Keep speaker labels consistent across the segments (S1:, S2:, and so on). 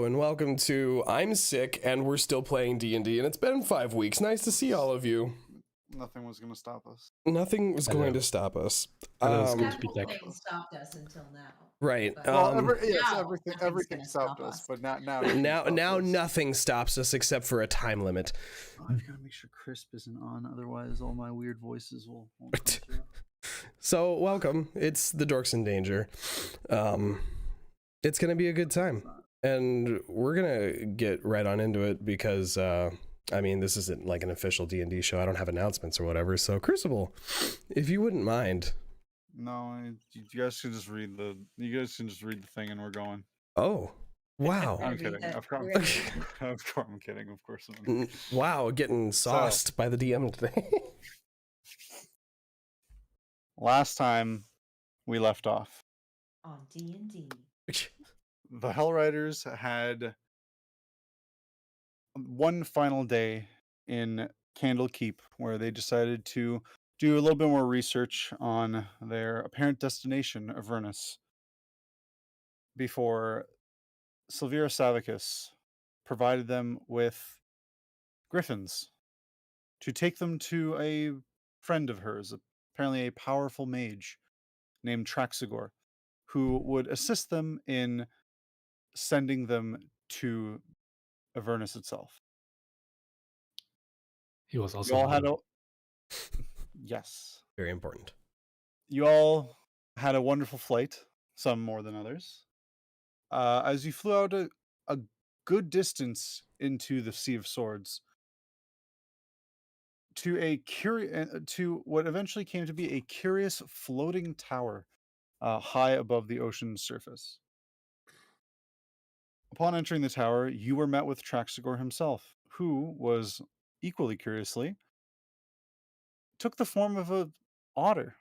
S1: and welcome to I'm Sick, and we're still playing D&D, and it's been 5 weeks. Nice to see all of you.
S2: Nothing was going to stop us.
S1: Nothing was going to stop us.
S3: Things stopped us until now.
S1: Right.
S2: Well, everything
S3: gonna
S2: stopped
S3: stop
S2: us,
S3: us.
S2: but now
S1: Now nothing stops us except for a time limit.
S2: Oh, I've got to make sure Crisp isn't on, otherwise all my weird voices won't come through.
S1: So, welcome. It's the Dorks in Danger. It's going to be a good time. And we're going to get right on into it because, I mean, this isn't like an official D&D show. I don't have announcements or whatever. So, Crucible, if you wouldn't mind.
S2: No, you guys can just read the thing and we're going.
S1: Oh, wow.
S2: I'm kidding. Of course I'm kidding. Of course I'm
S1: Wow, getting sauced by the DM today.
S2: Last time we left off
S3: on D&D.
S2: The Hellriders had one final day in Candlekeep where they decided to do a little bit more research on their apparent destination, Avernus, before Silvira Savicus provided them with griffins to take them to a friend of hers, apparently a powerful mage named Traxigor, who would assist them in sending them to Avernus itself.
S4: He was also
S2: You all had yes,
S1: very important.
S2: You all had a wonderful flight, some more than others. As you flew out a good distance into the Sea of Swords, to what eventually came to be a curious floating tower high above the ocean's surface. Upon entering the tower, you were met with Traxigor himself, who was, equally curiously, took the form of an otter.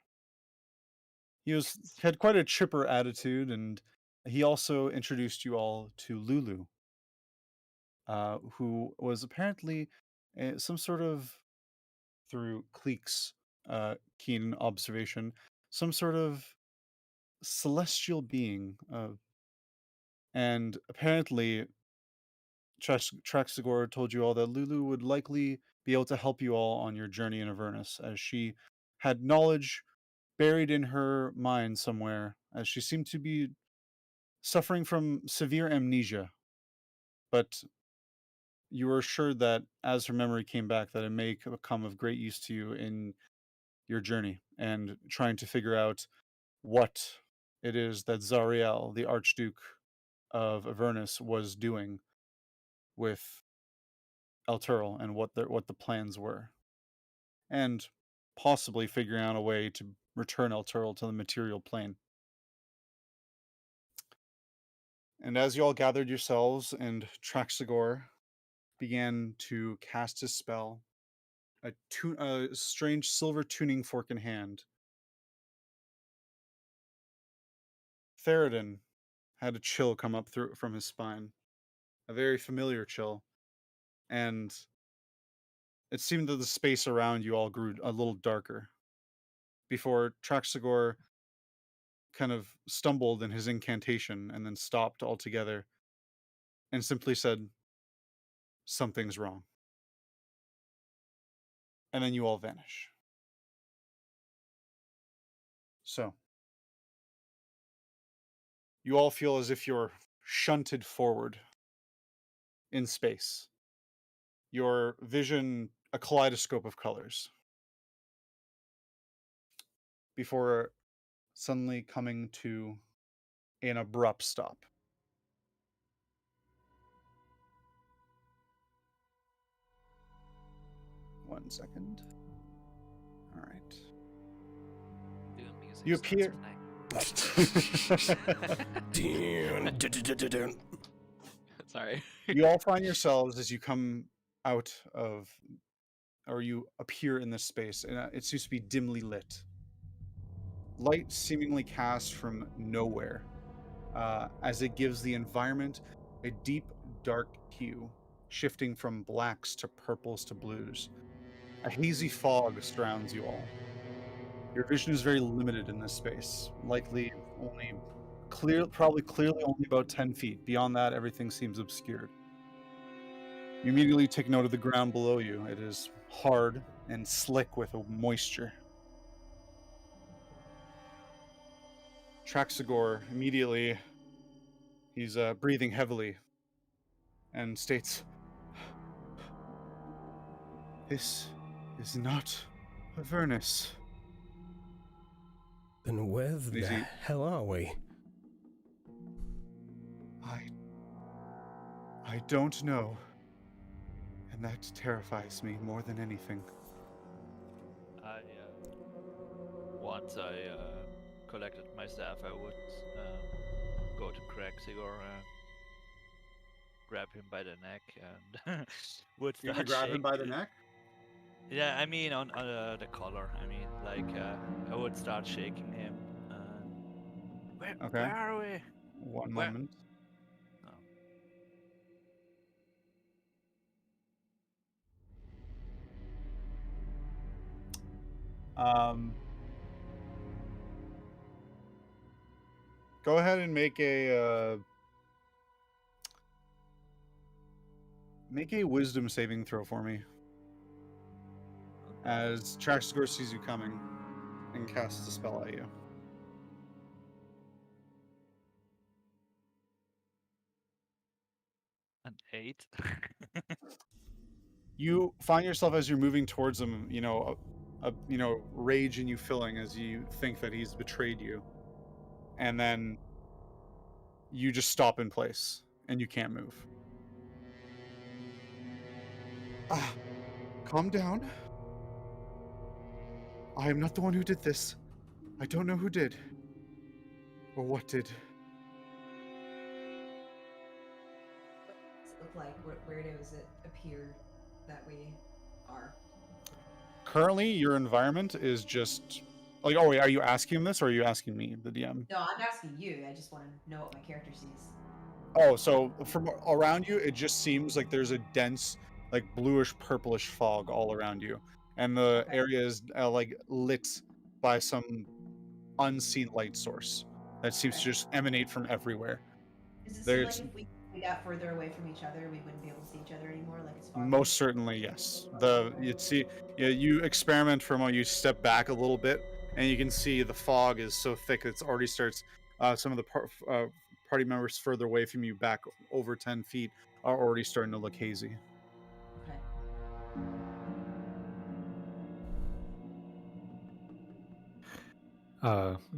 S2: He had quite a chipper attitude, and he also introduced you all to Lulu, who was apparently some sort of, through Kleeck's keen observation, some sort of celestial being. And apparently, Traxigor told you all that Lulu would likely be able to help you all on your journey in Avernus, as she had knowledge buried in her mind somewhere, as she seemed to be suffering from severe amnesia. But you were assured that as her memory came back, that it may become of great use to you in your journey and trying to figure out what it is that Zariel, the Archduke of Avernus, was doing with Elturel and what the plans were, and possibly figuring out a way to return Elturel to the material plane. And as you all gathered yourselves and Traxigor began to cast his spell, a strange silver tuning fork in hand, Theraden had a chill come up from his spine, a very familiar chill, and it seemed that the space around you all grew a little darker before Traxigor kind of stumbled in his incantation and then stopped altogether and simply said, "Something's wrong." And then you all vanish. So, you all feel as if you're shunted forward in space. Your vision, a kaleidoscope of colors, before suddenly coming to an abrupt stop. One second. All right. You appear.
S5: Sorry.
S2: You all find yourselves as you come out of, or you appear in this space, and it seems to be dimly lit. Light seemingly cast from nowhere, as it gives the environment a deep, dark hue, shifting from blacks to purples to blues. A hazy fog surrounds you all. Your vision is very limited in this space, likely only clearly only about 10 feet. Beyond that, everything seems obscured. You immediately take note of the ground below you. It is hard and slick with moisture. Traxagor immediately, he's breathing heavily and states, "This is not Avernus."
S1: Then where the
S2: Is he-
S1: hell are we?
S2: I don't know. And that terrifies me more than anything.
S5: Once I collected myself, I would go to Craxigor and grab him by the neck and would
S2: You're
S5: start
S2: gonna grab him by the
S5: shaking-
S2: neck?
S5: Yeah, I mean on the collar. I mean, like I would start shaking him.
S2: Okay.
S5: Where are we?
S2: One
S5: Where-
S2: moment. Go ahead and make a wisdom saving throw for me. As Traxagor sees you coming and casts a spell at you.
S5: An 8.
S2: You find yourself as you're moving towards him, rage in you filling as you think that he's betrayed you. And then you just stop in place and you can't move. Calm down. I am not the one who did this. I don't know who did. Or what did.
S3: What's it look like? Where does it appear that we are?
S2: Currently, your environment is just... Like, oh wait, are you asking him this or are you asking me, the DM?
S3: No, I'm asking you. I just want to know what my character sees.
S2: Oh, so from around you, it just seems like there's a dense, like bluish purplish fog all around you, and the
S3: Okay.
S2: area is like lit by some unseen light source that seems to just emanate from everywhere.
S3: Does it
S2: There's-
S3: seem like if we got further away from each other, we wouldn't be able to see each other anymore? Like it's far.
S2: Most certainly, yes. You experiment for a moment. You step back a little bit, and you can see the fog is so thick it's already starts. Some of the party members further away from you, back over 10 feet, are already starting to look hazy.
S3: Okay.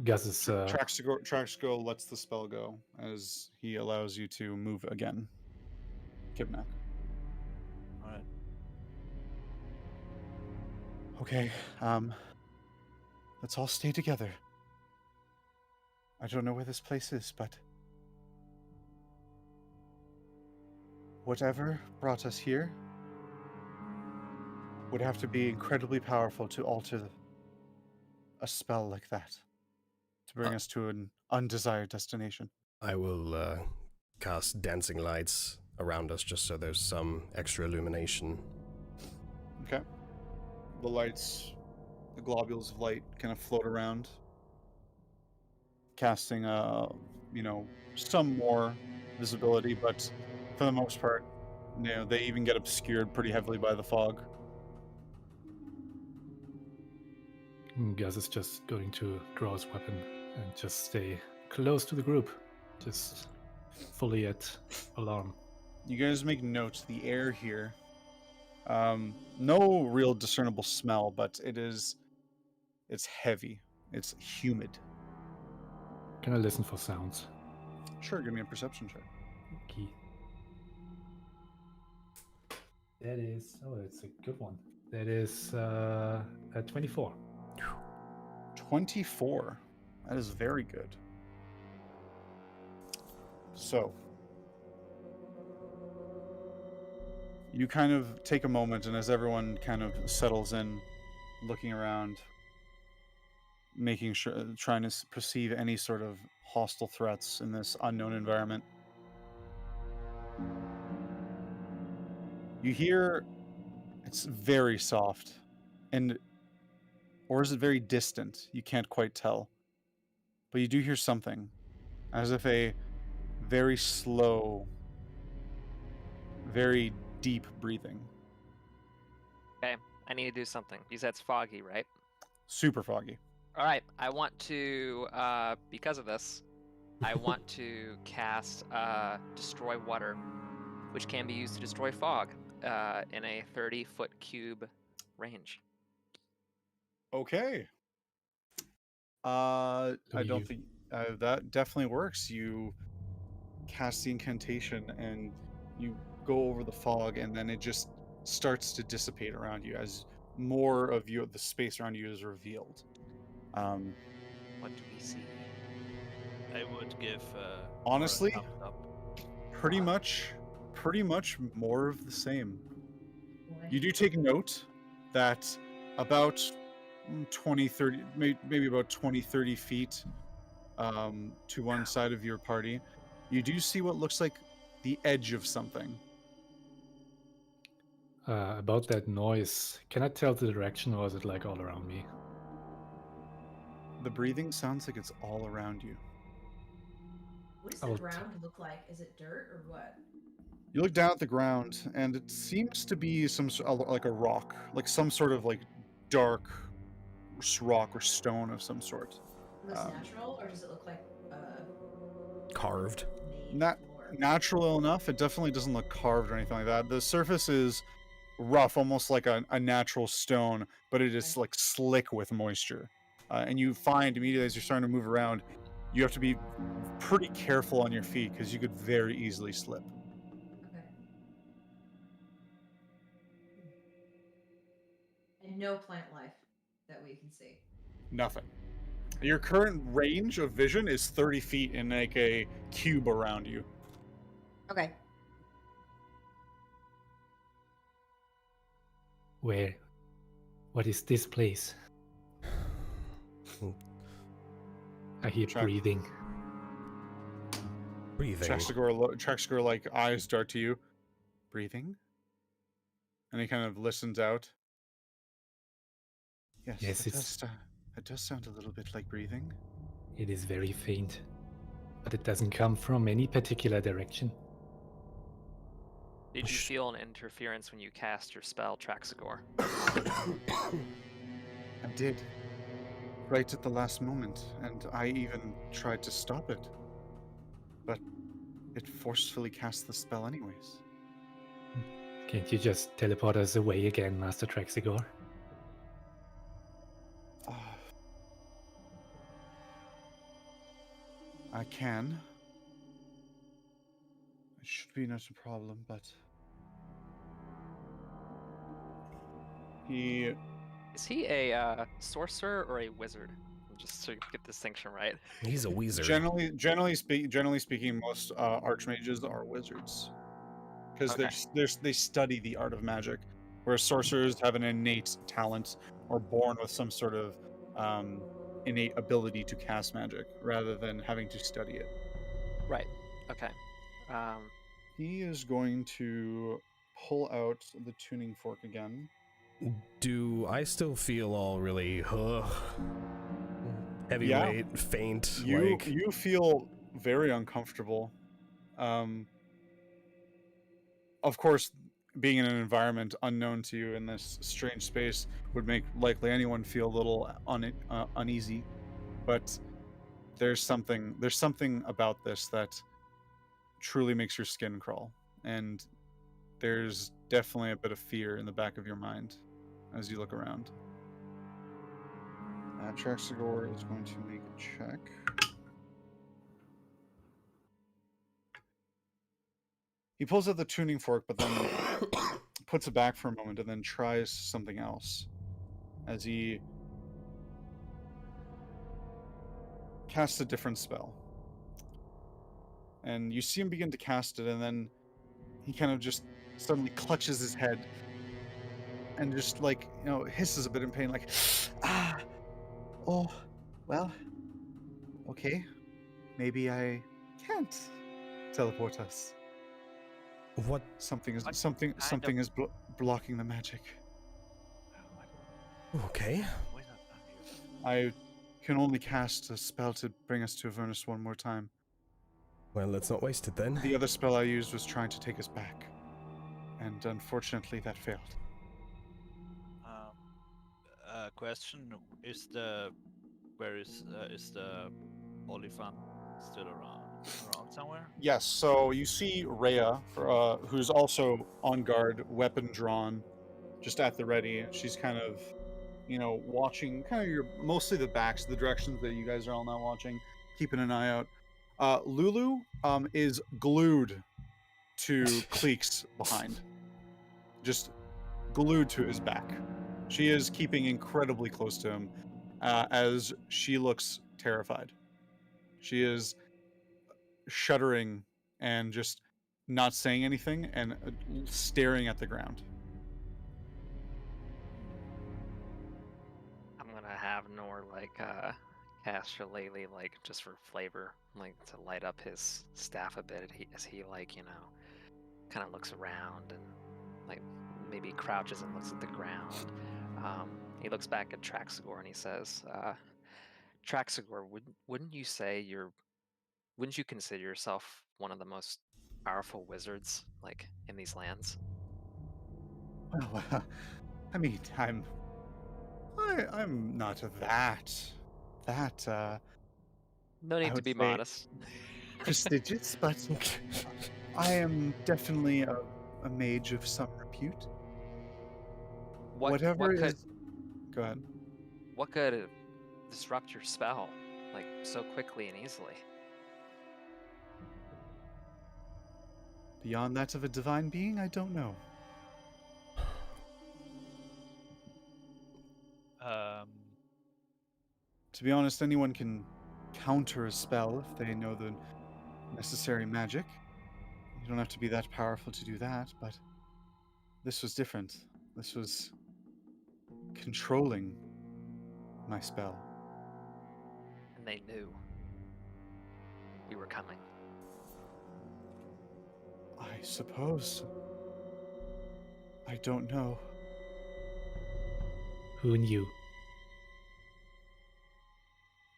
S4: Gasz is
S2: Traxco lets the spell go as he allows you to move again. Kibnaak.
S5: Alright.
S2: Okay, let's all stay together. I don't know where this place is, but whatever brought us here would have to be incredibly powerful to alter a spell like that, to bring us to an undesired destination.
S1: I will cast dancing lights around us just so there's some extra illumination.
S2: Okay. The lights, the globules of light kind of float around, casting some more visibility, but for the most part, they even get obscured pretty heavily by the fog.
S4: Gasz is just going to draw his weapon and just stay close to the group, just fully at alarm.
S2: You guys make note, the air here, no real discernible smell, but it's heavy. It's humid.
S4: Can I listen for sounds?
S2: Sure, give me a perception check.
S4: Okay. That is, it's a good one. That is a 24.
S2: 24. That is very good. So, you kind of take a moment, and as everyone kind of settles in, looking around, making sure, trying to perceive any sort of hostile threats in this unknown environment, you hear, it's very soft, or is it very distant? You can't quite tell. But you do hear something. as if a very slow, very deep breathing.
S6: Okay, I need to do something. Because that's foggy, right?
S2: Super foggy.
S6: All right, I want to, because of this, I want to cast Destroy Water, which can be used to destroy fog in a 30-foot cube range.
S2: Okay. I
S4: Do
S2: don't
S4: you-
S2: think that definitely works. You cast the incantation and you go over the fog, and then it just starts to dissipate around you as more of the space around you is revealed.
S6: What do we see?
S5: I would give
S2: Honestly,
S5: Laura a thumbs up.
S2: pretty much more of the same.
S3: Boy.
S2: You do take note that about 20, 30, maybe about 20, 30 feet to one side of your party, you do see what looks like the edge of something.
S4: About that noise, can I tell the direction, or is it like all around me?
S2: The breathing sounds like it's all around you.
S3: What does
S4: I
S3: the
S4: will t-
S3: ground look like? Is it dirt or what?
S2: You look down at the ground, and it seems to be like a rock, like some sort of like dark rock or stone of some sort.
S3: Looks natural, or does it look like
S1: Carved.
S3: made
S2: Not
S3: floor?
S2: natural enough. It definitely doesn't look carved or anything like that. The surface is rough, almost like a natural stone, but it is
S3: Okay.
S2: like slick with moisture. And you find immediately as you're starting to move around, you have to be pretty careful on your feet because you could very easily slip.
S3: Okay. And no plant life that we can see.
S2: Nothing. Your current range of vision is 30 feet in like a cube around you.
S3: Okay.
S4: Where? What is this place? I hear
S2: Check.
S4: breathing.
S1: Breathing.
S2: Traxigor like eyes dart to you. Breathing? And he kind of listens out.
S4: Yes,
S2: It does sound a little bit like breathing.
S4: It is very faint, but it doesn't come from any particular direction.
S6: Did you feel an interference when you cast your spell, Traxigor?
S2: I did. Right at the last moment, and I even tried to stop it. But it forcefully cast the spell anyways.
S4: Can't you just teleport us away again, Master Traxigor?
S2: I can. It should be not a problem, but...
S6: Is he a sorcerer or a wizard? Just to get the distinction right.
S1: He's a wizard.
S2: Generally speaking, most archmages are wizards. Because
S6: Okay.
S2: they study the art of magic, whereas sorcerers have an innate talent or born with some sort of innate ability to cast magic rather than having to study it.
S6: Right. Okay.
S2: He is going to pull out the tuning fork again.
S1: Do I still feel all really heavyweight, faint?
S2: You feel very uncomfortable. Of course, being in an environment unknown to you in this strange space would make likely anyone feel a little uneasy. But there's something about this that truly makes your skin crawl, and there's definitely a bit of fear in the back of your mind as you look around. Traxigor is going to make a check. He pulls out the tuning fork, but then puts it back for a moment and then tries something else as he casts a different spell. And you see him begin to cast it, and then he kind of just suddenly clutches his head and just like, hisses a bit in pain, like, oh, well, okay, maybe I can't teleport us.
S1: What?
S2: Something is
S5: kind of-
S2: blocking the magic.
S1: Okay.
S5: Why not?
S2: I can only cast a spell to bring us to Avernus one more time.
S1: Well, let's not waste it then.
S2: The other spell I used was trying to take us back, and unfortunately that failed.
S5: Question: where is the Oliphant still around somewhere?
S2: Yes, so you see Rhea, who's also on guard, weapon drawn, just at the ready. She's kind of, watching kind of mostly the backs, the directions that you guys are all now watching, keeping an eye out. Lulu is glued to Kleeck's behind, just glued to his back. She is keeping incredibly close to him, as she looks terrified. She is shuddering and just not saying anything and staring at the ground.
S6: I'm gonna have Nor cast Shillelagh just for flavor, to light up his staff a bit as he kind of looks around and maybe crouches and looks at the ground. He looks back at Traxagor and he says, Traxagor, wouldn't you consider yourself one of the most powerful wizards in these lands?
S2: Well, I mean, I'm not that
S6: No need to
S2: would
S6: be
S2: say-
S6: modest.
S2: prestigious, but I am definitely a mage of some repute. Whatever
S6: what
S2: is. Go ahead.
S6: What could disrupt your spell so quickly and easily?
S2: Beyond that of a divine being, I don't know. To be honest, anyone can counter a spell if they know the necessary magic. You don't have to be that powerful to do that, but this was different. This was controlling my spell.
S6: And they knew you were coming.
S2: I suppose. I don't know.
S4: Who knew?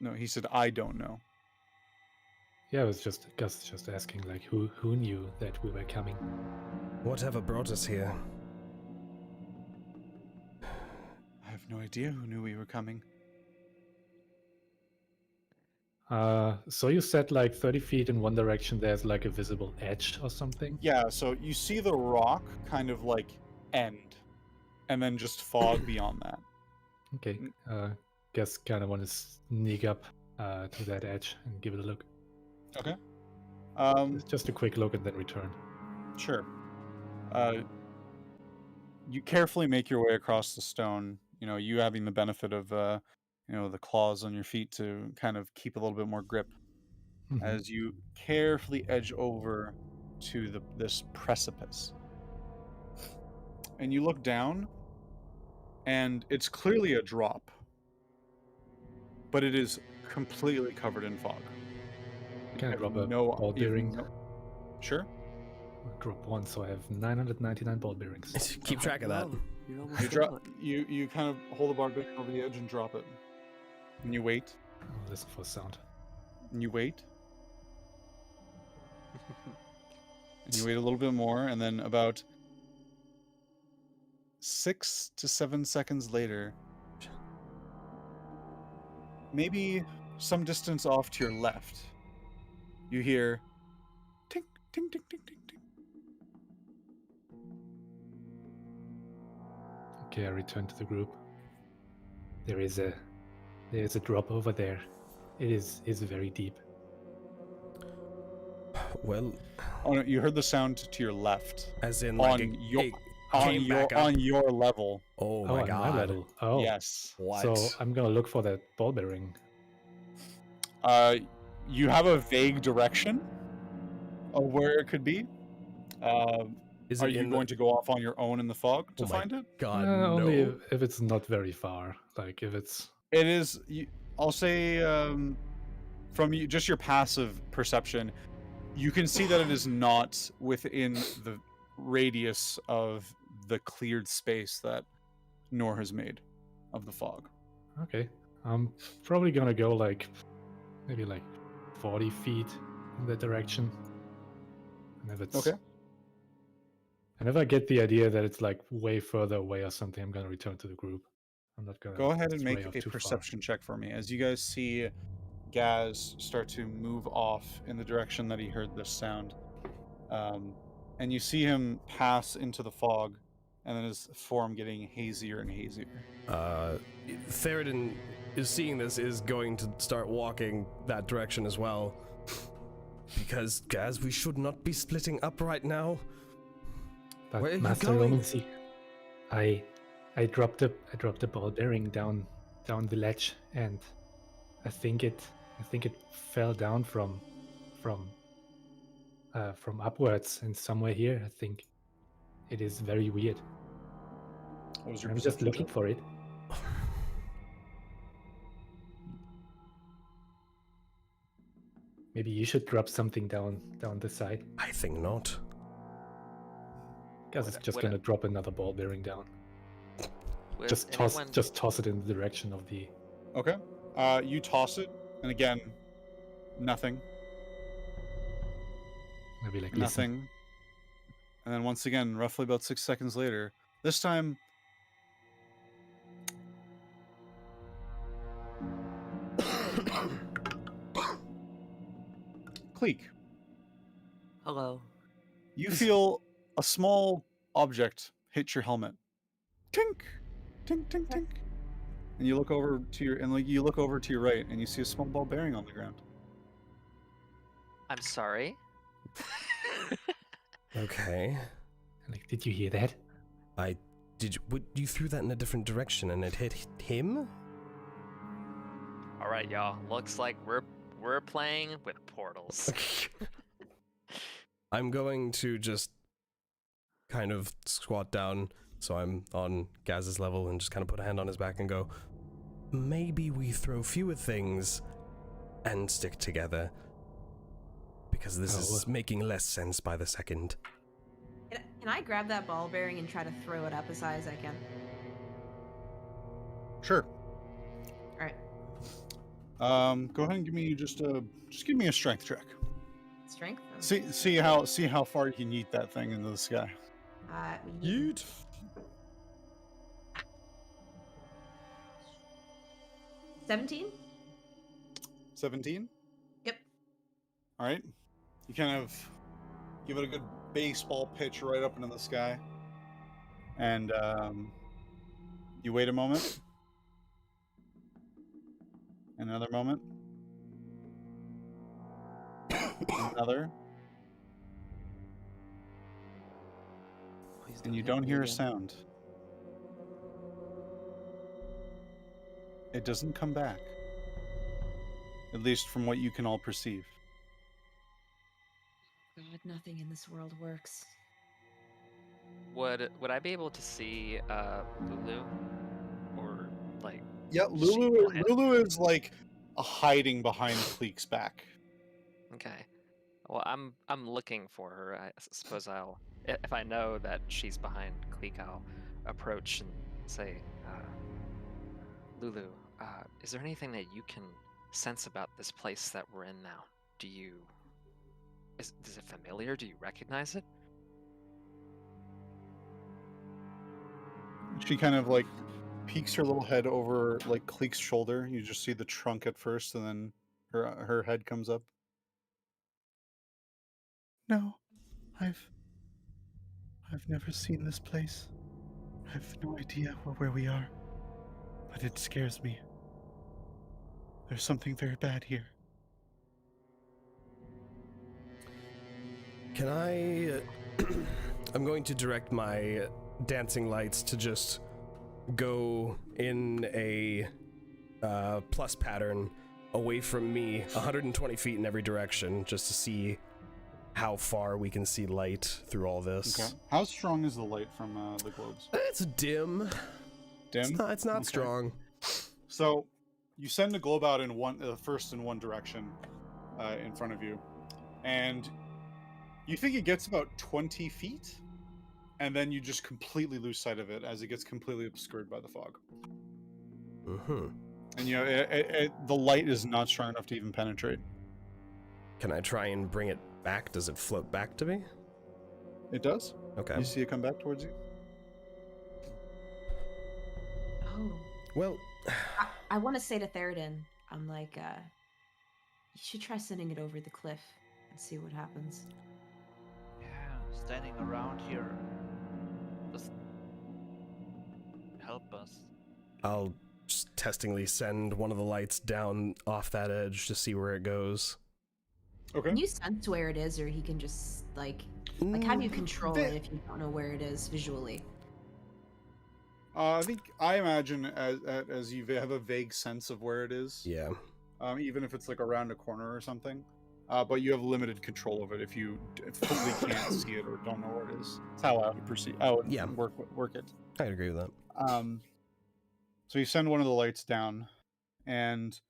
S2: No, he said, I don't know.
S4: Yeah, I was just asking, who knew that we were coming?
S1: Whatever brought us here?
S2: I have no idea who knew we were coming.
S4: So you said 30 feet in one direction there's a visible edge or something?
S2: Yeah, so you see the rock kind of end, and then just fog beyond that.
S4: Okay, guess kind of want to sneak up to that edge and give it a look.
S2: Okay.
S4: Just a quick look and then return.
S2: Sure. You carefully make your way across the stone, you having the benefit of, the claws on your feet to kind of keep a little bit more grip
S4: Mhm.
S2: as you carefully edge over to this precipice. And you look down, and it's clearly a drop, but it is completely covered in fog.
S4: Can I
S2: have
S4: drop a
S2: no-
S4: ball
S2: you have
S4: bearing?
S2: no- Sure.
S4: I'll drop one, so I have 999 ball bearings.
S1: Keep track of that.
S7: Wow, you're almost
S2: You
S7: done.
S2: drop. You kind of hold the bar bearing over the edge and drop it. And you wait.
S4: I'll listen for sound.
S2: And you wait. And you wait a little bit more, and then about 6 to 7 seconds later, maybe some distance off to your left, you hear tink, tink, tink, tink, tink, tink.
S4: Okay, I return to the group. There is a drop over there. It is very deep.
S1: Well,
S2: Oh no, you heard the sound to your left.
S1: as in
S2: On your- On your level.
S1: Oh
S4: on
S1: my god.
S4: level. Oh,
S2: Yes.
S1: What?
S4: So I'm gonna look for that ball bearing.
S2: You have a vague direction of where it could be.
S1: Is
S2: Are
S1: it
S2: you
S1: in
S2: going to go off on your own in the fog to
S1: Oh my
S2: find it?
S1: God,
S4: Only
S1: no.
S4: if it's not very far. If it's
S2: It is. I'll say, from just your passive perception, you can see that it is not within the radius of the cleared space that Nor has made of the fog.
S4: okay. I'm probably gonna go maybe 40 feet in that direction. And if it's
S2: Okay.
S4: and if I get the idea that it's like way further away or something, I'm gonna return to the group. I'm not gonna
S2: Go ahead and
S4: stray
S2: make
S4: off
S2: a
S4: too far.
S2: perception check for me as you guys see Gasz start to move off in the direction that he heard this sound. And you see him pass into the fog, and then his form getting hazier and hazier.
S1: Theraden is seeing this, is going to start walking that direction as well. Because, Gaz, we should not be splitting up right now.
S4: But
S1: Where are you
S4: Master
S1: going?
S4: Romancy, I dropped the ball bearing down the ledge, and I think it fell down from upwards and somewhere here. I think it is very weird.
S2: What was your
S4: I'm just
S2: perception
S4: looking
S2: check?
S4: for it. Maybe you should drop something down the side.
S1: I think not.
S4: Guess it's just
S6: Would
S4: gonna drop another ball bearing down.
S6: Would
S4: Just
S6: anyone-
S4: toss it in the direction of the.
S2: Okay. You toss it, and again, nothing.
S4: Maybe like listen.
S2: Nothing. And then once again, roughly about 6 seconds later, this time. Kleeck,
S7: Hello.
S2: you feel a small object hit your helmet. Tink, tink, tink, tink. And you look over to your right, and you see a small ball bearing on the ground.
S6: I'm sorry.
S1: Okay.
S4: Like, did you hear that?
S1: You threw that in a different direction and it hit him?
S6: All right, y'all. Looks like we're playing with portals.
S1: I'm going to just kind of squat down so I'm on Gaz's level and just kind of put a hand on his back and go, maybe we throw fewer things and stick together. Because this is making less sense by the second.
S3: Can I grab that ball bearing and try to throw it up as high as I can?
S2: Sure.
S3: All right.
S2: Go ahead and give me just give me a strength check.
S3: Strength.
S2: See how far you can yeet that thing into the sky.
S1: Yeet.
S3: 17.
S2: 17.
S3: Yep.
S2: All right. You kind of give it a good baseball pitch right up into the sky, and you wait a moment, another moment, another,
S7: Please
S2: and you
S7: hit
S2: don't
S7: me
S2: hear a
S7: again.
S2: sound. It doesn't come back, at least from what you can all perceive.
S3: God, nothing in this world works.
S6: Would I be able to see Lulu, or like?
S2: Yeah, Lulu is like hiding behind Kleeck's back.
S6: Okay. Well, I'm looking for her. I suppose if I know that she's behind Kleeck, I'll approach and say, Lulu, is there anything that you can sense about this place that we're in now? Is it familiar? Do you recognize it?
S2: She kind of like peeks her little head over like Kleeck's shoulder. You just see the trunk at first, and then her head comes up. No, I've never seen this place. I have no idea where we are, but it scares me. There's something very bad here.
S1: Can I... I'm going to direct my dancing lights to just go in a plus pattern away from me, 120 feet in every direction, just to see how far we can see light through all this.
S2: Okay. How strong is the light from the globes?
S1: It's dim.
S2: Dim?
S1: It's not
S2: Okay.
S1: strong.
S2: So you send a globe out in first in one direction in front of you, and you think it gets about 20 feet, and then you just completely lose sight of it as it gets completely obscured by the fog.
S1: Mm-hmm.
S2: And the light is not strong enough to even penetrate.
S1: Can I try and bring it back? Does it float back to me?
S2: It does.
S1: Okay.
S2: You see it come back towards you.
S3: Oh.
S1: Well,
S3: I want to say to Theraden, I'm like, you should try sending it over the cliff and see what happens.
S5: Yeah, standing around here doesn't help us.
S1: I'll just testingly send one of the lights down off that edge to see where it goes.
S2: Okay.
S3: Can you sense where it is, or he can just like how do you control it if you don't know where it is visually?
S2: I imagine as you have a vague sense of where it is.
S1: Yeah.
S2: Even if it's like around a corner or something. But you have limited control of it if you fully can't see it or don't know where it is. That's how I would perceive. I would work it.
S1: I'd agree with that.
S2: So you send one of the lights down, and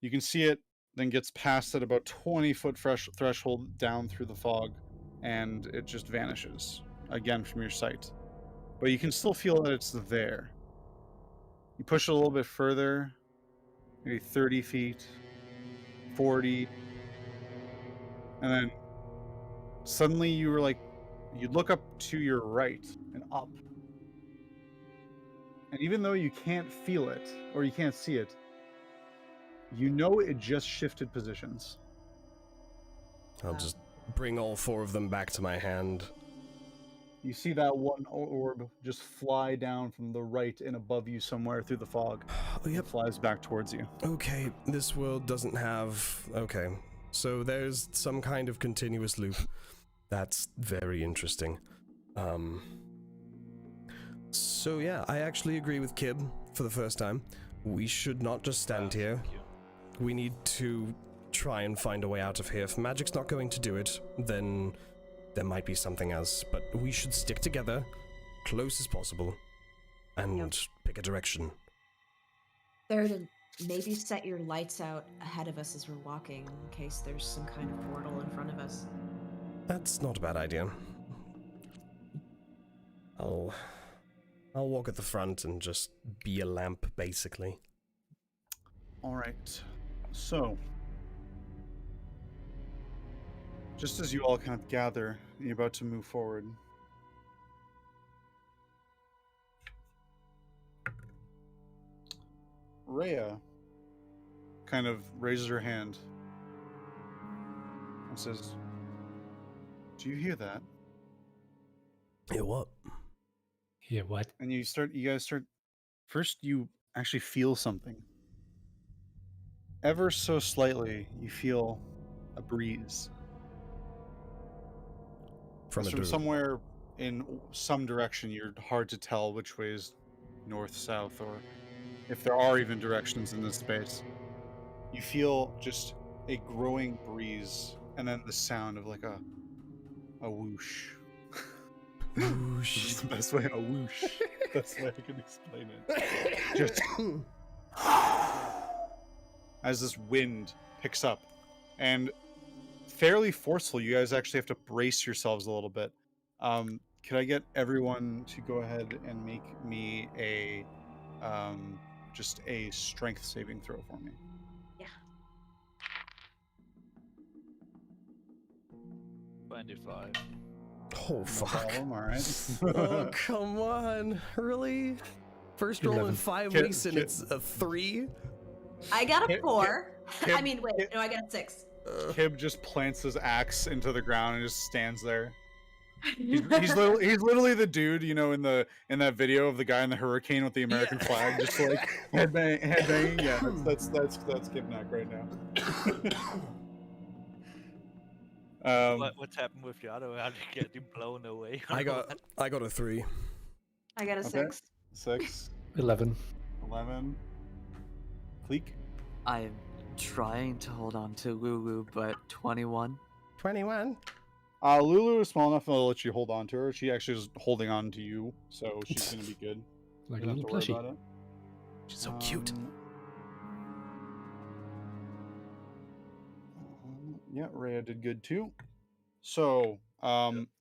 S2: you can see it. Then gets past at about 20-foot threshold down through the fog, and it just vanishes again from your sight. But you can still feel that it's there. You push it a little bit further, maybe 30 feet, 40, and then suddenly you look up to your right and up. And even though you can't feel it, or you can't see it, you know it just shifted positions.
S1: I'll just bring all 4 of them back to my hand.
S2: You see that one orb just fly down from the right and above you somewhere through the fog.
S1: Oh, yep.
S2: It flies back towards you.
S1: Okay, this world doesn't have... Okay, so there's some kind of continuous loop. That's very interesting. So yeah, I actually agree with Kib for the first time. We should not just stand here. We need to try and find a way out of here. If magic's not going to do it, then there might be something else. But we should stick together, close as possible, and pick a direction.
S3: Theraden, maybe set your lights out ahead of us as we're walking, in case there's some kind of portal in front of us.
S1: That's not a bad idea. I'll walk at the front and just be a lamp, basically.
S2: All right. So, just as you all kind of gather, you're about to move forward. Rhea kind of raises her hand and says, "Do you hear that?"
S1: Yeah, what?
S4: Yeah, what?
S2: And you guys start, first you actually feel something. Ever so slightly, you feel a breeze.
S1: From
S2: somewhere in some direction. You're hard to tell which way is north, south, or if there are even directions in this space. You feel just a growing breeze, and then the sound of like a whoosh.
S1: Whoosh.
S2: It's the best way, a whoosh. That's the way I can explain it. Just as this wind picks up, and fairly forceful. You guys actually have to brace yourselves a little bit. Could I get everyone to go ahead and make me a just a strength saving throw for me?
S3: Yeah.
S5: 25.
S1: Oh,
S2: No
S1: fuck.
S2: problem, all right.
S1: Oh, come on. Really? First roll in
S4: 11.
S1: 5
S2: Kib-
S1: weeks and
S2: Kib-
S1: it's a 3?
S3: I got a
S2: Kib-
S3: 4.
S2: Kib-
S3: I mean, wait,
S2: Kib-
S3: no, I got a 6.
S2: Kib just plants his axe into the ground and just stands there. He's literally the dude, you know, in that video of the guy in the hurricane with the American flag, just like headbanging. Yeah, that's Kibnaak right now.
S5: What's happened with the other one? How did you get him blown away?
S1: I got a 3.
S3: I got a
S2: Okay.
S3: 6.
S2: 6,
S4: 11.
S2: 11. Kleeck.
S7: I'm trying to hold on to Lulu, but 21.
S1: 21?
S2: Lulu is small enough to let you hold on to her. She actually is holding on to you, so she's gonna be good.
S4: Like
S2: You
S4: a
S2: don't
S4: little
S2: have to worry
S4: plushie.
S2: about it.
S1: She's so cute.
S2: Yeah, Rhea did good too. So,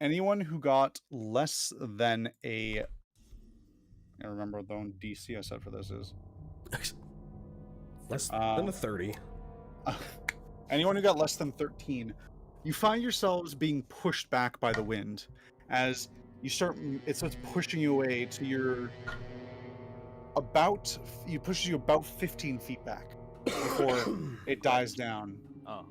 S2: anyone who got less than a, I remember what the own DC I set for this is.
S1: Less than a 30.
S2: anyone who got less than 13, you find yourselves being pushed back by the wind as it starts pushing you away to your it pushes you about 15 feet back before it dies down.
S5: Oh,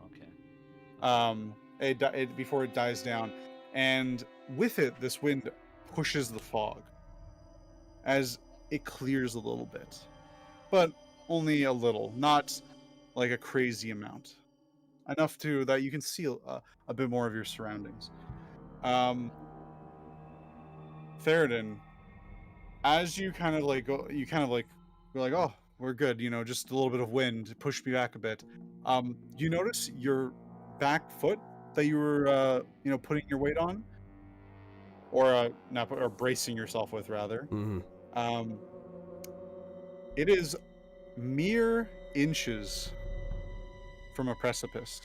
S5: okay.
S2: Before it dies down, and with it, this wind pushes the fog as it clears a little bit, but only a little, not like a crazy amount, enough that you can see a bit more of your surroundings. Theraden, as you kind of like go, you're like, oh, we're good, just a little bit of wind pushed me back a bit. You notice your back foot that you were, putting your weight on, or bracing yourself with, rather.
S1: Mm-hmm.
S2: It is mere inches from a precipice.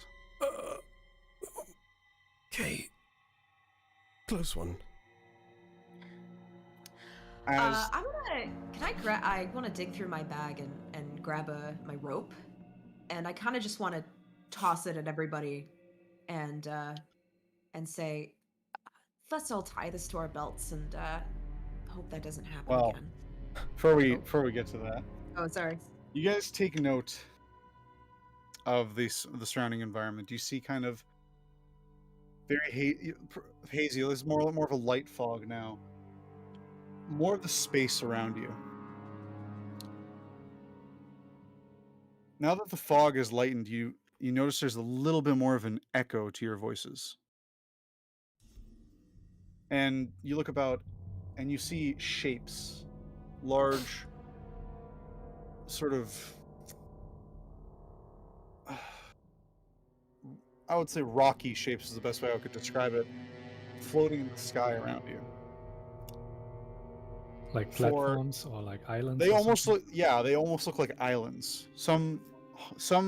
S1: Okay. Close one.
S3: I want to dig through my bag and grab my rope, and I kind of just want to toss it at everybody, and say, let's all tie this to our belts and hope that doesn't happen again.
S2: Before we get to that,
S3: Oh, sorry.
S2: you guys take note of the surrounding environment. You see kind of very hazy. There's more of a light fog now. More of the space around you. Now that the fog is lightened, you notice there's a little bit more of an echo to your voices. And you look about and you see shapes, large, sort of, I would say rocky shapes is the best way I could describe it, floating in the sky around you.
S4: Like platforms or like islands?
S2: They almost look like islands. Some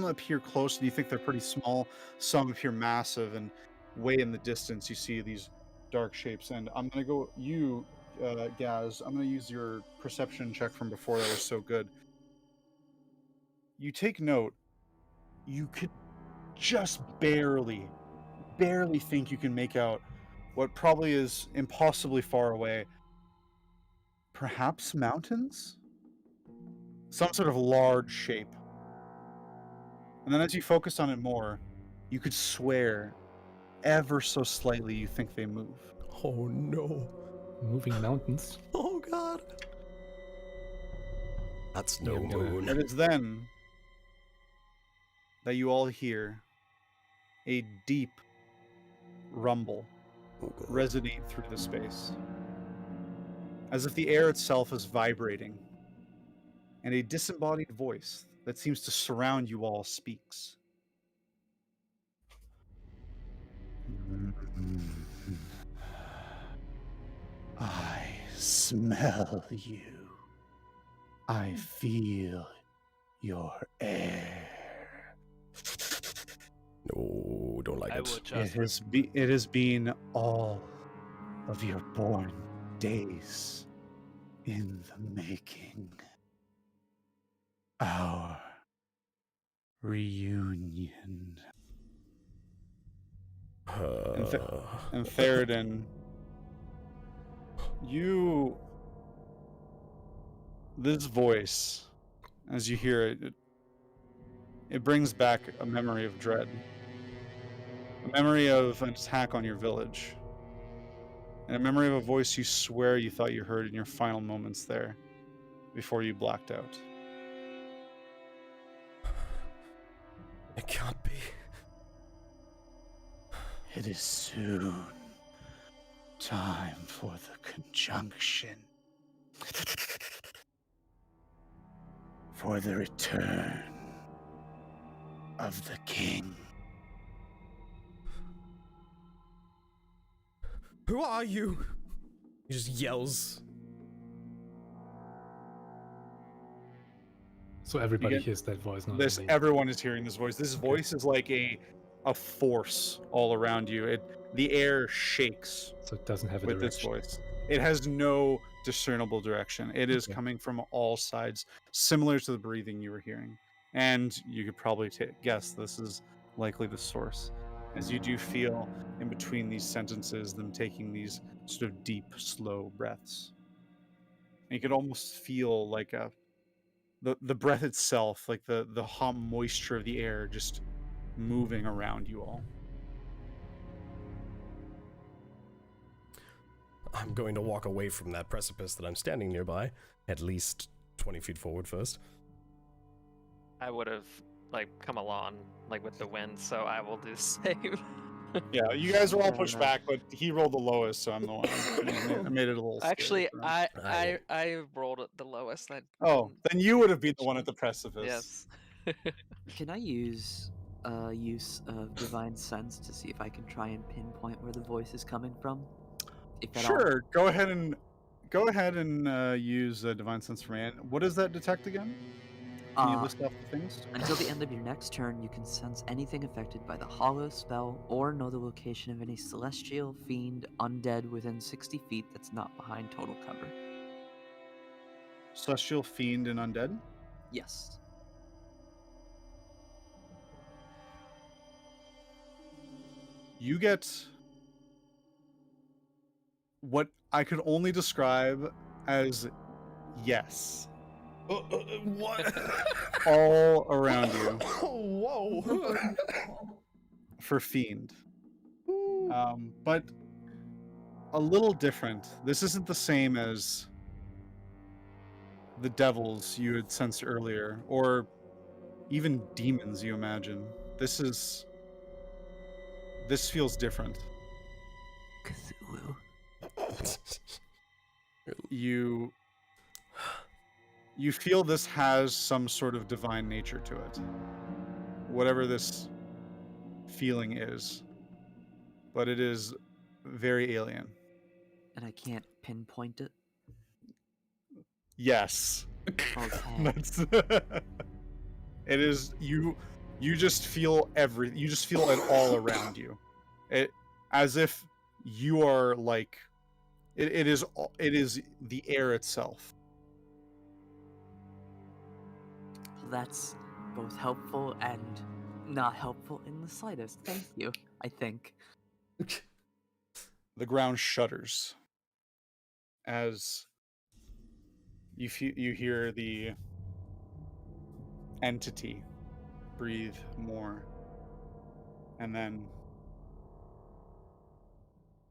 S2: appear close and you think they're pretty small. Some appear massive, and way in the distance you see these dark shapes. And I'm gonna go Gaz. I'm gonna use your perception check from before that was so good. You take note. You could just barely think you can make out what probably is impossibly far away. Perhaps mountains? Some sort of large shape. And then as you focus on it more, you could swear ever so slightly you think they move.
S1: Oh no.
S4: Moving mountains?
S1: Oh god. That's no
S4: Yeah,
S1: moon.
S2: And it's then that you all hear a deep rumble resonate through the space, as if the air itself is vibrating, and a disembodied voice that seems to surround you all speaks. I smell you. I feel your air.
S1: No, don't like
S5: I
S1: it.
S5: would just
S2: It has been all of your born days in the making. Our reunion. And Theraden, this voice, as you hear it, it brings back a memory of dread. A memory of an attack on your village. And a memory of a voice you swear you thought you heard in your final moments there, before you blacked out.
S1: It can't be.
S2: It is soon time for the conjunction. For the return of the king.
S1: Who are you? He just yells.
S4: So everybody
S2: get-
S4: hears that voice, not only...
S2: Everyone is hearing this voice. This voice is like a force all around you. The air shakes
S4: So it doesn't have a
S2: with this
S4: direction.
S2: voice. It has no discernible direction. It is
S4: Okay.
S2: coming from all sides, similar to the breathing you were hearing. And you could probably guess this is likely the source. As you do feel in between these sentences them taking these sort of deep, slow breaths. And you could almost feel like the breath itself, like the hot moisture of the air just moving around you all.
S1: I'm going to walk away from that precipice that I'm standing nearby, at least 20 feet forward first.
S6: I would have come along with the wind, so I will do the same.
S2: Yeah, you guys are all pushed
S7: Yeah.
S2: back, but he rolled the lowest, so I'm the one. I made it a little.
S6: Actually,
S2: scary for him.
S6: I rolled it the lowest.
S2: Oh, then you would have been the one at the precipice.
S6: Yes.
S7: Can I use use of divine sense to see if I can try and pinpoint where the voice is coming from? If at all.
S2: Sure. Go ahead and use divine sense for me. And what does that detect again? Can you list off the things?
S7: Until the end of your next turn, you can sense anything affected by the hollow spell or know the location of any celestial, fiend, undead within 60 feet that's not behind total cover.
S2: Celestial, fiend, and undead.
S7: Yes.
S2: You get what I could only describe as yes.
S1: What?
S2: All around you
S1: Whoa.
S2: for fiend. But a little different. This isn't the same as the devils you had sensed earlier, or even demons you imagine. This feels different.
S7: Cthulhu.
S2: You feel this has some sort of divine nature to it. Whatever this feeling is. But it is very alien.
S7: And I can't pinpoint it?
S2: Yes.
S7: Okay.
S2: That's it is you just feel you just feel it all around you. It as if you are like it is the air itself.
S7: That's both helpful and not helpful in the slightest. Thank you, I think.
S2: The ground shudders as you hear the entity breathe more, and then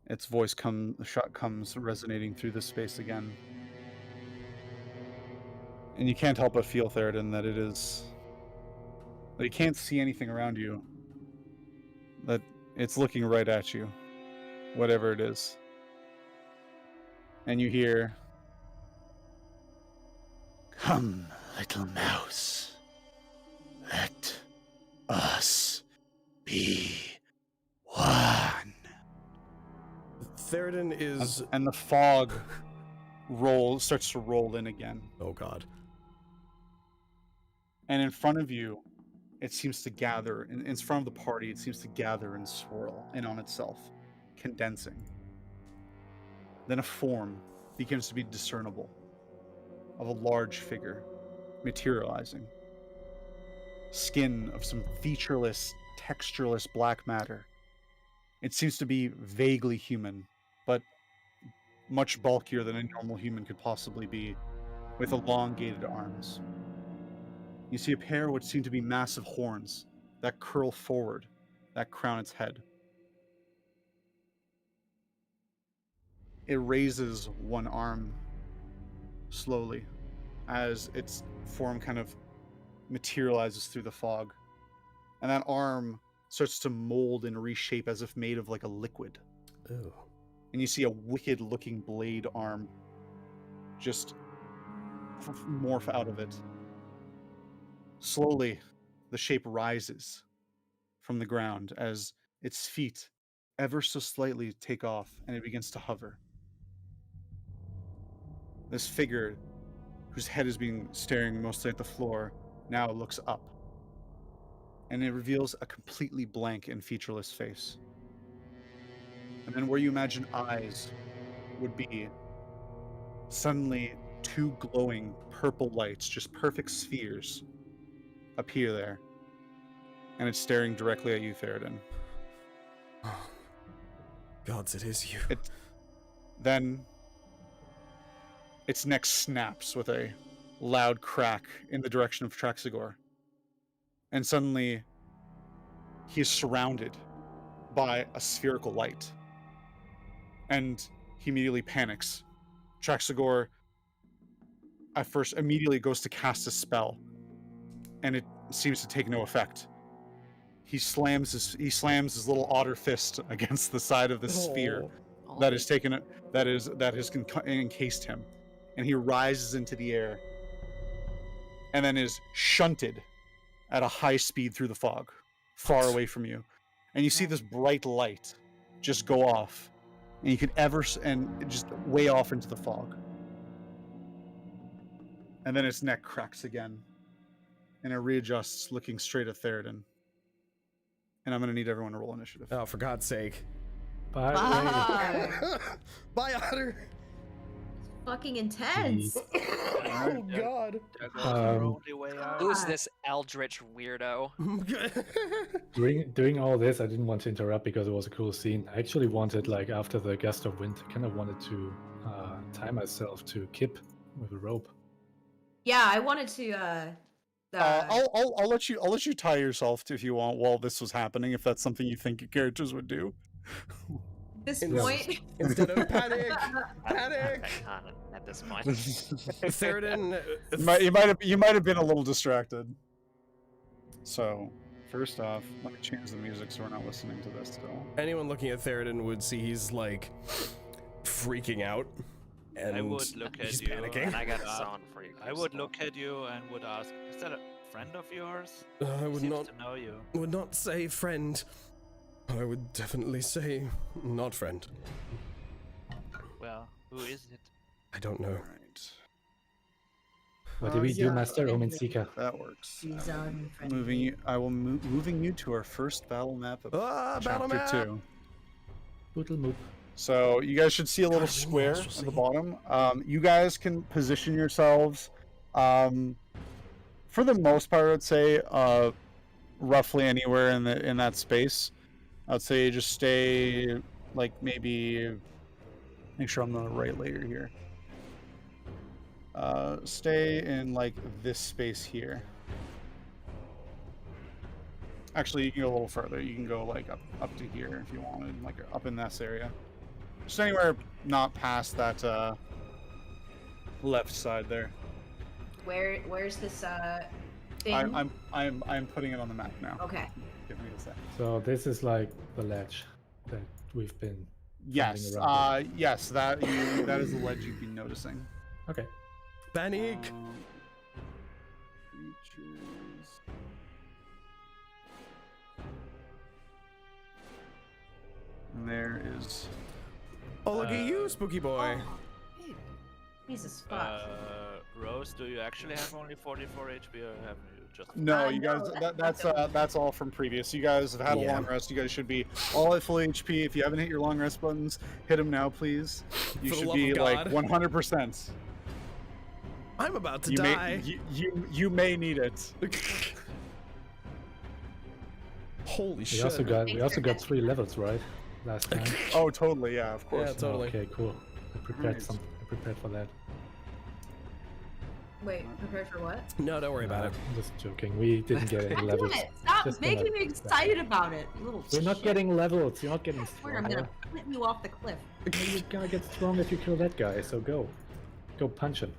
S2: its voice comes resonating through the space again. And you can't help but feel, Theraden, that you can't see anything around you, that it's looking right at you, whatever it is. And you hear, "Come, little mouse, let us be one."
S1: Theraden is...
S2: And the fog starts to roll in again.
S1: Oh god.
S2: And in front of you, it seems to gather, in front of the party, it seems to gather and swirl in on itself, condensing. Then a form begins to be discernible of a large figure materializing. Skin of some featureless, textureless black matter. It seems to be vaguely human, but much bulkier than a normal human could possibly be, with elongated arms. You see a pair of what seem to be massive horns that curl forward, that crown its head. It raises one arm slowly as its form kind of materializes through the fog. And that arm starts to mold and reshape as if made of like a liquid.
S1: Ew.
S2: And you see a wicked looking blade arm just morph out of it. Slowly, the shape rises from the ground as its feet ever so slightly take off and it begins to hover. This figure, whose head is being staring mostly at the floor, now looks up. And it reveals a completely blank and featureless face. And then where you imagine eyes would be, suddenly two glowing purple lights, just perfect spheres, appear there. and it's staring directly at you, Theraden.
S1: Gods, it is you.
S2: Then its neck snaps with a loud crack in the direction of Traxigor. And suddenly, he's surrounded by a spherical light. And he immediately panics. Traxigor at first immediately goes to cast a spell, and it seems to take no effect. He slams his little otter fist against the side of the sphere that has encased him, and he rises into the air, and then is shunted at a high speed through the fog, far away from you. And you see this bright light just go off, and you can just way off into the fog. And then its neck cracks again, and it readjusts, looking straight at Theraden. And I'm going to need everyone to roll initiative.
S1: Oh, for God's sake.
S4: Bye.
S1: Bye, Otter.
S3: Fucking intense.
S1: Oh, God.
S5: There goes our only way out.
S6: Who's this eldritch weirdo?
S4: Doing all this, I didn't want to interrupt because it was a cool scene. I actually wanted, like, after the Gust of Wind, I kind of wanted to tie myself to Kip with a rope.
S3: Yeah, I wanted to.
S2: I'll let you tie yourself if you want while this was happening, if that's something you think your characters would do.
S3: This
S1: Yes.
S3: point.
S1: Instead of panic.
S6: I can't at this point.
S1: Theraden.
S2: You might have been a little distracted. So, first off, let me change the music so we're not listening to this still.
S1: Anyone looking at Theraden would see he's like freaking out. And
S5: I would look at
S1: he's
S5: you.
S1: panicking.
S6: And I got a song for you.
S5: I would look at you and would ask, is that a friend of yours?
S1: I would
S5: Seems
S1: not
S5: to know you.
S1: would not say friend. I would definitely say not friend.
S5: Well, who is it?
S1: I don't know.
S2: Alright.
S4: What did we do,
S2: yeah.
S4: Master Ominsika?
S2: That works.
S3: He's
S2: Moving you to our first battle map of
S1: Ah, battle
S2: chapter
S1: map.
S2: 2.
S4: Boodle moop.
S2: So you guys should see a little
S1: God,
S2: square
S1: we'll
S2: at
S1: see.
S2: the bottom. You guys can position yourselves, for the most part, I'd say, roughly anywhere in that space. I'd say just stay, like, maybe, make sure I'm on the right layer here. Stay in, like, this space here. Actually, you can go a little further. You can go, like, up to here if you wanted, like, up in this area. Just anywhere not past that left side there.
S3: Where's this thing?
S2: I'm putting it on the map now.
S3: Okay.
S2: Give me a second.
S4: So this is like the ledge that we've been.
S2: Yes.
S4: around
S2: Yes. That is the ledge you've been noticing.
S4: Okay.
S1: Panic.
S2: Creatures. And there is.
S1: Oh, look at you, spooky boy.
S3: Hey, Jesus fuck.
S5: Rhos, do you actually have only 44 HP or have you just...
S2: No, you
S3: no,
S2: guys. That's all from previous. You guys have had a
S1: Yeah.
S2: long rest. You guys should be all at full HP. If you haven't hit your long rest buttons, hit them now, please. You
S1: For the
S2: should
S1: love
S2: be
S1: of
S2: like
S1: God.
S2: 100%.
S1: I'm about to
S2: You
S1: die.
S2: may you may need it.
S1: Holy
S4: We
S1: shit.
S4: also got 3 levels, right? Last time.
S2: Oh, totally. Yeah, of course.
S1: Yeah, totally.
S4: Okay, cool. I prepared
S2: Nice.
S4: some. I prepared for that.
S3: Wait, prepared for what?
S1: No, don't worry about it.
S4: I'm just joking. We didn't get any
S3: God
S4: levels.
S3: damn it! Stop
S4: Just
S3: making
S4: gonna-
S3: me excited about it, you little
S4: We're not
S3: shit.
S4: getting levels. You're not getting
S3: I swear I'm
S4: stronger.
S3: gonna flip you off the cliff.
S4: You're gonna get strong if you kill that guy. So go punch him.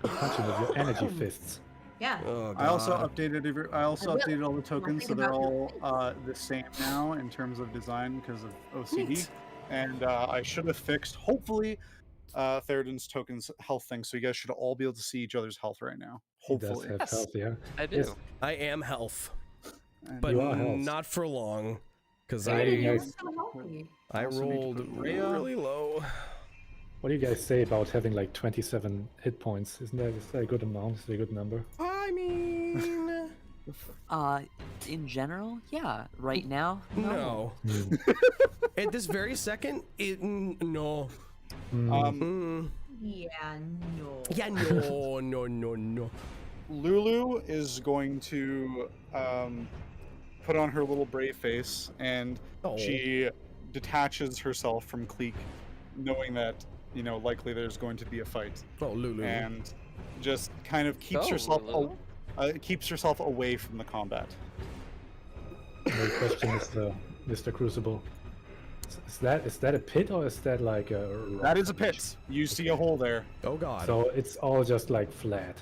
S4: Go punch him with your energy fists.
S3: Yeah.
S1: Oh, God.
S2: I also updated
S3: I will.
S2: updated all the tokens,
S3: think
S2: so they're
S3: about
S2: all
S3: your
S2: the same now in terms of design because of OCD.
S1: Neat.
S2: And I should have fixed, hopefully, Theraden's tokens health thing, so you guys should all be able to see each other's health right now.
S4: He does
S2: Hopefully.
S4: have
S6: Yes.
S4: health, yeah.
S6: I do.
S4: Yes.
S1: I am health,
S2: And
S1: but
S4: You are health.
S1: not for long, because
S4: Hey,
S1: I
S3: You're
S4: guys.
S3: so healthy.
S2: also need to
S1: rolled
S2: put Rhea.
S1: really low.
S4: What do you guys say about having like 27 hit points? Is that a good amount? Is that a good number?
S1: I mean,
S7: In general, yeah. Right now,
S1: no.
S4: Hmm.
S1: At this very second, no.
S4: Hmm.
S1: Mm.
S3: Yeah, no.
S1: Yeah, no.
S2: Lulu is going to put on her little brave face, and
S1: Oh.
S2: she detaches herself from Kleeck, knowing that, likely there's going to be a fight,
S1: Oh, Lulu.
S2: and just kind of keeps
S6: Go,
S2: herself
S6: Lulu.
S2: keeps herself away from the combat.
S4: My question is, Mr. Crucible, is that a pit or is that like a rock
S2: That is a
S4: formation?
S2: pit. You see a hole there.
S1: Oh god.
S4: So it's all just like flat.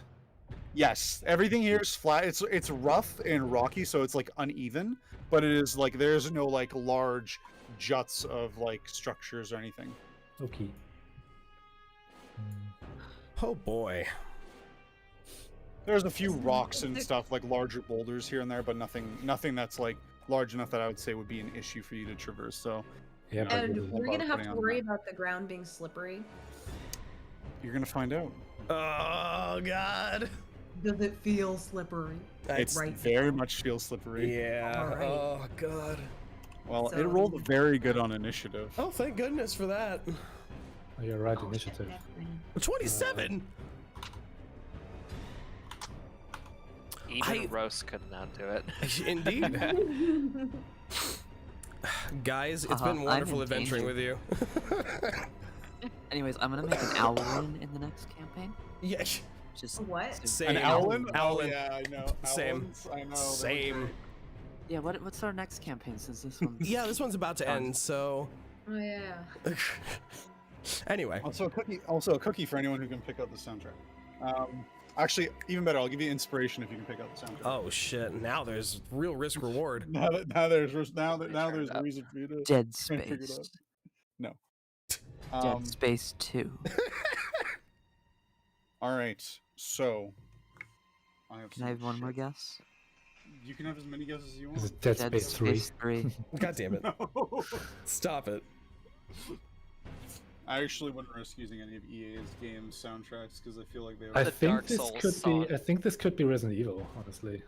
S2: Yes, everything here is flat. It's rough and rocky, so it's like uneven, but it is like there's no like large juts of like structures or anything.
S4: Okay.
S1: Oh boy.
S2: There's a few rocks and stuff, like larger boulders here and there, but nothing that's like large enough that I would say would be an issue for you to traverse. So
S4: Yeah, but
S3: And
S4: with
S3: we're gonna have
S2: putting
S3: to
S2: on
S3: worry
S2: that.
S3: about the ground being slippery.
S2: you're gonna find out.
S1: Oh god.
S3: Does it feel slippery?
S2: It's
S3: right
S2: very
S3: now.
S2: much feels slippery.
S1: Yeah.
S3: Alright.
S1: Oh god.
S2: Well, it
S3: So-
S2: rolled very good on initiative.
S1: Oh, thank goodness for that.
S4: Oh, you're right, initiative.
S1: 27.
S6: Even Rhos could not do it.
S1: Indeed. Guys, it's
S7: Haha,
S1: been
S7: I'm
S1: wonderful
S7: in
S1: adventuring with you.
S7: Anyways, I'm gonna make an owlin in the next campaign.
S1: Yeah.
S7: Just
S3: What?
S7: so-
S1: Same.
S2: An owlin? Oh,
S1: Owlin.
S2: yeah, I know.
S1: Same.
S2: Owlins, I know. they're
S1: Same.
S2: great.
S7: Yeah, what's our next campaign since this one's
S1: Yeah, this one's about to end, so.
S3: Oh yeah.
S1: Anyway.
S2: Also a cookie for anyone who can pick out the soundtrack. Actually, even better, I'll give you inspiration if you can pick out the soundtrack.
S1: Oh shit! Now there's real risk reward.
S2: Now there's a
S6: up.
S2: reason for you to
S7: Dead
S2: try and figure it
S7: Space.
S2: out.
S7: Dead Space 2.
S2: All right, so
S7: Can I have one more guess?
S2: You can have as many guesses as you
S4: Is
S2: want.
S4: it Dead
S7: Dead
S4: Space 3?
S7: Space 3.
S1: God damn it!
S2: No.
S1: Stop it.
S2: I actually wouldn't risk using any of EA's game soundtracks because I feel like they
S4: I
S2: are.
S6: The
S4: think
S6: Dark
S4: this
S6: Souls
S4: could
S6: song.
S4: be. I think this could be Resident Evil. Honestly,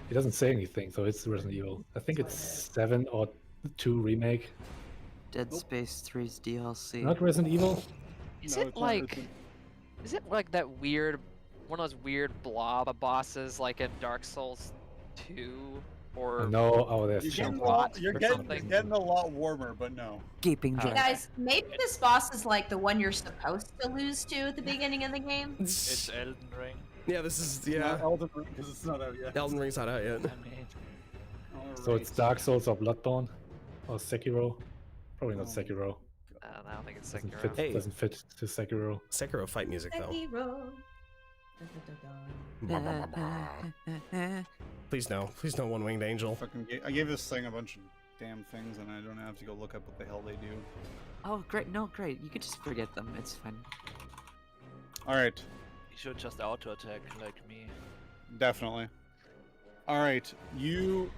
S4: it doesn't say anything, so it's Resident Evil. I think it's 7 or 2 remake.
S7: Dead
S2: Nope.
S7: Space 3's DLC.
S4: Not Resident Evil.
S6: Is
S2: No,
S6: it
S2: it's not
S6: like?
S2: Resident-
S6: Is it like that weird, one of those weird blob bosses like in Dark Souls 2? Or
S4: No, oh, there's
S2: You're getting,
S4: Jump
S2: a lot,
S6: Rot
S2: you're,
S6: or
S2: getting,
S6: something.
S2: you're getting a lot warmer, but no.
S7: Gaping
S6: Oh.
S7: Dragon.
S3: Guys, maybe this boss is like the one you're supposed to lose to at the beginning of the game.
S5: It's Elden Ring.
S1: Yeah, this is
S2: Not Elden Ring because it's not out yet.
S1: Elden Ring's not out yet.
S5: I mean,
S4: So it's
S2: Alright.
S4: Dark Souls or Bloodborne or Sekiro. Probably not
S2: Oh.
S4: Sekiro.
S6: I don't think it's
S4: Doesn't
S6: Sekiro.
S4: fit,
S1: Hey.
S4: doesn't fit to Sekiro.
S1: Sekiro fight music though.
S3: Sekiro.
S1: Please no, one winged angel.
S2: I gave this thing a bunch of damn things, and I don't have to go look up what the hell they do.
S7: Oh, great. No, great. You could just forget them. It's fine.
S2: All right,
S5: you should just auto attack like me.
S2: definitely. All right, you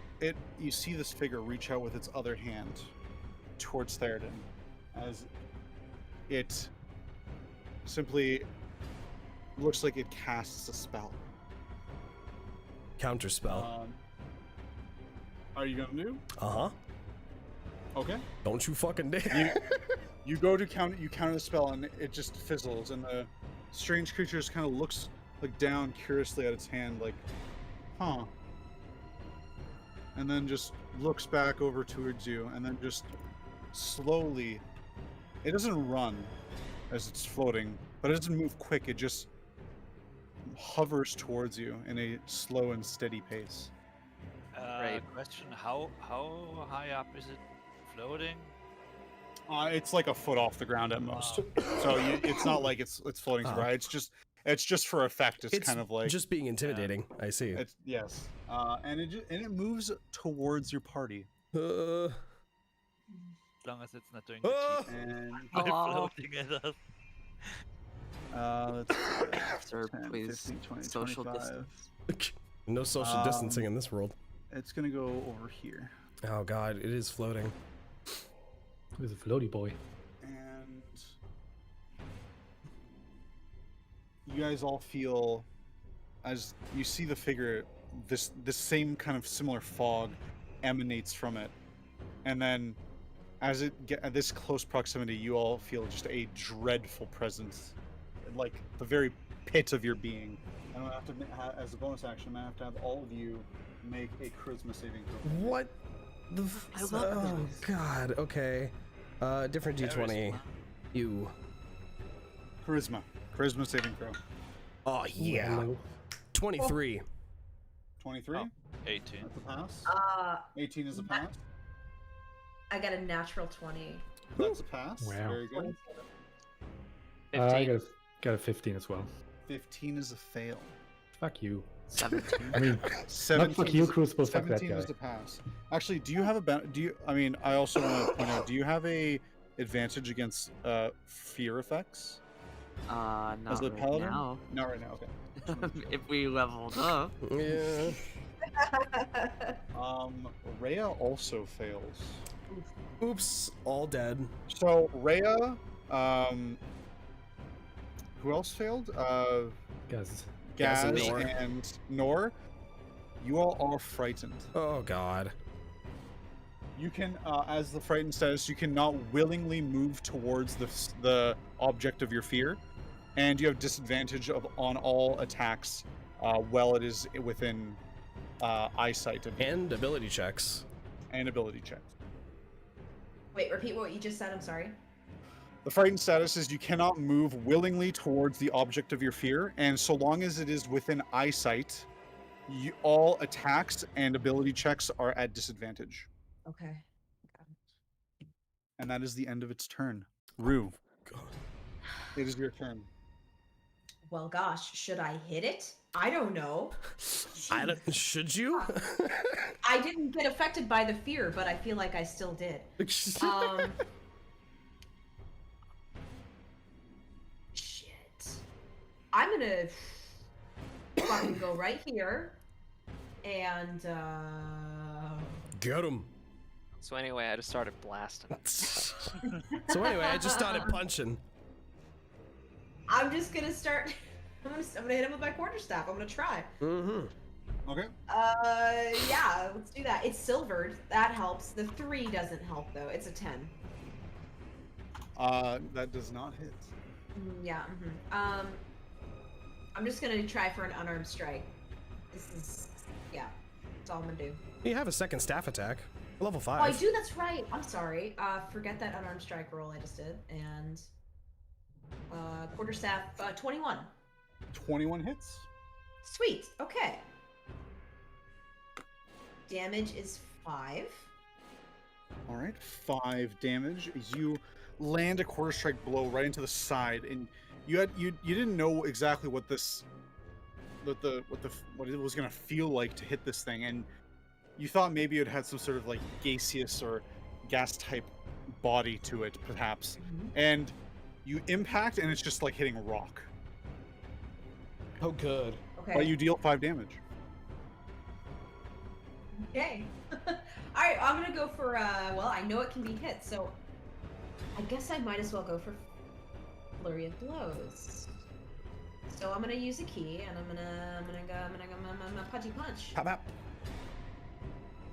S2: see this figure reach out with its other hand towards Theraden, as it simply looks like it casts a spell.
S1: Counter spell.
S2: Are you gonna do?
S1: Uh huh.
S2: Okay.
S1: Don't you fucking dare.
S2: You go to counter the spell, and it just fizzles, and the strange creature just kind of looks like down curiously at its hand, like, huh. And then just looks back over towards you, and then just slowly, it doesn't run as it's floating, but it doesn't move quick. It just hovers towards you in a slow and steady pace.
S6: Right.
S5: Question: How high up is it floating?
S2: It's like a foot off the ground at most, so it's not like it's floating super
S1: Oh.
S2: high. It's just for effect. It's kind of like
S1: just being intimidating. I see.
S2: it's yes, and it moves towards your party,
S1: Uh,
S5: As long as it's not doing the
S1: Ah!
S5: cheat
S2: and
S5: by
S7: Aw.
S5: floating at us.
S2: let's
S7: Sir,
S2: 10,
S7: please.
S2: 15, 20,
S7: Social
S2: 25.
S7: distance.
S1: no social distancing in this world.
S2: It's gonna go over here,
S1: Oh god, it is floating.
S4: Who's a floaty boy?
S2: and you guys all feel as you see the figure, this same kind of similar fog emanates from it, and then as it get at this close proximity, you all feel just a dreadful presence, like the very pit of your being, And I'm gonna have to, as a bonus action, I'm gonna have to have all of you make a charisma saving throw.
S1: What the
S7: I love
S1: oh
S7: this.
S1: god, okay. Different d20. You.
S2: Charisma saving throw.
S1: Oh yeah.
S4: Hello.
S1: 23.
S2: 23.
S5: Oh. 18.
S2: That's a pass.
S3: Uh,
S2: 18 is a pass.
S3: I got a natural 20.
S2: That's a pass.
S4: Wow.
S2: Very good.
S6: 15.
S4: I got a 15 as well.
S2: 15 is a fail.
S4: Fuck you.
S7: 17.
S4: I mean,
S2: 17
S4: fuck you,
S2: is-
S4: Crucible, fuck that
S2: 17
S4: guy.
S2: is a pass. Actually, do you have a I also want to point out, do you have a advantage against fear effects?
S7: Not
S2: As a
S7: right
S2: paladin?
S7: now.
S2: Not right now, okay.
S7: If we leveled up.
S1: Yeah.
S2: Rhea also fails.
S1: Oops, all dead.
S2: So Rhea, who else failed?
S4: Guys,
S1: Gasz and
S2: Gasz
S1: Nor.
S2: and Nor. You all are frightened.
S1: Oh god.
S2: You can, as the frightened status, you cannot willingly move towards the object of your fear, and you have disadvantage on all attacks while it is within eyesight of you,
S1: And ability checks.
S2: and ability checks.
S3: Wait, repeat what you just said. I'm sorry.
S2: The frightened status is you cannot move willingly towards the object of your fear, and so long as it is within eyesight, all attacks and ability checks are at disadvantage.
S3: Okay.
S2: And that is the end of its turn. Rue,
S1: God.
S2: it is your turn.
S3: Well, gosh, should I hit it? I don't know.
S1: I don't, should you?
S3: I didn't get affected by the fear, but I feel like I still did. Shit. I'm gonna fucking go right here. And,
S1: Get him.
S6: So anyway, I just started blasting.
S1: So anyway, I just started punching.
S3: I'm just gonna start. I'm gonna hit him with my quarterstaff. I'm gonna try.
S1: Mm-hmm.
S2: Okay.
S3: Yeah, let's do that. It's silvered. That helps. The 3 doesn't help though. It's a 10.
S2: That does not hit.
S3: Yeah. I'm just gonna try for an unarmed strike. This is, yeah. That's all I'm gonna do.
S1: You have a second staff attack. Level 5.
S3: Oh, I do. That's right. I'm sorry. Forget that unarmed strike roll I just did. And quarterstaff 21.
S2: 21 hits.
S3: Sweet. Okay. Damage is 5.
S2: All right, 5 damage. You land a quarter strike blow right into the side, and you didn't know exactly what it was gonna feel like to hit this thing, and you thought maybe it had some sort of like gaseous or gas type body to it, perhaps. And you impact, and it's just like hitting a rock.
S1: Oh, good.
S3: Okay.
S2: But you deal 5 damage.
S3: Okay. Alright, I'm gonna go for, well, I know it can be hit, so I guess I might as well go for Flurry of Blows. So I'm gonna use a key, and I'm gonna punchy punch.
S1: Pop, pop.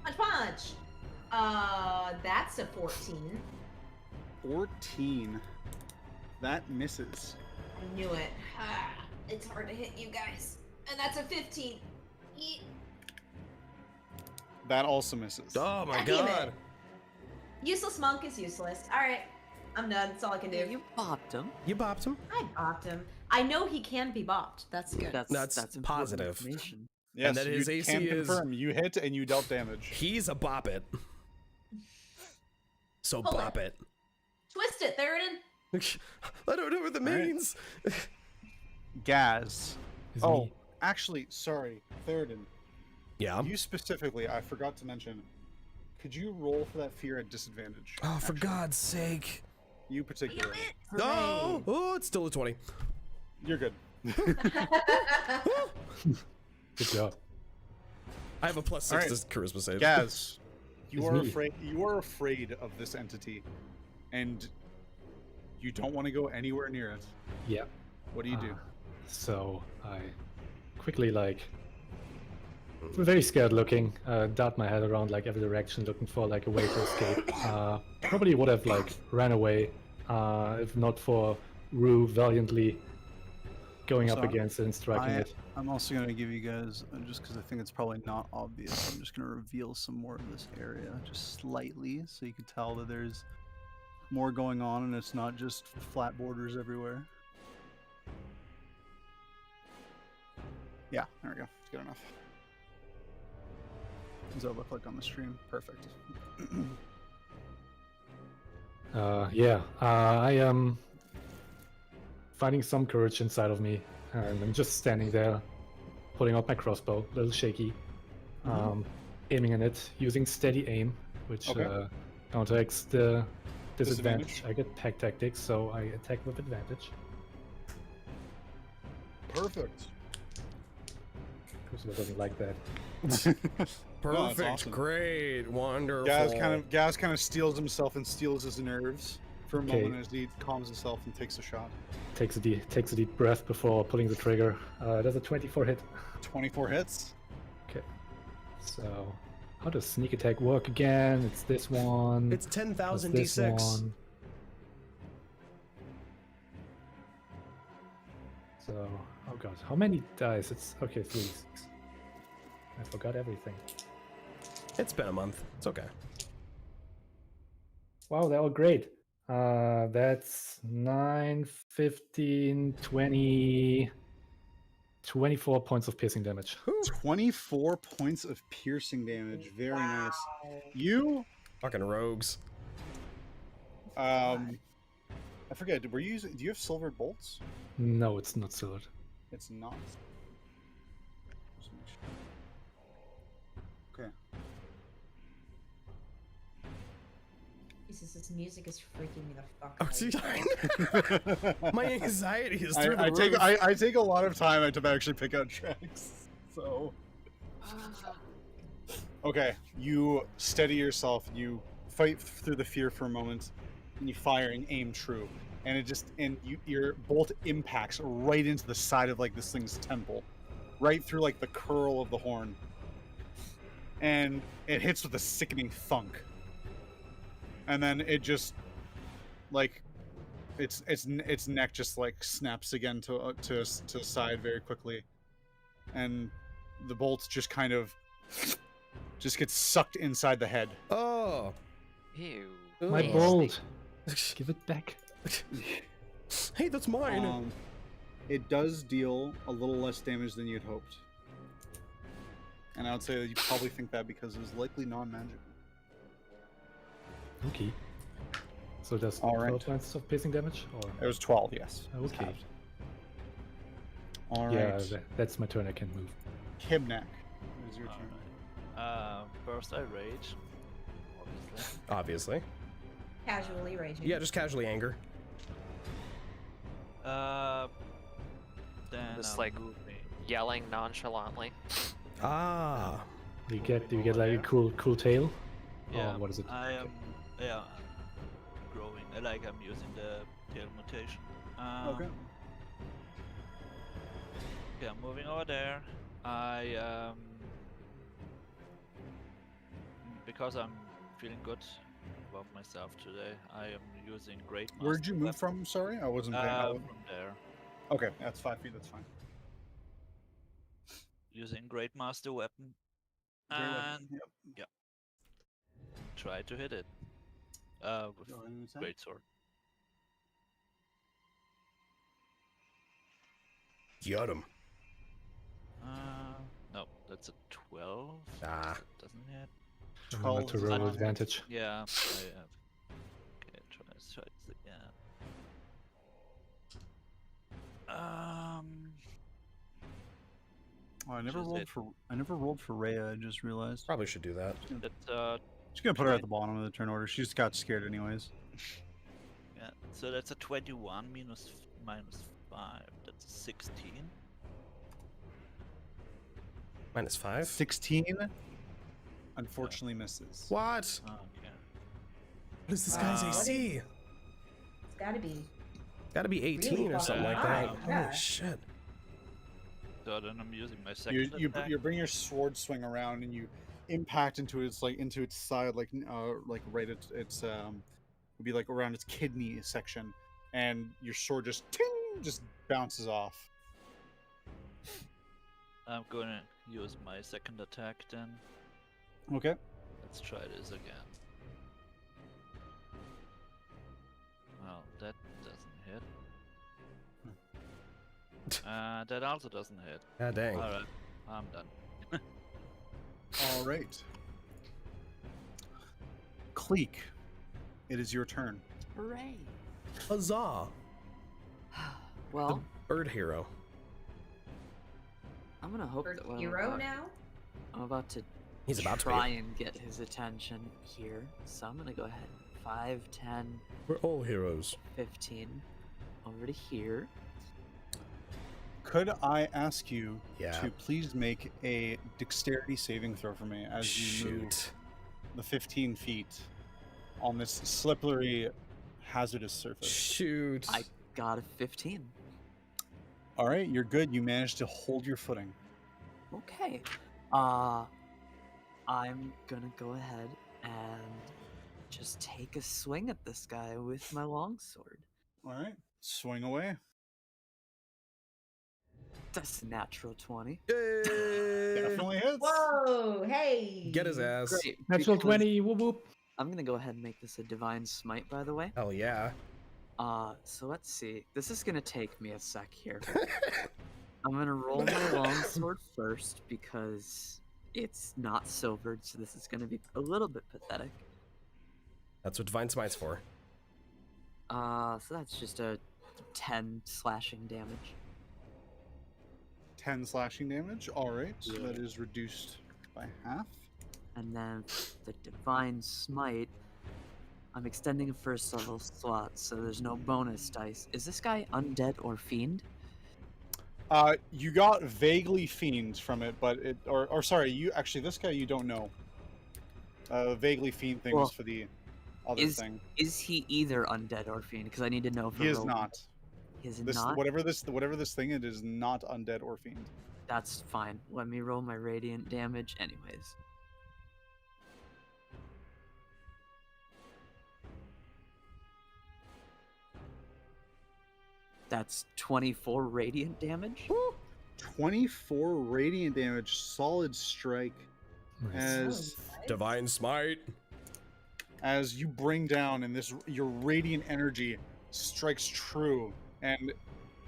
S3: Punch punch! That's a 14.
S2: 14. That misses.
S3: I knew it. It's hard to hit you guys. And that's a 15. Yeet.
S2: That also misses.
S1: Oh my
S3: Damn
S1: god.
S3: it. Useless monk is useless. Alright. I'm done. That's all I can do.
S7: You bopped him.
S1: You bopped him?
S3: I bopped him. I know he can be bopped. That's good.
S1: That's
S7: important
S1: positive.
S7: information.
S2: Yes,
S1: And that his
S2: you
S1: AC
S2: can
S1: is-
S2: confirm. You hit and you dealt damage.
S1: He's a bop it. So
S3: Pull
S1: bop it.
S3: Twist it, Theraden.
S1: I don't know what that
S2: All right.
S1: means.
S2: Gaz.
S4: is
S2: Oh,
S4: me.
S2: actually, sorry, Theraden.
S1: Yeah.
S2: You specifically, I forgot to mention. Could you roll for that fear at disadvantage?
S1: Oh, for
S2: actually?
S1: God's sake.
S2: You
S3: Damn
S2: particularly.
S3: it.
S1: No. Oh, it's still a 20.
S2: You're good.
S4: Good job.
S1: I have a +6
S2: Alright.
S1: to charisma save.
S2: Gaz, you
S4: It's
S2: are
S4: me.
S2: afraid. You are afraid of this entity, and you don't want to go anywhere near it.
S4: Yeah.
S2: What do you do?
S4: So I quickly very scared looking, dart my head around like every direction looking for like a way to escape. Probably would have like ran away if not for Rue valiantly going up
S2: So,
S4: against it and striking it.
S2: I'm also going to give you guys, just because I think it's probably not obvious, I'm just going to reveal some more of this area, just slightly, so you can tell that there's more going on and it's not just flat borders everywhere. Yeah, there we go. It's good enough. Does that look like on the stream? Perfect.
S4: I am finding some courage inside of me, and I'm just standing there, pulling out my crossbow, a little shaky, aiming at it, using steady aim, which counteracts the disadvantage. I get pack tactics, so I attack with advantage.
S2: Perfect.
S4: Crucible doesn't like that.
S1: Perfect,
S2: awesome.
S1: Great, wonderful.
S2: Gasz kind of steels himself and steals his nerves for a moment as he calms himself and takes a shot.
S4: Takes a deep breath before pulling the trigger. Does a 24 hit.
S2: 24 hits.
S4: Okay. So, how does sneak attack work again? It's this one.
S1: It's 10,000
S4: It's this
S1: d6.
S4: one. So, oh god, how many dice? It's okay, 3. I forgot everything.
S1: It's been a month. It's okay.
S4: Wow, they were great. That's 9, 15, 20, 24 points of piercing damage.
S2: 24 points of piercing damage. Very nice. You,
S1: Fucking rogues.
S2: I forget. Do you have silvered bolts?
S4: No, it's not silvered.
S2: It's not. Okay.
S3: Jesus, this music is freaking me the fuck
S1: Oh,
S3: out.
S1: see, my anxiety is through the
S2: I
S1: roof.
S2: take a lot of time to actually pick out tracks. So. Okay, you steady yourself. You fight through the fear for a moment, and you fire and aim true. And your bolt impacts right into the side of like this thing's temple, right through like the curl of the horn, and it hits with a sickening thunk. And then it just like its neck just like snaps again to side very quickly, and the bolt just kind of just gets sucked inside the head.
S1: Oh.
S6: Ew.
S4: My
S1: Ugh.
S4: bolt! Give it back.
S1: Hey, that's mine.
S2: It does deal a little less damage than you'd hoped, and I would say that you probably think that because it was likely non-magical.
S4: Okay. So does
S2: All right.
S4: 12 points of piercing damage? Or
S2: It was 12, yes. It's
S4: okay.
S2: halved. All right.
S4: Yeah, that's my turn. I can move.
S2: Kibnaak, it is your turn.
S5: First I rage, obviously.
S1: Obviously.
S3: Casually raging.
S1: Yeah, just casually anger.
S5: Then
S6: Just
S5: I'm
S6: like
S5: moving.
S6: yelling nonchalantly.
S1: Ah.
S4: Do you get like a cool tail?
S5: Yeah,
S4: Or what is it?
S5: I am growing. I'm using the tail mutation.
S2: Okay.
S5: Okay, I'm moving over there. Because I'm feeling good about myself today, I am using Great Master.
S2: Where'd you move
S5: Weapon.
S2: from? Sorry, I wasn't paying.
S5: From there.
S2: Okay, that's 5 feet. That's fine.
S5: Using Great Master Weapon.
S2: Great weapon,
S5: And
S2: yep.
S5: try to hit it. With
S2: Go ahead and attack.
S5: Great Sword.
S1: Got him.
S5: No, that's a 12.
S1: Ah.
S5: That doesn't hit.
S4: Remember to roll with advantage.
S5: Yeah, I have. Okay, try this again.
S2: Oh, I never
S5: Just
S2: rolled
S5: hit.
S2: for Rhea. I just realized.
S1: Probably should do that.
S5: That's
S2: Just gonna put her at the bottom of the turn order. She just got scared anyways.
S5: yeah. So that's a 21 minus 5. That's a 16.
S1: -5.
S2: 16. Unfortunately, misses.
S1: What?
S5: Okay.
S1: What is this guy's
S5: Uh,
S1: AC?
S3: It's gotta be.
S1: Gotta be 18
S3: Really
S1: or something like
S3: fucking
S1: that.
S3: high, yeah.
S1: Holy shit.
S5: So then I'm using my second
S2: You
S5: attack.
S2: bring your sword swing around and you impact into its side like right at its would be like around its kidney section, and your sword just bounces off.
S5: I'm gonna use my second attack then.
S2: Okay.
S5: Let's try this again. Well, that doesn't hit. That also doesn't hit.
S1: Ah, dang.
S5: Alright, I'm done.
S2: All right. Kleeck, it is your turn.
S7: Hooray!
S1: Huzzah!
S7: Well,
S1: Bird hero.
S7: I'm gonna hope
S3: Bird
S7: that when
S3: hero now?
S7: I'm about to
S1: He's about to
S7: try
S1: be.
S7: and get his attention here. So I'm gonna go ahead. 5, 10,
S1: We're all heroes.
S7: 15. Over to here.
S2: Could I ask you
S1: Yeah.
S2: to please make a dexterity saving throw for me as you move
S1: Shoot.
S2: the 15 feet on this slippery, hazardous surface?
S1: Shoot.
S7: I got a 15.
S2: All right, you're good. You managed to hold your footing.
S7: Okay. I'm gonna go ahead and just take a swing at this guy with my longsword.
S2: All right, swing away.
S7: That's a natural 20.
S1: Yay!
S2: Definitely hits.
S3: Whoa, hey!
S1: Get his ass.
S7: Great.
S4: Natural
S7: because
S4: 20, whoop whoop.
S7: I'm gonna go ahead and make this a divine smite, by the way.
S1: Hell yeah.
S7: So let's see. This is gonna take me a sec here. I'm gonna roll my longsword first because it's not silvered, so this is gonna be a little bit pathetic.
S1: That's what Divine Smite's for.
S7: So that's just a 10 slashing damage.
S2: 10 slashing damage. All right, so
S7: Yeah.
S2: that is reduced by half.
S7: And then the divine smite, I'm extending a first level slot, so there's no bonus dice. Is this guy undead or fiend?
S2: You got vaguely fiend from it, but it, or sorry, you actually this guy you don't know. Vaguely fiend things
S7: Well,
S2: for the other
S7: is
S2: thing.
S7: is he either undead or fiend? Because I need to know. For
S2: He is
S7: roll.
S2: not.
S7: He is
S2: This
S7: not.
S2: whatever this thing it is not undead or fiend.
S7: That's fine. Let me roll my radiant damage, anyways. That's 24 radiant damage.
S2: 24 radiant damage, solid strike.
S4: Nice.
S1: Divine Smite.
S2: As you bring down and this your radiant energy strikes true, and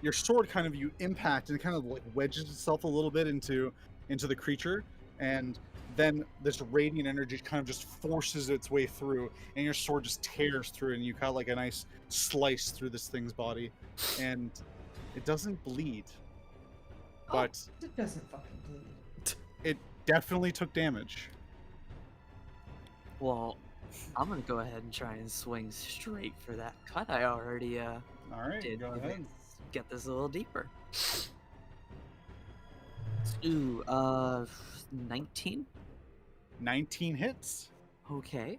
S2: your sword kind of you impact and kind of like wedges itself a little bit into the creature, and then this radiant energy kind of just forces its way through, and your sword just tears through, and you got like a nice slice through this thing's body, and it doesn't bleed, but
S3: It doesn't fucking bleed.
S2: it definitely took damage.
S7: Well, I'm gonna go ahead and try and swing straight for that cut I already
S2: All right,
S7: did.
S2: go
S7: to
S2: ahead.
S7: Get this a little deeper. Ooh, 19?
S2: 19 hits.
S7: Okay.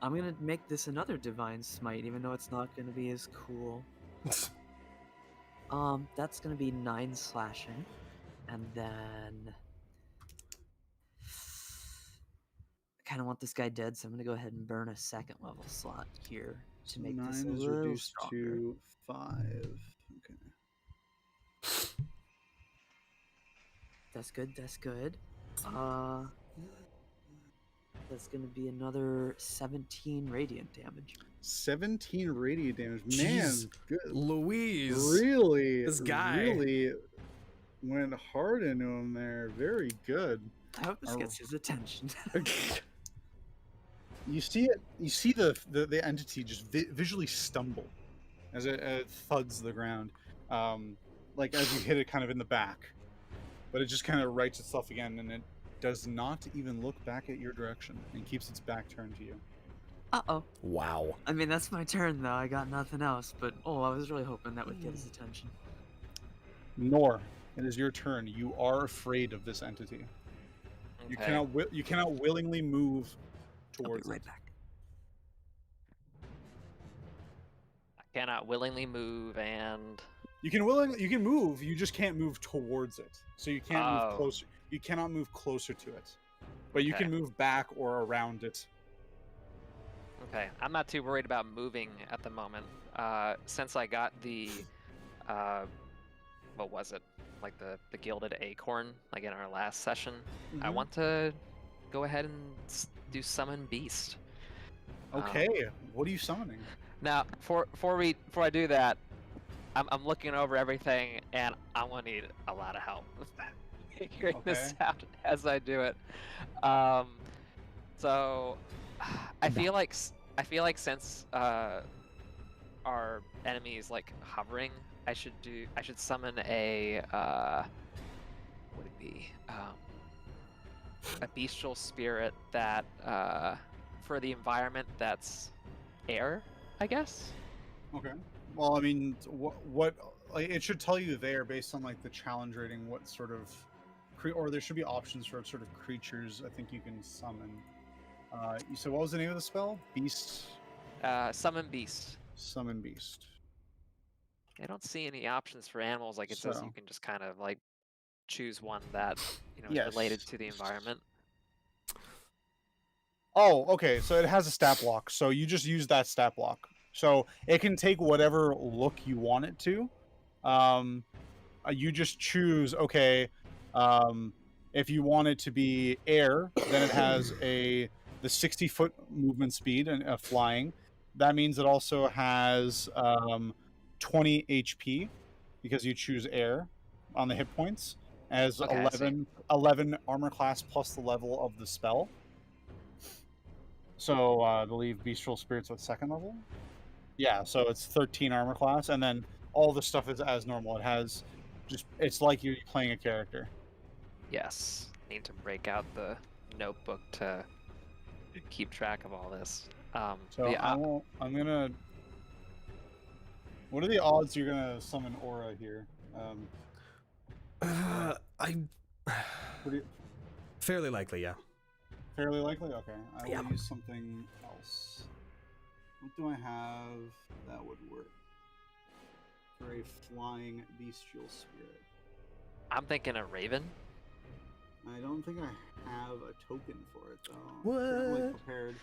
S7: I'm gonna make this another divine smite, even though it's not gonna be as cool. That's gonna be 9 slashing, and then I kind of want this guy dead, so I'm gonna go ahead and burn a second level slot here to make this a
S2: 9 is
S7: little
S2: reduced
S7: stronger.
S2: to 5. Okay.
S7: That's good. That's good. That's gonna be another 17 radiant damage.
S2: 17 radiant damage. Man,
S1: Jeez.
S2: good.
S1: Louise.
S2: Really,
S1: This guy.
S2: really went hard into him there. Very good.
S7: I hope this
S2: Oh.
S7: gets his attention.
S2: You see it. You see the entity just visually stumble as it thuds the ground, like as you hit it kind of in the back, but it just kind of rights itself again, and it does not even look back at your direction and keeps its back turned to you.
S7: Uh-oh.
S1: Wow.
S7: I mean, that's my turn, though. I got nothing else, but I was really hoping that would get his attention.
S2: Nor, it is your turn. You are afraid of this entity. You
S6: Okay.
S2: cannot willingly move
S7: I'll be
S2: towards
S7: right
S2: it.
S7: back.
S6: I cannot willingly move, and
S2: You can move. You just can't move towards it. So you can't move
S6: Oh.
S2: closer. You cannot move closer to it, but you
S6: Okay.
S2: can move back or around it.
S6: okay, I'm not too worried about moving at the moment. Since I got the what was it? Like the gilded acorn, like in our last session. I
S2: Mhm.
S6: want to go ahead and do summon beast.
S2: Okay, what are you summoning?
S6: Now, before I do that, I'm looking over everything, and I'm gonna need a lot of help figuring this
S2: Okay.
S6: out as I do it. So I feel like since our enemy is like hovering, I should summon a what would it be? A bestial spirit that for the environment that's air, I guess.
S2: Okay. Well, I mean, what like, it should tell you there based on like the challenge rating what sort of or there should be options for sort of creatures I think you can summon. You said what was the name of the spell? Beast.
S6: Summon beast.
S2: Summon beast.
S6: I don't see any options for animals. Like it says, you
S2: So-
S6: can just kind of like choose one that is
S2: Yes.
S6: related to the environment.
S2: Oh, okay. So it has a stat block. So you just use that stat block. So it can take whatever look you want it to. You just choose. Okay. If you want it to be air, then it has the 60-foot movement speed and flying. That means it also has 20 HP because you choose air on the hit points. As
S6: Okay, I see.
S2: 11 armor class plus the level of the spell. So I believe Bestial Spirit's at 2nd level. Yeah, so it's 13 armor class, and then all the stuff is as normal. It has it's like you're playing a character.
S6: Yes. Need to break out the notebook to keep track of all this.
S2: So
S6: yeah,
S2: I'm gonna. What are the odds you're gonna summon Aura here? Pretty
S1: Fairly likely, yeah.
S2: fairly likely. Okay, I will
S1: Yeah.
S2: use something else. What do I have that would work for a flying bestial spirit?
S6: I'm thinking a raven.
S2: I don't think I have a token for it though.
S1: What?
S2: I'm like prepared.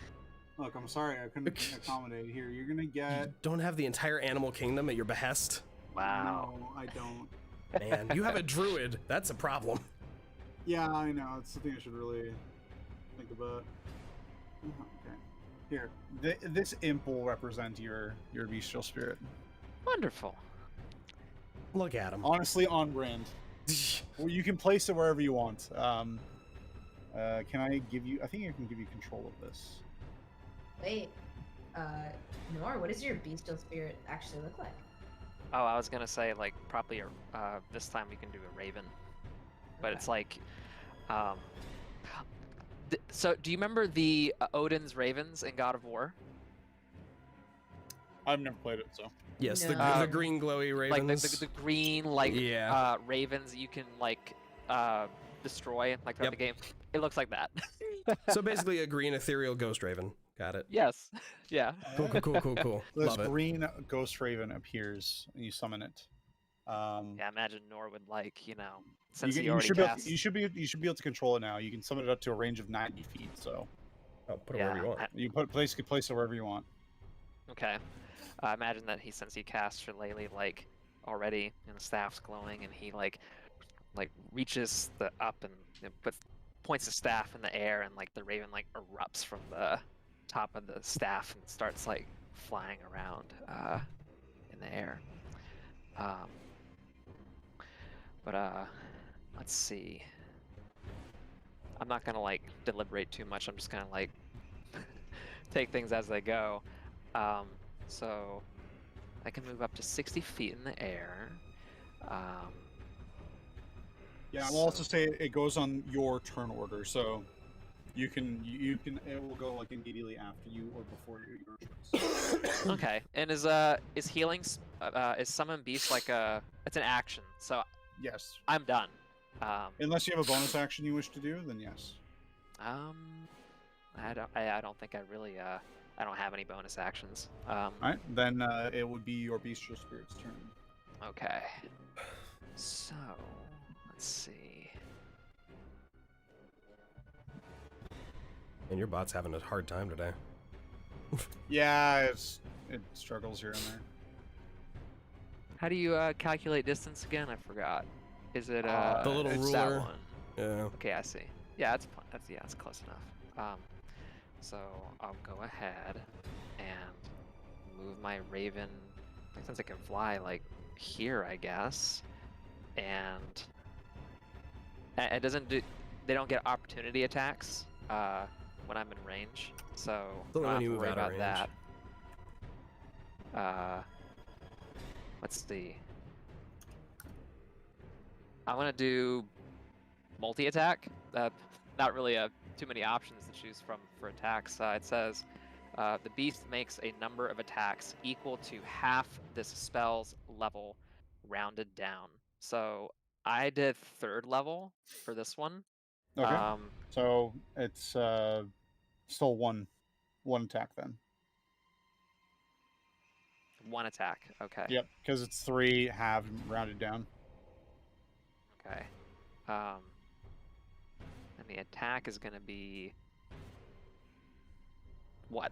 S2: Look, I'm sorry I couldn't accommodate here. You're gonna get.
S1: You don't have the entire animal kingdom at your behest?
S6: Wow.
S2: No, I don't.
S1: Man, you have a druid. That's a problem.
S2: Yeah, I know. It's something I should really think about. Okay. Here, this imp will represent your bestial spirit.
S6: Wonderful.
S1: Look at him.
S2: Honestly, on brand. Well, you can place it wherever you want. Can I give you? I think I can give you control of this.
S3: Wait, Nor, what does your bestial spirit actually look like?
S6: Oh, I was gonna say like probably this time we can do a raven, but it's like, so do you remember the Odin's ravens in God of War?
S2: I've never played it, so.
S1: Yes,
S3: No.
S1: the green glowy
S6: Like
S1: ravens.
S6: the green like
S1: Yeah.
S6: ravens that you can like destroy like throughout
S1: Yep.
S6: the game. It looks like that.
S1: So basically a green ethereal ghost raven. Got it.
S6: Yes. Yeah.
S1: Cool.
S2: This
S1: Love it.
S2: green ghost raven appears, and you summon it.
S6: Yeah. I imagine Nor would like
S2: you,
S6: since he
S2: you
S6: already
S2: should be
S6: cast.
S2: you should be able to control it now. You can summon it up to a range of 90 feet. So
S1: Oh, put it wherever you want.
S2: you place it wherever you want.
S6: Okay. I imagine that since he cast Shillelagh like already, and the staff's glowing, and he like reaches up and points the staff in the air, and like the raven like erupts from the top of the staff and starts like flying around in the air. But let's see. I'm not gonna like deliberate too much. I'm just gonna like take things as they go. So I can move up to 60 feet in the air.
S2: Yeah, I will also say it goes on your turn order, so you can it will go like immediately after you or before your choice.
S6: Okay, and is healing is summon beast like it's an action, so
S2: Yes.
S6: I'm done.
S2: Unless you have a bonus action you wish to do, then yes.
S6: I don't think I really I don't have any bonus actions.
S2: Alright, then it would be your bestial spirit's turn.
S6: Okay. So let's see.
S1: And your bot's having a hard time today.
S2: Yeah, it struggles here and there.
S6: How do you calculate distance again? I forgot. Is it
S1: The little
S6: it's
S1: ruler.
S6: That one.
S1: Yeah.
S6: Okay, I see. Yeah, that's close enough. So I'll go ahead and move my raven. Since I can fly like here, I guess, and it doesn't do. They don't get opportunity attacks when I'm in range, so
S1: Don't
S6: don't have
S1: when you
S6: to
S1: move
S6: worry
S1: out of
S6: about
S1: range.
S6: that. Let's see. I want to do multi-attack. Not really too many options to choose from for attacks. It says the beast makes a number of attacks equal to half this spell's level, rounded down. So I did 3rd level for this one.
S2: Okay. So it's still one attack then.
S6: 1 attack. Okay.
S2: Yep, because it's 3 halved rounded down.
S6: Okay. And the attack is going to be what?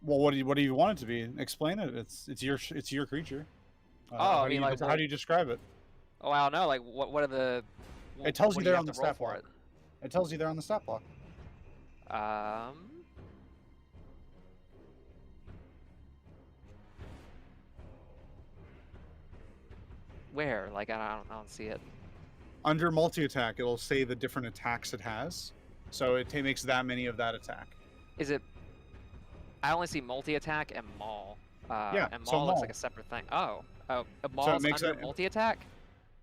S2: Well, what do you want it to be? Explain it. It's your creature.
S6: I mean, like,
S2: how do you describe it?
S6: Oh, I don't know. Like, what are the?
S2: It tells
S6: what
S2: you
S6: do
S2: there
S6: have
S2: on the
S6: to roll
S2: stat
S6: for
S2: block. It tells you there on the stat block.
S6: Where? Like, I don't see it.
S2: Under multi-attack, it'll say the different attacks it has. So it makes that many of that attack.
S6: Is it? I only see multi-attack and maul.
S2: Yeah,
S6: and
S2: so
S6: maul looks
S2: maul.
S6: like a separate thing. Oh, a
S2: So
S6: maul's
S2: it makes
S6: under
S2: it-
S6: multi-attack.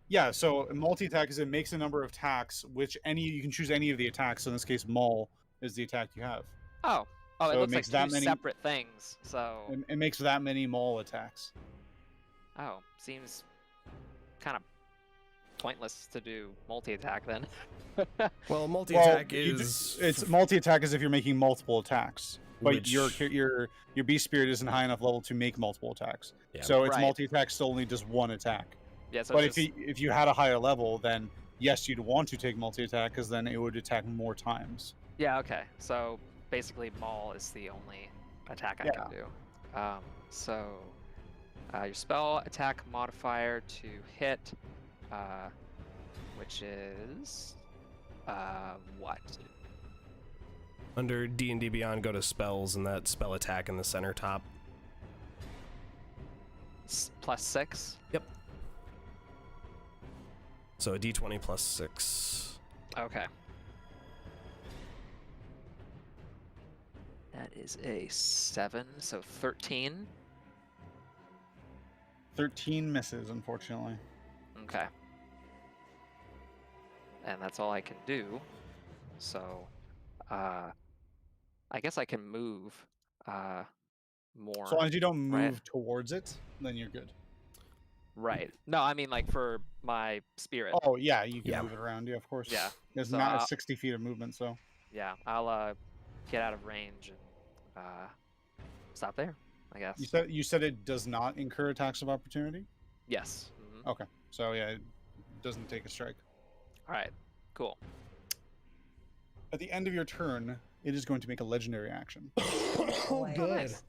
S2: Yeah, so multi-attack is it makes a number of attacks, which you can choose any of the attacks. So in this case, maul is the attack you have.
S6: Oh,
S2: So
S6: it
S2: it
S6: looks like
S2: makes that
S6: 2
S2: many-
S6: separate things. So,
S2: It makes that many maul attacks.
S6: oh, seems kind of pointless to do multi-attack then.
S1: Well, multi-attack
S2: Well,
S1: is
S2: it's multi-attack is if you're making multiple attacks, but
S1: Which-
S2: your beast spirit isn't high enough level to make multiple attacks.
S1: Yeah.
S2: So it's
S6: Right.
S2: multi-attack still only does 1 attack.
S6: Yeah, so
S2: But
S6: it's just,
S2: if you had a higher level, then yes, you'd want to take multi-attack because then it would attack more times.
S6: yeah, okay. So basically, maul is the only attack I can do. So your spell attack modifier to hit, which is what?
S1: under D&D Beyond. Go to spells and that spell attack in the center top.
S6: +6.
S1: Yep. So a D20 plus 6.
S6: Okay. That is a 7, so 13.
S2: 13 misses, unfortunately.
S6: Okay. And that's all I can do. So, I guess I can move more.
S2: So long as you don't move
S6: right?
S2: towards it, then you're good.
S6: Right. No, I mean like for my spirit.
S2: Oh yeah, you can
S1: Yeah.
S2: move it around. Yeah, of course.
S6: Yeah.
S2: There's
S6: So
S2: not
S6: I'll-
S2: 60 feet of movement, so.
S6: Yeah, I'll get out of range and stop there, I guess.
S2: You said it does not incur attacks of opportunity.
S6: Yes.
S2: Okay, so yeah, it doesn't take a strike.
S6: All right. Cool.
S2: At the end of your turn, it is going to make a legendary action,
S1: Oh,
S3: Nice.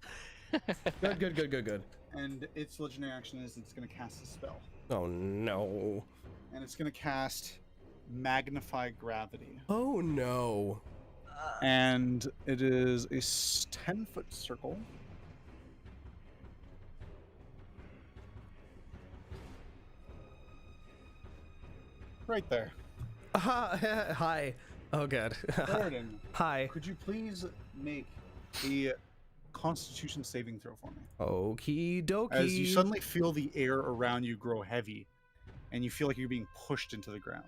S1: good. Good.
S2: and its legendary action is it's going to cast a spell,
S1: Oh no.
S2: and it's going to cast Magnify Gravity,
S1: Oh no.
S2: and it is a 10-foot circle. Right there.
S1: Hi. Oh god.
S2: Theraden,
S1: Hi.
S2: could you please make a Constitution saving throw for me?
S1: Okie dokie.
S2: As you suddenly feel the air around you grow heavy, and you feel like you're being pushed into the ground.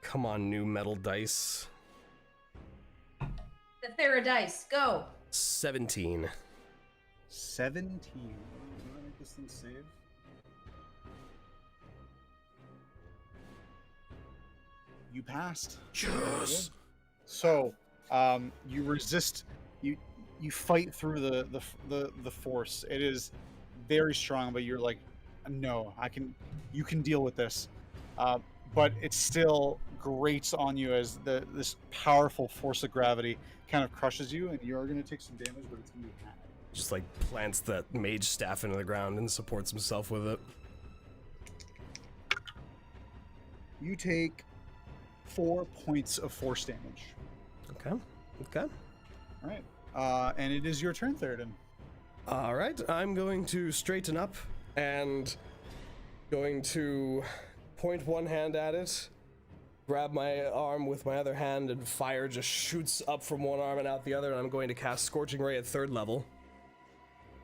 S1: Come on, new metal dice.
S3: The Thera go.
S1: 17.
S2: 17. Can I make this thing save? You passed.
S1: Yes.
S2: So, you resist. You fight through the force. It is very strong, but you're like, no, you can deal with this. But it still grates on you as this powerful force of gravity kind of crushes you, and you are going to take some damage, but it's going to be
S1: just like plants that mage staff into the ground and supports himself with it.
S2: You take 4 points of force damage.
S1: Okay. Okay.
S2: All right. And it is your turn, Theraden.
S1: All right. I'm going to straighten up and going to point one hand at it, grab my arm with my other hand, and fire just shoots up from one arm and out the other, and I'm going to cast Scorching Ray at 3rd level.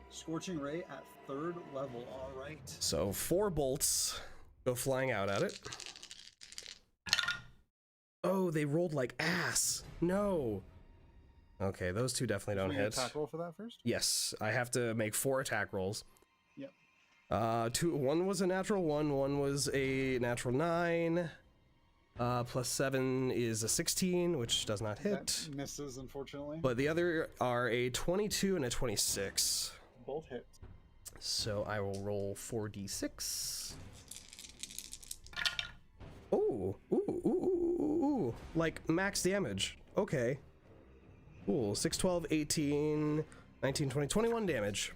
S2: Scorching Ray at 3rd level. All right.
S1: So 4 bolts go flying out at it. Oh, they rolled like ass. No. Okay, those two definitely don't hit.
S2: Attack roll for that first?
S1: Yes, I have to make 4 attack rolls.
S2: Yep.
S1: One was a natural 1, one was a natural 9. Plus 7 is a 16, which does not hit.
S2: That misses, unfortunately.
S1: But the other are a 22 and a 26.
S2: Both hit.
S1: So I will roll 4d6. Oh, ooh, like max damage. Okay. Cool. 6, 12, 18, 19, 20, 21 damage.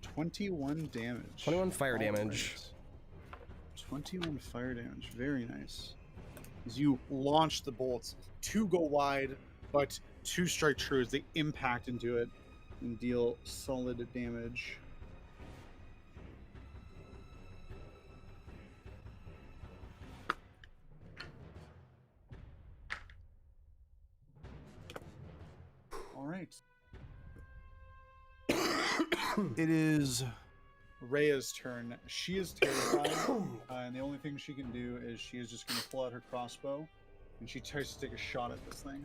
S2: 21 damage.
S1: 21 fire damage.
S2: Right. 21 fire damage. Very nice. As you launch the bolts, 2 go wide, but 2 strike true as they impact into it and deal solid damage. All right. It is Rhea's turn. She is terrified, and the only thing she can do is she is just going to pull out her crossbow, and she tries to take a shot at this thing.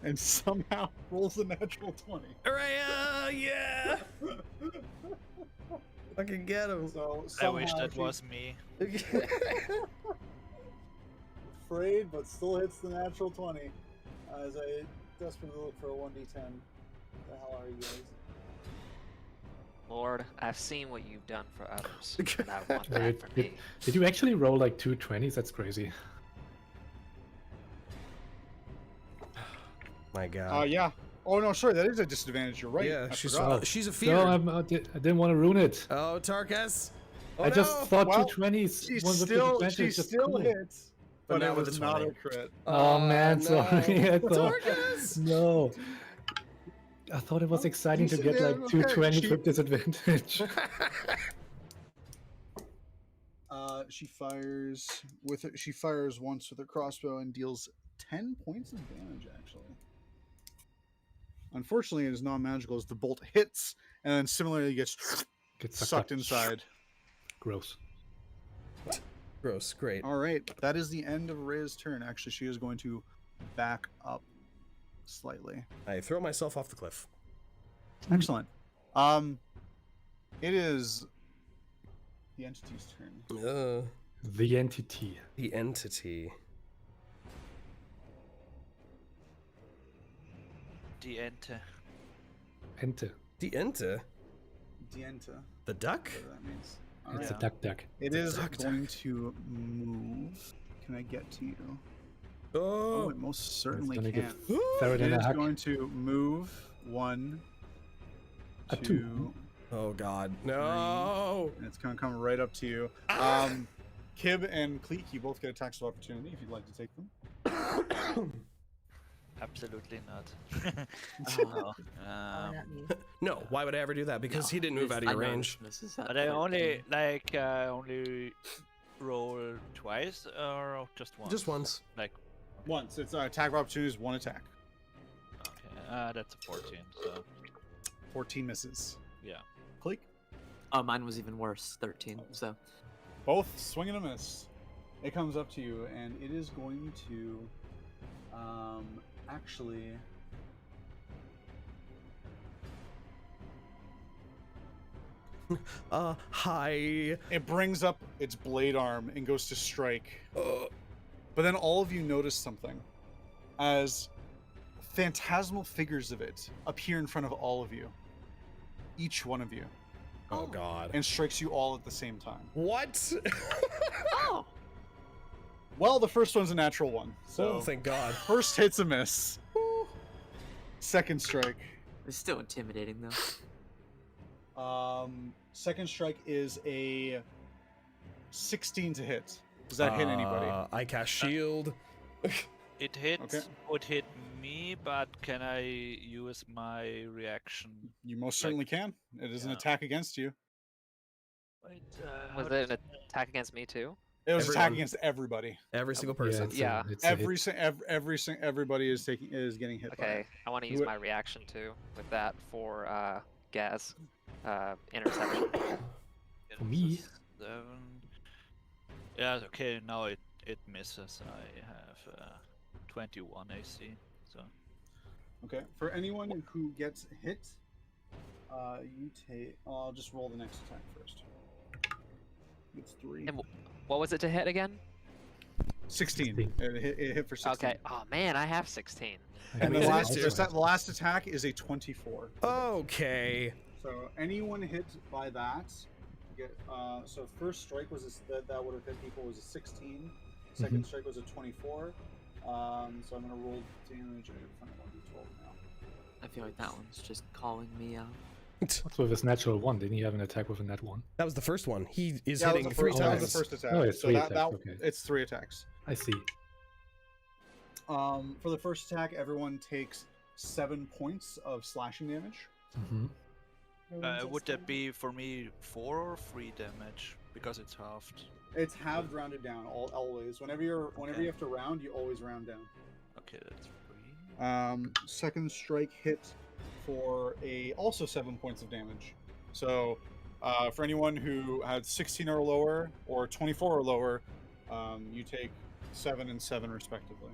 S2: And somehow rolls a natural 20.
S1: Rhea, yeah! I can get him.
S2: So
S5: I wish
S2: somehow
S5: that was me.
S2: afraid, but still hits the natural 20. As I desperately look for a 1d10. The hell are you guys?
S6: Lord, I've seen what you've done for others, and I want that for me.
S4: Did you actually roll like 2 20s? That's crazy.
S1: My God.
S2: Yeah. Oh no, sorry, that is a disadvantage. You're right.
S1: Yeah,
S2: I
S1: she's
S2: forgot.
S1: she's a fear.
S4: No, I didn't want to ruin it.
S1: Oh, Tarkus. Oh,
S4: I just
S1: no.
S4: thought
S2: Well,
S4: 2 20s.
S2: She
S4: was a
S2: still
S4: disadvantage, just
S2: hits,
S1: But
S2: but
S1: not
S2: it
S1: with
S2: was
S1: the
S2: not
S1: 20.
S2: a crit.
S4: Oh man,
S1: no.
S4: sorry. I thought,
S1: Tarkus!
S4: no. I thought it was exciting to get like 2
S2: okay.
S4: 20s with disadvantage.
S2: She fires once with her crossbow and deals 10 points of damage. Actually, unfortunately, it is non-magical as the bolt hits and then similarly gets sucked
S4: up.
S2: inside.
S4: Gross.
S1: Gross. Great.
S2: All right, that is the end of Rhea's turn. Actually, she is going to back up slightly.
S1: I throw myself off the cliff.
S2: Excellent. It is the entity's turn.
S4: The entity.
S1: The entity.
S5: The enter.
S4: Ente.
S1: The ente.
S2: Dienta,
S1: The duck?
S2: whatever that means. All
S4: It's
S2: right.
S4: a duck.
S2: It
S1: The
S2: is
S1: duck
S2: going to move. Can I get to you?
S1: Oh,
S2: Oh, it most certainly
S4: gonna
S2: can.
S4: give
S2: It
S4: Theraden a
S2: is
S4: hack.
S2: going to move 1,
S4: A
S2: 2,
S4: two.
S1: oh God. No.
S2: and it's going to come right up to you. Kib and Kleeck, you both get attacks of opportunity if you'd like to take them.
S5: Absolutely not.
S6: Oh,
S3: At me.
S1: No. Why would I ever do that? Because he didn't move out of your range.
S5: But I only only roll twice or just once.
S1: Just once.
S5: Like
S2: Once. It's attack of opportunity is 1 attack.
S5: okay, that's a 14. So
S2: 14 misses.
S5: yeah.
S2: Kleeck,
S7: Oh, mine was even worse. 13. So
S2: both swing and a miss. It comes up to you, and it is going to actually
S1: Hi.
S2: it brings up its blade arm and goes to strike.
S1: Uh,
S2: But then all of you notice something as phantasmal figures of it appear in front of all of you, each one of you,
S1: oh God.
S2: and strikes you all at the same time.
S1: What?
S7: oh,
S2: Well, the first one's a natural one. So
S1: Oh, thank God.
S2: first hit's a miss. Second strike.
S7: It's still intimidating though.
S2: Second strike is a 16 to hit. Does that hit anybody?
S1: I cast shield.
S5: It hits.
S2: Okay.
S5: Would hit me, but can I use my reaction?
S2: You most certainly can. It is an
S5: yeah.
S2: attack against you.
S5: Wait,
S6: Was it an attack against me too?
S2: It was an attack
S1: Everyone.
S2: against everybody.
S1: Every single person.
S6: Yeah.
S2: Everybody is getting hit. By
S6: Okay,
S2: it.
S6: I want to use my reaction too with that for Gasz interception.
S4: For me?
S5: 7. Yeah. Okay. Now it misses. I have 21 AC. So.
S2: Okay. For anyone who gets hit, you take. I'll just roll the next attack first. It's 3.
S6: And what was it to hit again?
S2: 16. It hit for 16.
S6: Okay. Oh man, I have 16.
S2: And
S1: mean,
S2: the
S1: it's
S2: last attack is a 24.
S1: Okay.
S2: So anyone hit by that, get. So first strike was that would have hit people was a 16. Second strike was a 24. So I'm gonna roll damage. I gotta find out 1d12 now.
S7: I feel like that one's just calling me out.
S4: What's with his natural 1? Didn't he have an attack with a nat 1?
S1: That was the first one. He is
S2: Yeah,
S1: hitting 3
S2: that
S1: times.
S2: was the first attack.
S4: Oh, it's
S2: so
S4: 3
S2: that,
S4: attacks, okay.
S2: it's 3 attacks.
S4: I see.
S2: For the first attack, everyone takes 7 points of slashing damage.
S5: Would that be for me 4 or 3 damage because it's halved?
S2: It's halved rounded down always. Whenever you have to round, you always round down.
S5: Okay, that's 3.
S2: Second strike hit for also 7 points of damage. So for anyone who had 16 or lower or 24 or lower, you take 7 and 7 respectively.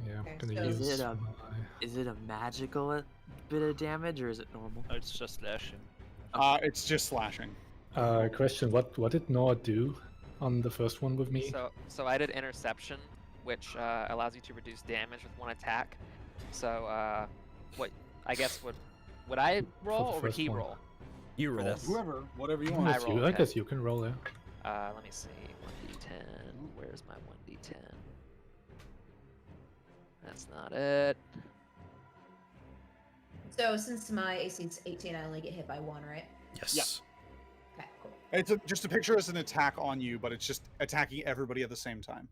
S4: Yeah,
S3: Okay,
S4: I'm gonna
S3: so-
S4: use.
S7: Is it a magical bit of damage or is it normal?
S5: No, it's just slashing.
S2: It's just slashing.
S4: Question: What did Nor do on the first one with me?
S6: So I did interception, which allows you to reduce damage with 1 attack. So what I guess would I roll
S4: the
S6: or would
S4: first
S6: he
S4: one.
S6: roll?
S1: You roll.
S6: this.
S2: Whatever you
S6: I
S2: want.
S6: roll,
S4: I
S6: okay.
S4: guess you can roll there.
S6: Let me see. 1d10. Where's my 1d10? That's not it.
S3: So since my AC is 18, I only get hit by 1, right?
S1: Yes.
S3: Okay, cool.
S2: It's just a picture as an attack on you, but it's just attacking everybody at the same time.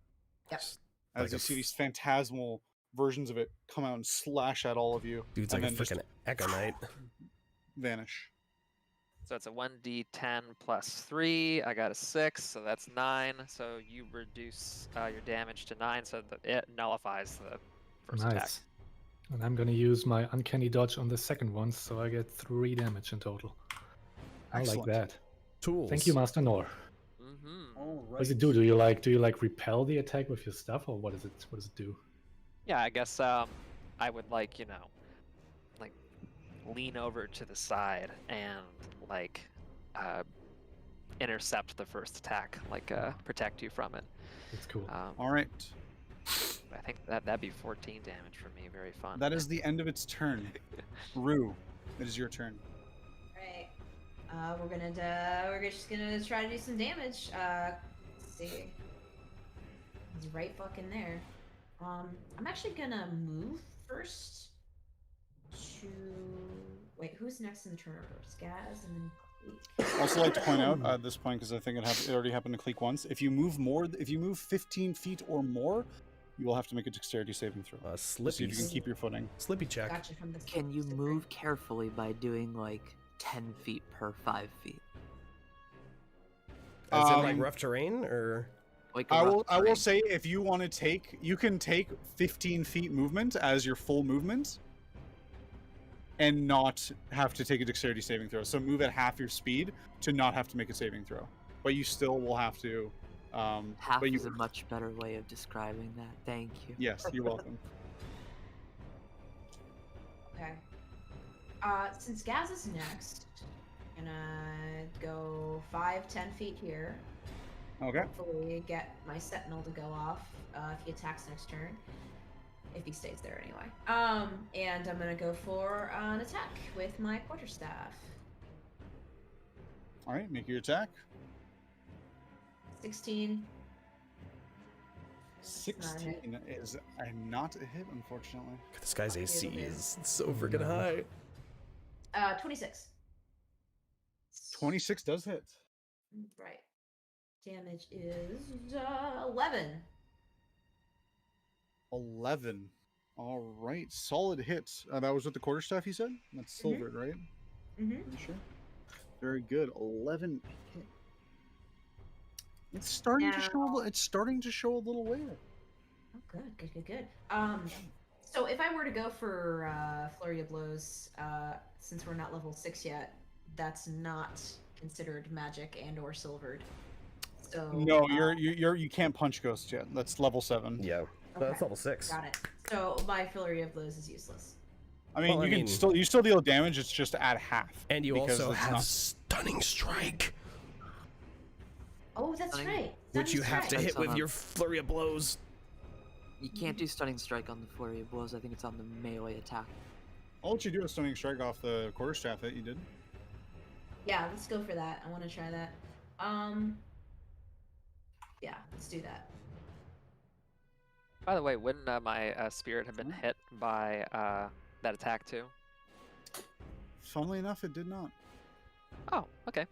S3: Yes.
S2: As
S1: Like
S2: you
S1: a
S2: see these phantasmal versions of it come out and slash at all of you,
S1: Dude's
S2: and
S1: like a
S2: then just
S1: freaking Echo Knight.
S2: vanish.
S6: So it's a 1d10 plus 3. I got a 6, so that's 9. So you reduce your damage to 9, so that it nullifies the first attack.
S4: Nice. And I'm gonna use my uncanny dodge on the second one, so I get 3 damage in total. I
S2: Excellent.
S4: like that.
S1: Tools.
S4: Thank you, Master Nor.
S6: Mm-hmm.
S2: All
S4: What does it do? Do you like repel the attack with your stuff, or what does it do?
S6: Yeah, I guess I would like lean over to the side and intercept the first attack, protect you from it.
S4: It's cool.
S2: All right.
S6: I think that'd be 14 damage for me. Very fun.
S2: That is the end of its turn. Rue, it is your turn.
S3: Right. We're just gonna try to do some damage. Let's see. He's right fucking there. I'm actually gonna move first to wait. Who's next in the turn order? Gasz and then Kleeck.
S2: Also, like to point out at this point, because I think it already happened to Kleeck once. If you move 15 feet or more, you will have to make a dexterity saving throw. To see
S1: Slippy.
S2: if you can keep your footing.
S1: Slippy check.
S3: Gotcha from the.
S7: Can you move carefully by doing like 10 feet per 5 feet?
S1: As in like
S2: Um,
S1: rough terrain, or
S7: Like a
S2: I
S7: rough
S2: will
S7: terrain.
S2: say if you want to take, you can take 15 feet movement as your full movement, and not have to take a dexterity saving throw. So move at half your speed to not have to make a saving throw, but you still will have to.
S7: Half
S2: but you,
S7: is a much better way of describing that. Thank you.
S2: yes, you're welcome.
S3: Okay. Since Gasz is next, I'm gonna go 5-10 feet here.
S2: Okay.
S3: Hopefully get my sentinel to go off if he attacks next turn. If he stays there anyway. And I'm gonna go for an attack with my quarterstaff.
S2: All right, make your attack.
S3: 16.
S2: 16 is not a hit, unfortunately.
S1: This guy's AC
S3: Okay,
S1: is so freaking high.
S3: 26.
S2: 26 does hit.
S3: Right. Damage is 11.
S2: 11. All right, solid hit. That was with the quarterstaff, you said? That's silvered, right?
S3: Mm-hmm.
S2: Pretty sure. Very good. 11 hit. It's starting to show. It's starting to show a little wear.
S3: Oh, good. So if I were to go for flurry of blows, since we're not level 6 yet, that's not considered magic and or silvered. So
S2: No, you can't punch ghosts yet. That's level 7.
S1: Yeah,
S3: okay,
S1: that's level 6.
S3: Got it. So my flurry of blows is useless.
S2: I mean,
S1: Well,
S2: you still deal damage. It's just at half.
S1: And you
S2: because
S1: also
S2: it's
S1: have
S2: not-
S1: stunning strike,
S3: Oh, that's
S7: Stunning-
S3: right.
S1: which you
S3: Stunning
S1: have to
S3: strike.
S1: hit with your flurry of blows.
S7: You can't do stunning strike on the flurry of blows. I think it's on the melee attack.
S2: I'll let you do a stunning strike off the quarterstaff that you did.
S3: Yeah, let's go for that. I want to try that. Yeah, let's do that.
S6: By the way, wouldn't my spirit have been hit by that attack too?
S2: Funnily enough, it did not.
S6: Oh, okay.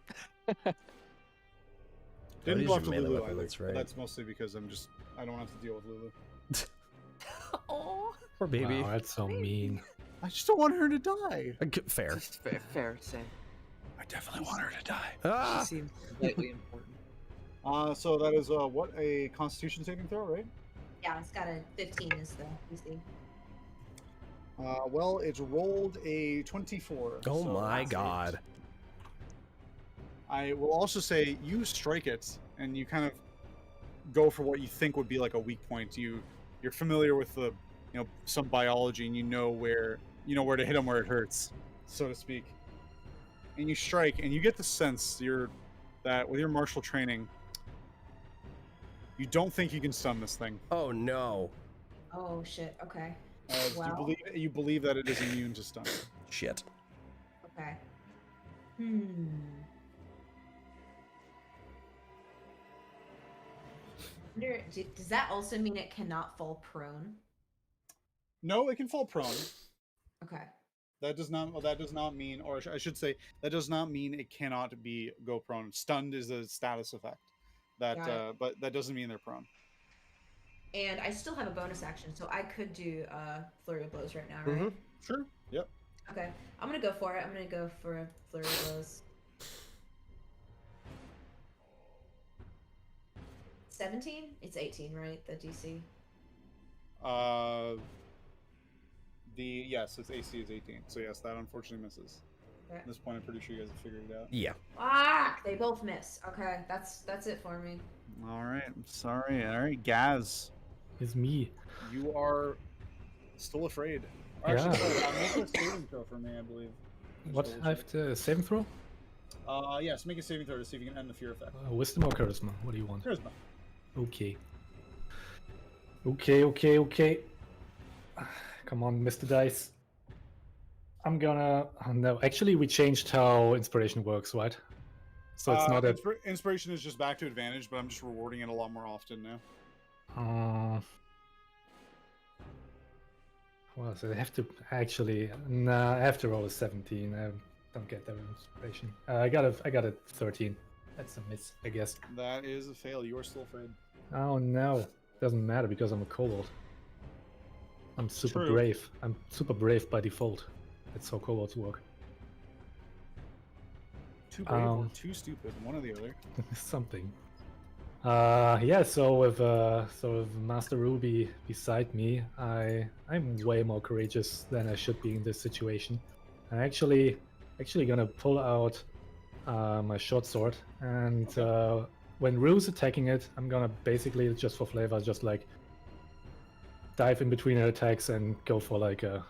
S2: Didn't
S1: use
S2: go after
S1: your melee
S2: Lulu
S1: weapon,
S2: either.
S1: that's
S2: but
S1: right.
S2: That's mostly because I don't have to deal with Lulu.
S3: Oh.
S1: Poor baby.
S4: Wow, that's so mean.
S2: I just don't want her to die.
S1: Fair.
S7: Just fair, same.
S2: I definitely want her to die.
S1: Ah!
S7: She seems slightly important.
S2: So that is what, a Constitution saving throw, right?
S3: Yeah, it's got a 15 is the DC.
S2: Well, it's rolled a 24.
S1: Oh
S2: so
S1: my
S2: that's it.
S1: god.
S2: I will also say you strike it, and you kind of go for what you think would be like a weak point. You're familiar with the, some biology, and you know where to hit them where it hurts, so to speak. And you strike, and you get the sense that with your martial training, you don't think you can stun this thing.
S1: Oh no.
S3: Oh shit. Okay.
S2: As
S3: Wow.
S2: you believe that it is immune to stun.
S1: Shit.
S3: Okay. Does that also mean it cannot fall prone?
S2: No, it can fall prone.
S3: Okay.
S2: That does not mean, or I should say, that does not mean it cannot go prone. Stunned is a status effect.
S3: Got it.
S2: But that doesn't mean they're prone.
S3: And I still have a bonus action, so I could do flurry of blows right now, right?
S1: Mhm.
S2: Sure. Yep.
S3: Okay. I'm gonna go for it. I'm gonna go for a flurry of blows. 17? It's 18, right? The DC.
S2: Yes, its AC is 18. So yes, that unfortunately misses.
S3: Okay.
S2: At this point, I'm pretty sure you guys have figured it out.
S1: Yeah.
S3: Fuck! They both miss. Okay, that's it for me.
S2: All right. I'm sorry. All right, Gasz,
S4: It's me.
S2: you are still afraid.
S4: Yeah.
S2: Make a saving throw for me, I believe. Just
S4: What?
S2: double
S4: I have to saving throw?
S2: Yes, make a saving throw to see if you can end the fear effect.
S4: Wisdom or charisma? What do you want?
S2: Charisma.
S4: Okay. Okay. Come on, Mr. Dice. I'm gonna. Oh, no, actually, we changed how inspiration works, right? So it's not a.
S2: Inspiration is just back to advantage, but I'm just rewarding it a lot more often now.
S4: Well, so I have to actually. Nah, I have to roll a 17. I don't get that inspiration. I got a 13. That's a miss, I guess.
S2: That is a fail. You are still afraid.
S4: Oh no, doesn't matter because I'm a kobold. I'm super
S2: True.
S4: brave. I'm super brave by default. That's how kobolds work.
S2: Too brave or too stupid, one or the other.
S4: Something. Yeah. So with Master Ruby beside me, I'm way more courageous than I should be in this situation. I'm actually gonna pull out my short sword, and when Rhos attacking it, I'm gonna basically just for flavor, just like dive in between her attacks and go for like a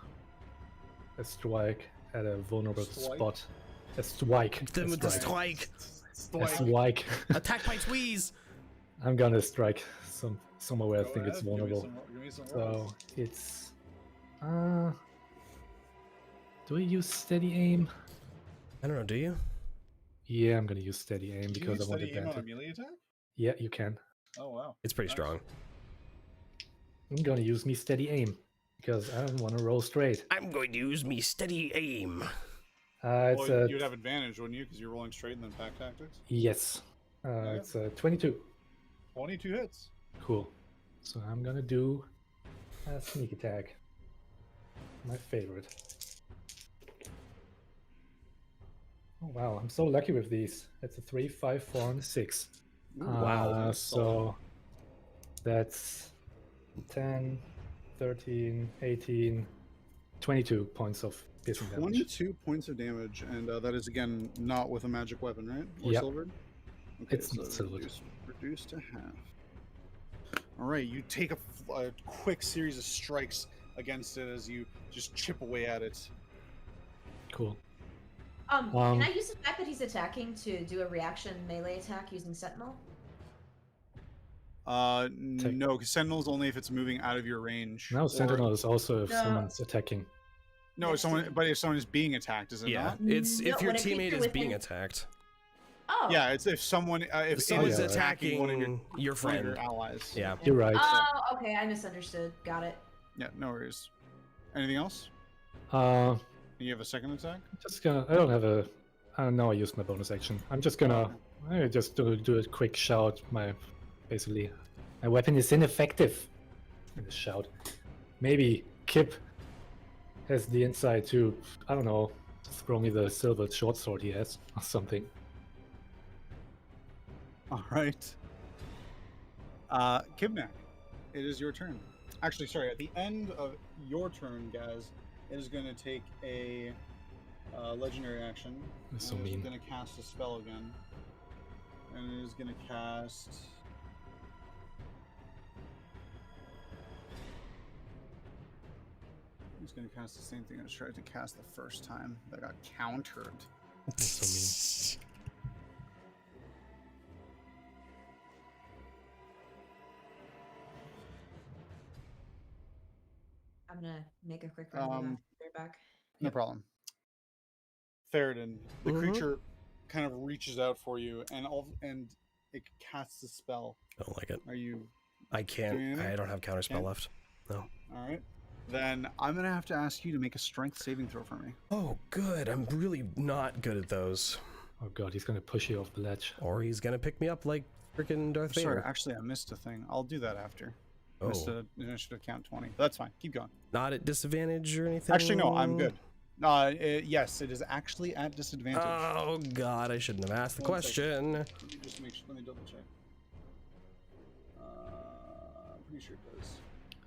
S4: strike at a vulnerable
S2: Strike?
S4: spot. A strike.
S1: Then with the strike.
S4: A strike.
S1: Attack by tweeze.
S4: I'm gonna strike somewhere where I
S2: Go
S4: think it's
S2: ahead, give me
S4: vulnerable.
S2: give me some
S4: So
S2: rolls.
S4: it's do I use steady aim?
S1: I don't know, do you?
S4: Yeah, I'm gonna use steady aim
S2: Can you
S4: because I want
S2: steady aim on a
S4: advantage.
S2: melee attack?
S4: Yeah, you can.
S2: Oh wow.
S1: It's pretty
S2: Nice.
S1: strong.
S4: I'm gonna use me steady aim because I don't want to roll straight.
S1: I'm going to use me steady aim.
S4: It's
S2: Well,
S4: a
S2: you'd have advantage, wouldn't you? Because you're rolling straight and then pack tactics.
S4: yes.
S2: Yeah.
S4: It's a 22.
S2: 22 hits.
S4: Cool. So I'm gonna do a sneak attack. My favorite. Oh wow, I'm so lucky with these. It's a 3, 5, 4, and a 6.
S1: Wow,
S2: that's solid.
S4: So that's 10, 13, 18, 22 points of piercing damage.
S2: 22 points of damage, and that is again not with a magic weapon, right? Or
S4: Yep.
S2: silvered? Okay,
S4: It's not silvered.
S2: Reduced to half. All right, you take a quick series of strikes against it as you just chip away at it.
S4: Cool.
S3: Can I use the fact that he's attacking to do a reaction melee attack using Sentinel?
S2: No, because Sentinel's only if it's moving out of your range.
S4: Now
S2: or-
S4: Sentinel is also if
S3: No.
S4: someone's attacking.
S2: No,
S3: Yes,
S2: if someone is being attacked, is it
S1: Yeah,
S2: not?
S1: it's
S3: No,
S1: if your
S3: when a
S1: teammate
S3: creature
S1: is being
S3: within-
S1: attacked.
S3: Oh.
S2: Yeah, it's if someone if
S1: If someone's
S4: yeah.
S1: attacking
S2: one of your
S1: your
S2: one of
S1: friend.
S2: your allies.
S1: Yeah.
S4: You're right.
S3: Oh, okay, I misunderstood. Got it.
S2: Yeah, no worries. Anything else?
S4: Uh,
S2: You have a second attack?
S4: just gonna. I don't have a. I don't know. I used my bonus action. I'm just gonna. I just do a quick shout. Basically, my weapon is ineffective. In the shout. Maybe Kip has the insight to. I don't know. Throw me the silver short sword he has or something.
S2: All right. Kibnaak, it is your turn. Actually, sorry. At the end of your turn, guys, it is going to take a legendary action.
S4: That's so
S2: and
S4: mean.
S2: It's going to cast a spell again, and it is going to cast. It's going to cast the same thing I tried to cast the first time. That got countered.
S4: That's so mean.
S3: I'm gonna make a quick run back.
S2: No problem. Theraden, the
S1: Mhm.
S2: creature kind of reaches out for you, and it casts a spell.
S1: I don't like it.
S2: Are you
S1: I can't.
S2: Doing anything?
S1: I don't have counterspell
S2: Can't?
S1: left. No.
S2: all right? Then I'm gonna have to ask you to make a strength saving throw for me.
S1: Oh, good. I'm really not good at those.
S4: Oh god, he's gonna push you off the ledge.
S1: Or he's gonna pick me up like freaking Darth
S2: Sorry,
S1: Vader.
S2: actually, I missed a thing. I'll do that after.
S1: Oh,
S2: Missed a initiative count 20. That's fine. Keep going.
S1: not at disadvantage or anything.
S2: Actually, no, I'm good. Yes, it is actually at disadvantage.
S1: Oh god, I shouldn't have asked the
S2: One second.
S1: question.
S2: Let me just make sure. Let me double check. I'm pretty sure it does.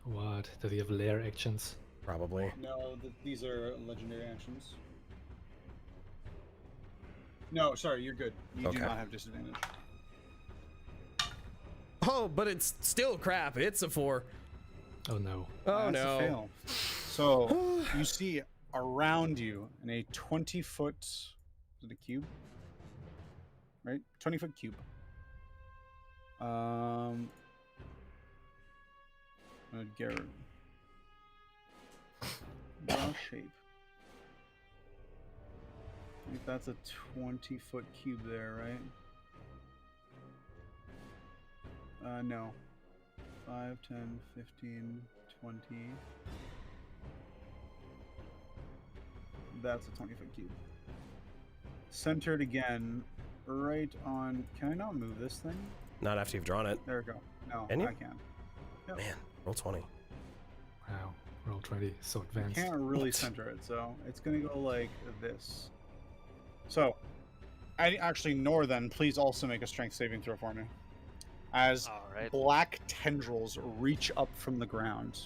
S4: What? Does he have lair actions?
S1: Probably.
S2: No, these are legendary actions. No, sorry, you're good. You
S1: Okay.
S2: do not have disadvantage.
S1: Oh, but it's still crap. It's a 4.
S4: Oh no.
S1: Oh
S2: That's a
S1: no.
S2: fail. So you see around you in a 20-foot, is it a cube? Right, 20-foot cube. Garrett. Draw shape. I think that's a 20-foot cube there, right? No. 5, 10, 15, 20. That's a 20-foot cube. Centered again, right on. Can I not move this thing?
S1: Not after you've drawn it.
S2: There we go. No,
S1: Can you?
S2: I can. Yep.
S1: Man, roll 20.
S4: Wow. Roll 20, so
S2: I
S4: advanced.
S2: can't really center it, so it's gonna go like this. So, Nor, then please also make a strength saving throw for me. As
S6: All right.
S2: black tendrils reach up from the ground,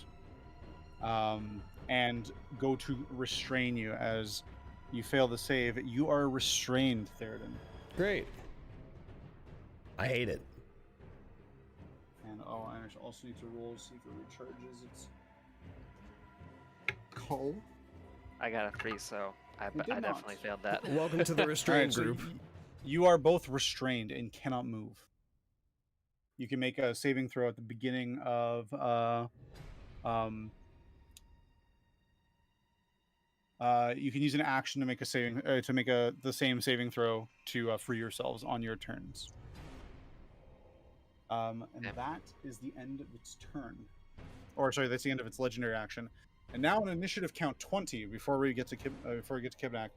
S2: and go to restrain you. As you fail the save, you are restrained, Theraden.
S1: Great. I hate it.
S2: And I also need to roll to see if it recharges its call.
S6: I got a 3, so I
S2: You did not.
S6: definitely failed that.
S1: Welcome to the restrained
S2: so
S1: group.
S2: you are both restrained and cannot move. You can make a saving throw at the beginning of you can use an action to make a saving the same saving throw to free yourselves on your turns. And
S6: Yep.
S2: that is the end of its turn. or sorry, that's the end of its legendary action. And now on initiative count 20, before we get to Kibnaak,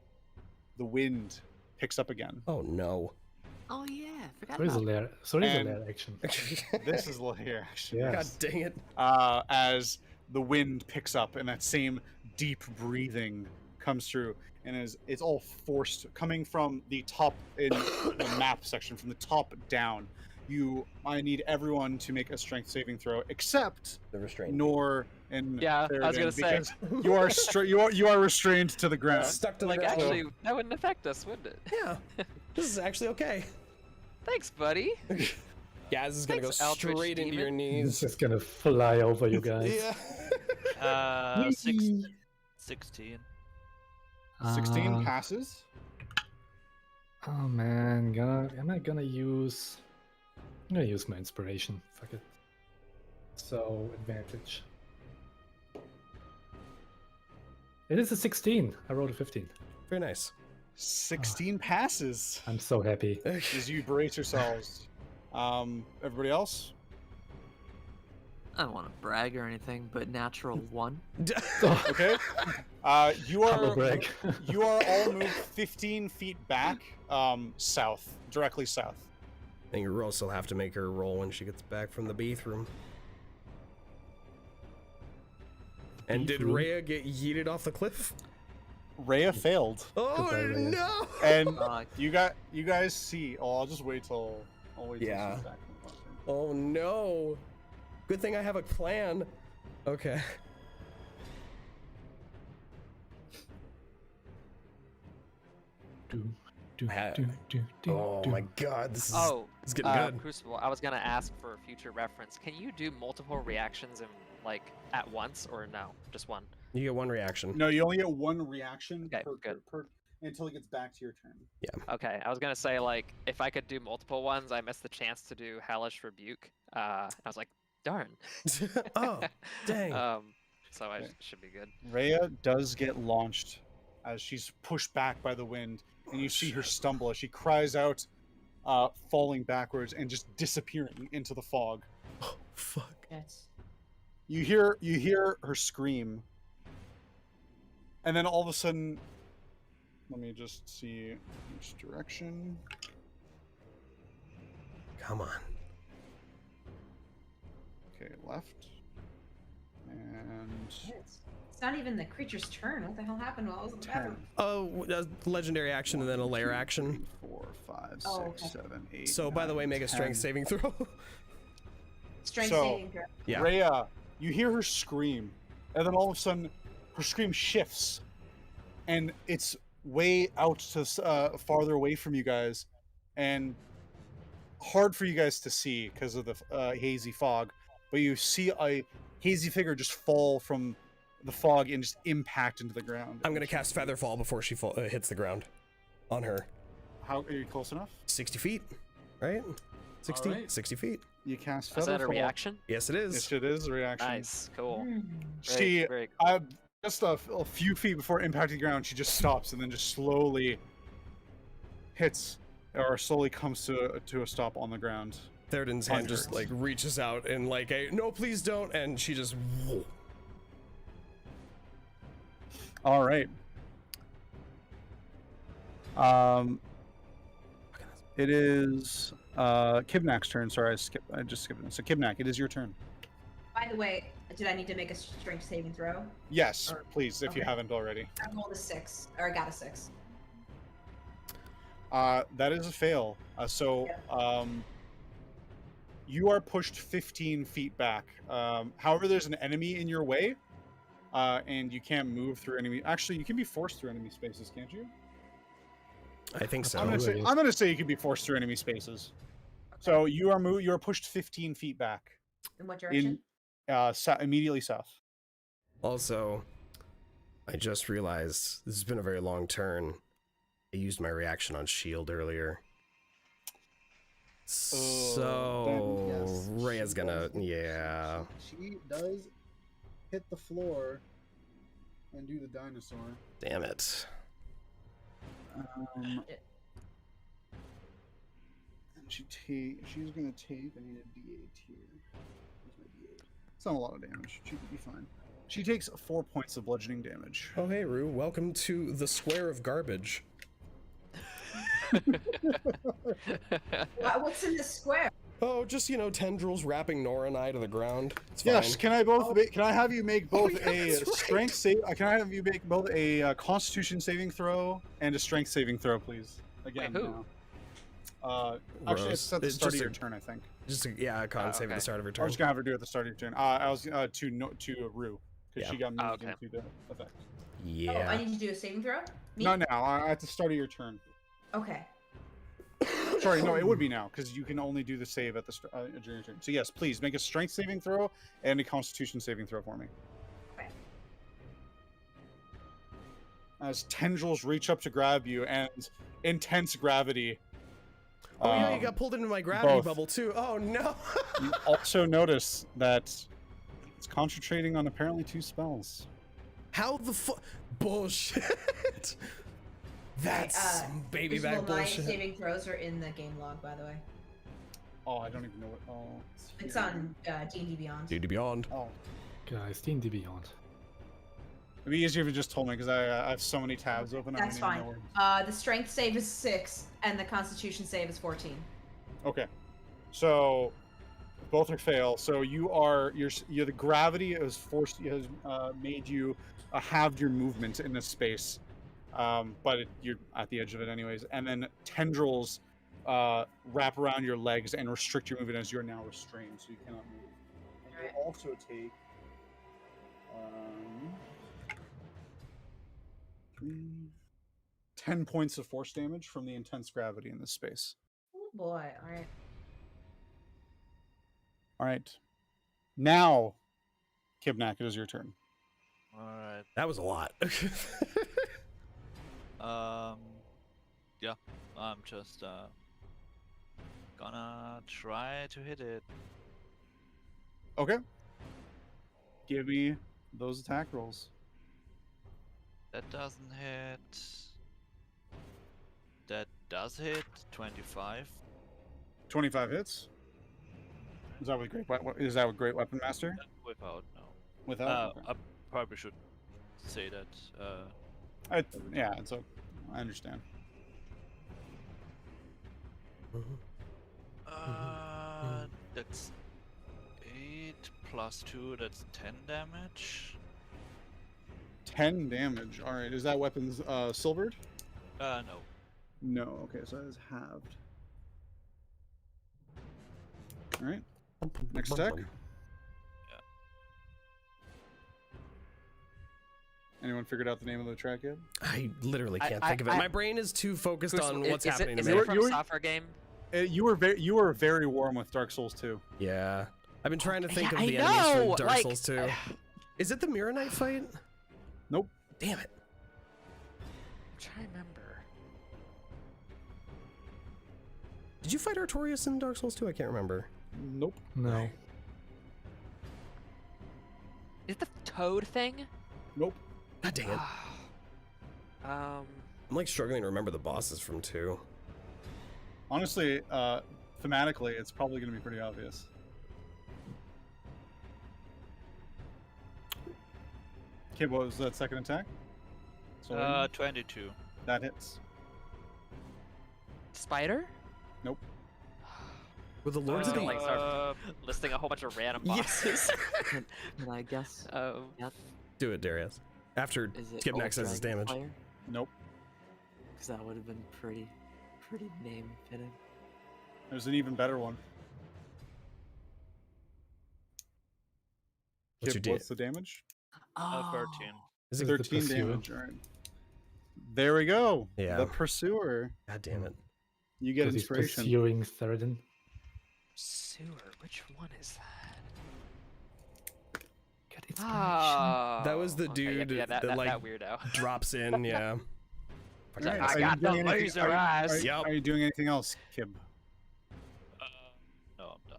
S2: the wind picks up again.
S1: Oh no.
S7: Oh yeah, forgot
S4: There is a
S7: about
S4: lair. So there is a
S2: And-
S4: lair action.
S2: This is here, actually.
S4: Yeah.
S1: God dang it.
S2: As the wind picks up and that same deep breathing comes through, and it's all forced coming from the top in the map section, from the top down. I need everyone to make a strength saving throw, except
S1: The restraint.
S2: Nor and
S6: Yeah, I was
S2: Theraden,
S6: gonna say.
S2: because you are you are restrained to the ground.
S1: Stuck to the
S6: Like,
S1: ground.
S6: actually, that wouldn't affect us, wouldn't it?
S1: Yeah. This is actually okay.
S6: Thanks, buddy.
S1: Gaz is gonna
S6: Thanks,
S1: go
S6: Eldritch
S1: straight into your
S6: Demon.
S4: He's
S1: knees.
S4: just gonna fly over you guys.
S1: Yeah.
S5: 16.
S2: 16
S4: Uh,
S2: passes.
S4: Oh man, am I gonna use? I'm gonna use my inspiration. Fuck it. So advantage. It is a 16. I rolled a 15.
S1: Very nice.
S2: 16 passes.
S4: I'm so happy.
S2: As you brace yourselves. Everybody else?
S7: I don't want to brag or anything, but natural 1.
S2: Okay. You
S4: Humble
S2: are
S4: brag.
S2: you are all moved 15 feet back, south, directly south.
S1: I think Rhos will have to make her roll when she gets back from the bathroom. And did
S4: Bathroom?
S1: Rhea get yeeted off the cliff?
S2: Rhea failed,
S1: Oh
S4: Goodbye, Rhea.
S1: no!
S2: and
S7: Fuck.
S2: you guys see. Oh, I'll just wait till. I'll wait till
S1: Yeah.
S2: she's back from the bathroom.
S1: Oh no! Good thing I have a plan. Okay.
S4: Do, do,
S1: Ha-
S4: do, do, do,
S1: Oh
S4: do.
S1: my god, this is
S6: Oh,
S1: it's getting good.
S6: Crucible. I was gonna ask for future reference. Can you do multiple reactions in like at once, or no, just one?
S1: You get one reaction.
S2: No, you only get one reaction
S6: Okay,
S2: per,
S6: good.
S2: per until it gets back to your turn.
S6: Okay, I was gonna say like if I could do multiple ones, I missed the chance to do Hellish Rebuke. I was like, darn.
S1: Oh, dang.
S6: So I
S2: Okay.
S6: should be good.
S2: Rhea does get launched as she's pushed back by the wind, and you see her stumble as she cries out, falling backwards and just disappearing into the fog.
S1: Oh, fuck.
S3: Yes.
S2: You hear her scream, and then all of a sudden, let me just see which direction.
S1: Come on.
S2: Okay, left, and
S3: It's not even the creature's turn. What the hell happened while I was in the
S2: 10.
S3: bathroom?
S1: Oh, a legendary action and then a layer
S2: 1, 2,
S1: action.
S2: 3, 4, 5, 6,
S3: Oh, okay.
S2: 7, 8.
S1: So, by the way,
S2: 9,
S1: make a
S2: 10.
S1: strength saving throw.
S3: Strength
S2: So-
S3: saving throw.
S1: Yeah.
S2: Rhea, you hear her scream, and then all of a sudden, her scream shifts, and it's way out to farther away from you guys, and hard for you guys to see because of the hazy fog. But you see a hazy figure just fall from the fog and just impact into the ground.
S1: I'm gonna cast Featherfall before she hits the ground. On her.
S2: How are you close enough?
S1: 60 feet, right? 60?
S2: Alright.
S1: 60 feet.
S2: You cast
S6: Is that a
S2: Featherfall.
S6: reaction?
S1: Yes, it is.
S2: Yes, it is a reaction.
S6: Nice, cool.
S3: Hmm.
S2: She,
S6: Very cool.
S2: just a few feet before impacting the ground, she just stops and then just slowly hits or slowly comes to a stop on the ground.
S1: Theraden's hand just
S2: Hundreds.
S1: like reaches out and like a no, please don't, and she just. Whoa.
S2: All right. It is Kibnaak's turn. Sorry, I just skipped it. So Kibnaak, it is your turn.
S3: By the way, did I need to make a strength saving throw?
S2: Yes, please, if you
S3: Okay.
S2: haven't already.
S3: I rolled a 6, or I got a 6.
S2: That is a fail. You are pushed 15 feet back. However, there's an enemy in your way, and you can't move through enemy. Actually, you can be forced through enemy spaces, can't you?
S1: I think so.
S2: I'm gonna say you can be forced through enemy spaces. So you are pushed 15 feet back
S3: In what direction?
S2: immediately south.
S1: Also, I just realized this has been a very long turn. I used my reaction on shield earlier. So
S2: yes,
S1: Rhea's
S2: she
S1: gonna,
S2: does.
S1: yeah.
S2: She does hit the floor and do the dinosaur.
S1: Damn it.
S2: And she's gonna take. I need a D8 here. Where's my D8? It's not a lot of damage. She could be fine. She takes 4 points of bludgeoning damage.
S1: Oh, hey, Rue. Welcome to the square of garbage.
S3: What's in this square?
S1: Oh, just, tendrils wrapping Nora and I to the ground. It's
S2: Yes,
S1: fine.
S2: can I have you make both
S1: yeah,
S2: a
S1: that's right.
S2: strength save? Can I have you make both a Constitution saving throw and a Strength saving throw, please? Again,
S6: Wait, who?
S2: now. Actually,
S1: Rhos.
S2: it's at the
S1: It's
S2: start of
S1: just
S2: your
S1: a-
S2: turn, I think.
S1: Just a con save at
S6: okay.
S1: the start of her
S2: I
S1: turn.
S2: was gonna have her do it at the start of your turn. I was to Rue because
S1: Yeah.
S2: she got moved
S6: okay.
S2: into the effect.
S3: Oh, I
S1: Yeah.
S3: need to do a saving throw? Me?
S2: Not now. At the start of your turn.
S3: Okay.
S2: Sorry, no, it would be now because you can only do the save at the during your turn. So yes, please make a Strength saving throw and a Constitution saving throw for me.
S3: Okay.
S2: As tendrils reach up to grab you and intense gravity.
S1: Oh, yeah, you got pulled into my gravity
S2: both.
S1: bubble, too. Oh, no.
S2: You also notice that it's concentrating on apparently 2 spells.
S1: How the fuck? Bullshit. That's some baby
S3: These
S1: back
S3: will my
S1: bullshit.
S3: saving throws are in the game log, by the way.
S2: Oh, I don't even know what. Oh,
S3: It's on D&D Beyond.
S1: Dude, Beyond.
S2: Oh,
S4: Guys, D&D Beyond.
S2: it'd be easier if you just told me because I have so many tabs open.
S3: That's
S2: I
S3: fine.
S2: don't even know
S3: The strength save is 6, and the constitution save is 14.
S2: Okay, so both are fail. So you're the gravity has made you halved your movement in this space, but you're at the edge of it anyways. And then tendrils wrap around your legs and restrict your movement as you're now restrained, so you cannot move. And you also take 10 points of force damage from the intense gravity in this space.
S3: Oh boy, alright.
S2: All right. Now, Kibnaak, it is your turn.
S5: Alright.
S1: That was a lot.
S5: Yeah, I'm just gonna try to hit it.
S2: Okay. Give me those attack rolls.
S5: That doesn't hit. That does hit. 25.
S2: 25 hits. Is that with Great Weapon Master?
S5: Without, no.
S2: Without? Okay.
S5: I probably should say that.
S2: Yeah, it's okay. I understand.
S5: That's 8 plus 2. That's 10 damage.
S2: 10 damage. All right. Is that weapons silvered?
S5: No.
S2: No. Okay, so that is halved. All right. Next attack. Anyone figured out the name of the track yet?
S1: I literally can't
S6: I-
S1: think of it.
S6: I-
S1: My brain is too focused
S6: Crucible,
S1: on what's
S6: is
S1: happening
S6: it
S1: to me.
S6: from a software game?
S2: You were very warm with Dark Souls 2.
S1: Yeah. I've been trying to think
S6: Yeah,
S1: of
S6: I
S1: the enemies
S6: know,
S1: for Dark
S6: like,
S1: Souls 2. Is it the Mirror Knight fight?
S2: Nope.
S1: Damn it.
S6: I'm trying to remember.
S1: Did you fight Artorias in Dark Souls 2? I can't remember.
S2: Nope.
S4: No.
S6: Is it the toad thing?
S2: Nope.
S1: God dang it.
S6: Um,
S1: I'm like struggling to remember the bosses from 2.
S2: Honestly, thematically, it's probably going to be pretty obvious. Okay, what was that second attack? So
S5: 22.
S2: that hits.
S6: spider?
S1: With the Lords of the...
S6: Like, start listing a whole bunch of random bosses.
S7: Can I guess? Yep.
S1: Do it, Deriaz. After
S7: Is it
S1: Kibnaak says his damage.
S2: Nope.
S7: Because that would have been pretty name fitting.
S2: There's an even better one.
S1: What's
S2: Kib,
S1: your
S2: what's the damage?
S5: 13.
S1: Is it...
S4: the
S2: 13
S4: Pursuer?
S2: damage. All right. There we go.
S1: Yeah.
S2: The Pursuer.
S1: God damn it.
S2: You get
S4: Because he's
S2: inspiration.
S4: pursuing Theraden.
S6: Sewer. Which one is that?
S4: Get inspiration.
S6: Oh,
S1: That was the
S6: okay,
S1: dude
S6: yeah,
S1: that,
S6: that,
S1: like,
S6: that weirdo.
S1: drops in, yeah.
S2: All right,
S6: I
S2: are you
S6: got the
S2: doing anything-
S6: laser
S2: are you-
S6: eyes.
S1: Yup.
S2: Are you doing anything else, Kib?
S5: No, I'm done.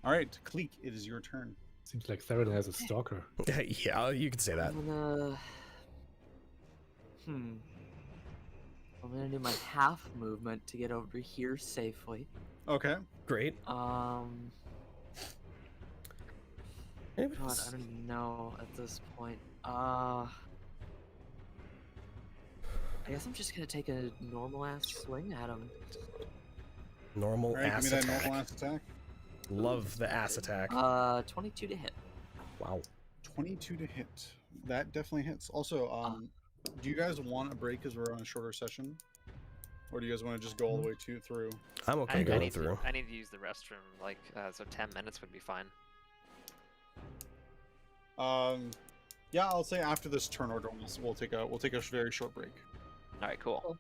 S2: All right, Kleeck, it is your turn.
S4: Seems like Theraden has a stalker.
S1: Yeah, you could say that.
S7: I'm gonna. I'm gonna do my half movement to get over here safely.
S2: Okay.
S1: Great.
S7: God, I don't know at this point. I guess I'm just gonna take a normal ass swing at him.
S1: Normal
S2: All right,
S1: ass
S2: give me that
S1: attack.
S2: normal ass attack.
S1: Love the ass attack.
S7: 22 to hit.
S1: Wow.
S2: 22 to hit. That definitely hits. Also, do you guys want a break because we're on a shorter session? Or do you guys want to just go all the way through?
S1: I'm okay
S6: I
S1: going
S6: need
S1: through.
S6: I need to use the restroom. Like, so 10 minutes would be fine.
S2: Yeah, I'll say after this turn order, we'll take a very short break.
S6: All right, cool.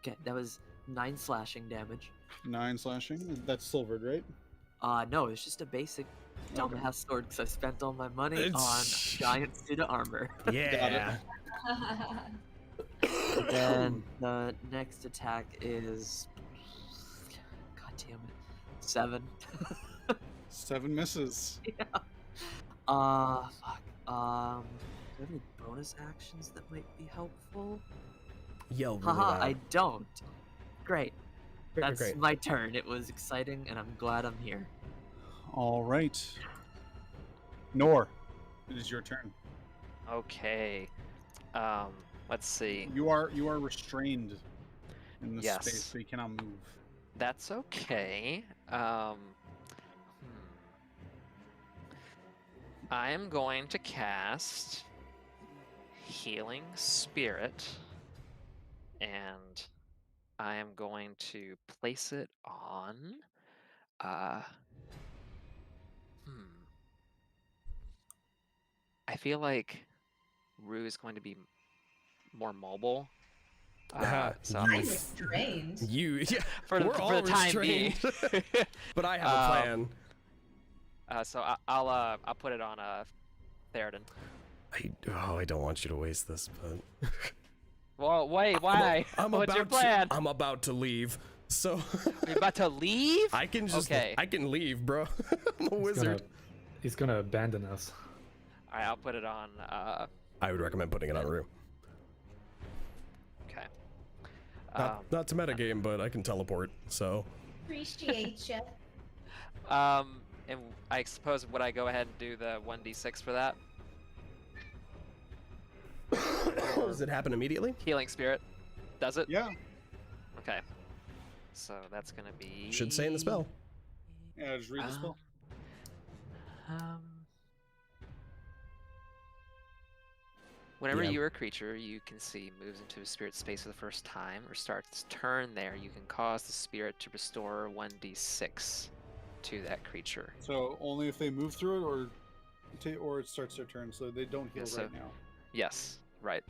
S7: Okay, that was 9 slashing damage.
S2: 9 slashing. That's silvered, right?
S7: No, it's just a basic dumbass sword because I spent all my money on giant suit of armor.
S1: Yeah.
S7: And the next attack is, God damn it, 7.
S2: 7 misses.
S7: Yeah. Fuck. Do I have any bonus actions that might be helpful?
S1: Yell really
S7: Haha,
S1: loud.
S7: I don't. Great.
S1: Great,
S7: That's
S1: great.
S7: my turn. It was exciting, and I'm glad I'm here.
S2: All right. Nor, it is your turn.
S6: Okay. Let's see.
S2: You are restrained in this
S6: Yes.
S2: space, so you cannot move.
S6: That's okay. I am going to cast Healing Spirit, and I am going to place it on. I feel like Rue is going to be more mobile. So I'm
S3: I'm
S6: gonna-
S3: restrained.
S1: You, yeah,
S6: for
S1: we're
S6: the
S1: all
S6: time being.
S1: restrained. But I have a plan.
S6: So I'll put it on Theraden.
S1: I don't want you to waste this, but
S6: Well, wait, why? What's your plan?
S1: I'm about to leave, so
S6: You're about to leave?
S1: I can just,
S6: Okay.
S1: I can leave, bro. I'm a
S4: He's
S1: wizard.
S4: He's gonna abandon us.
S6: All right, I'll put it on.
S1: I would recommend putting it on Rue.
S6: Okay.
S1: Not to metagame, but I can teleport, so.
S3: Appreciate you.
S6: And I suppose would I go ahead and do the 1d6 for that?
S1: Does it happen immediately?
S6: Healing Spirit. Does it?
S2: Yeah.
S6: Okay. So that's gonna be.
S1: Should say in the spell.
S2: Yeah, just read the spell.
S6: Whenever
S1: Yeah.
S6: you're a creature you can see moves into a spirit space for the first time or starts its turn there, you can cause the spirit to restore 1d6 to that creature.
S2: So only if they move through it, or it starts their turn, so they don't heal
S6: Yeah, so-
S2: right now.
S6: Yes, right.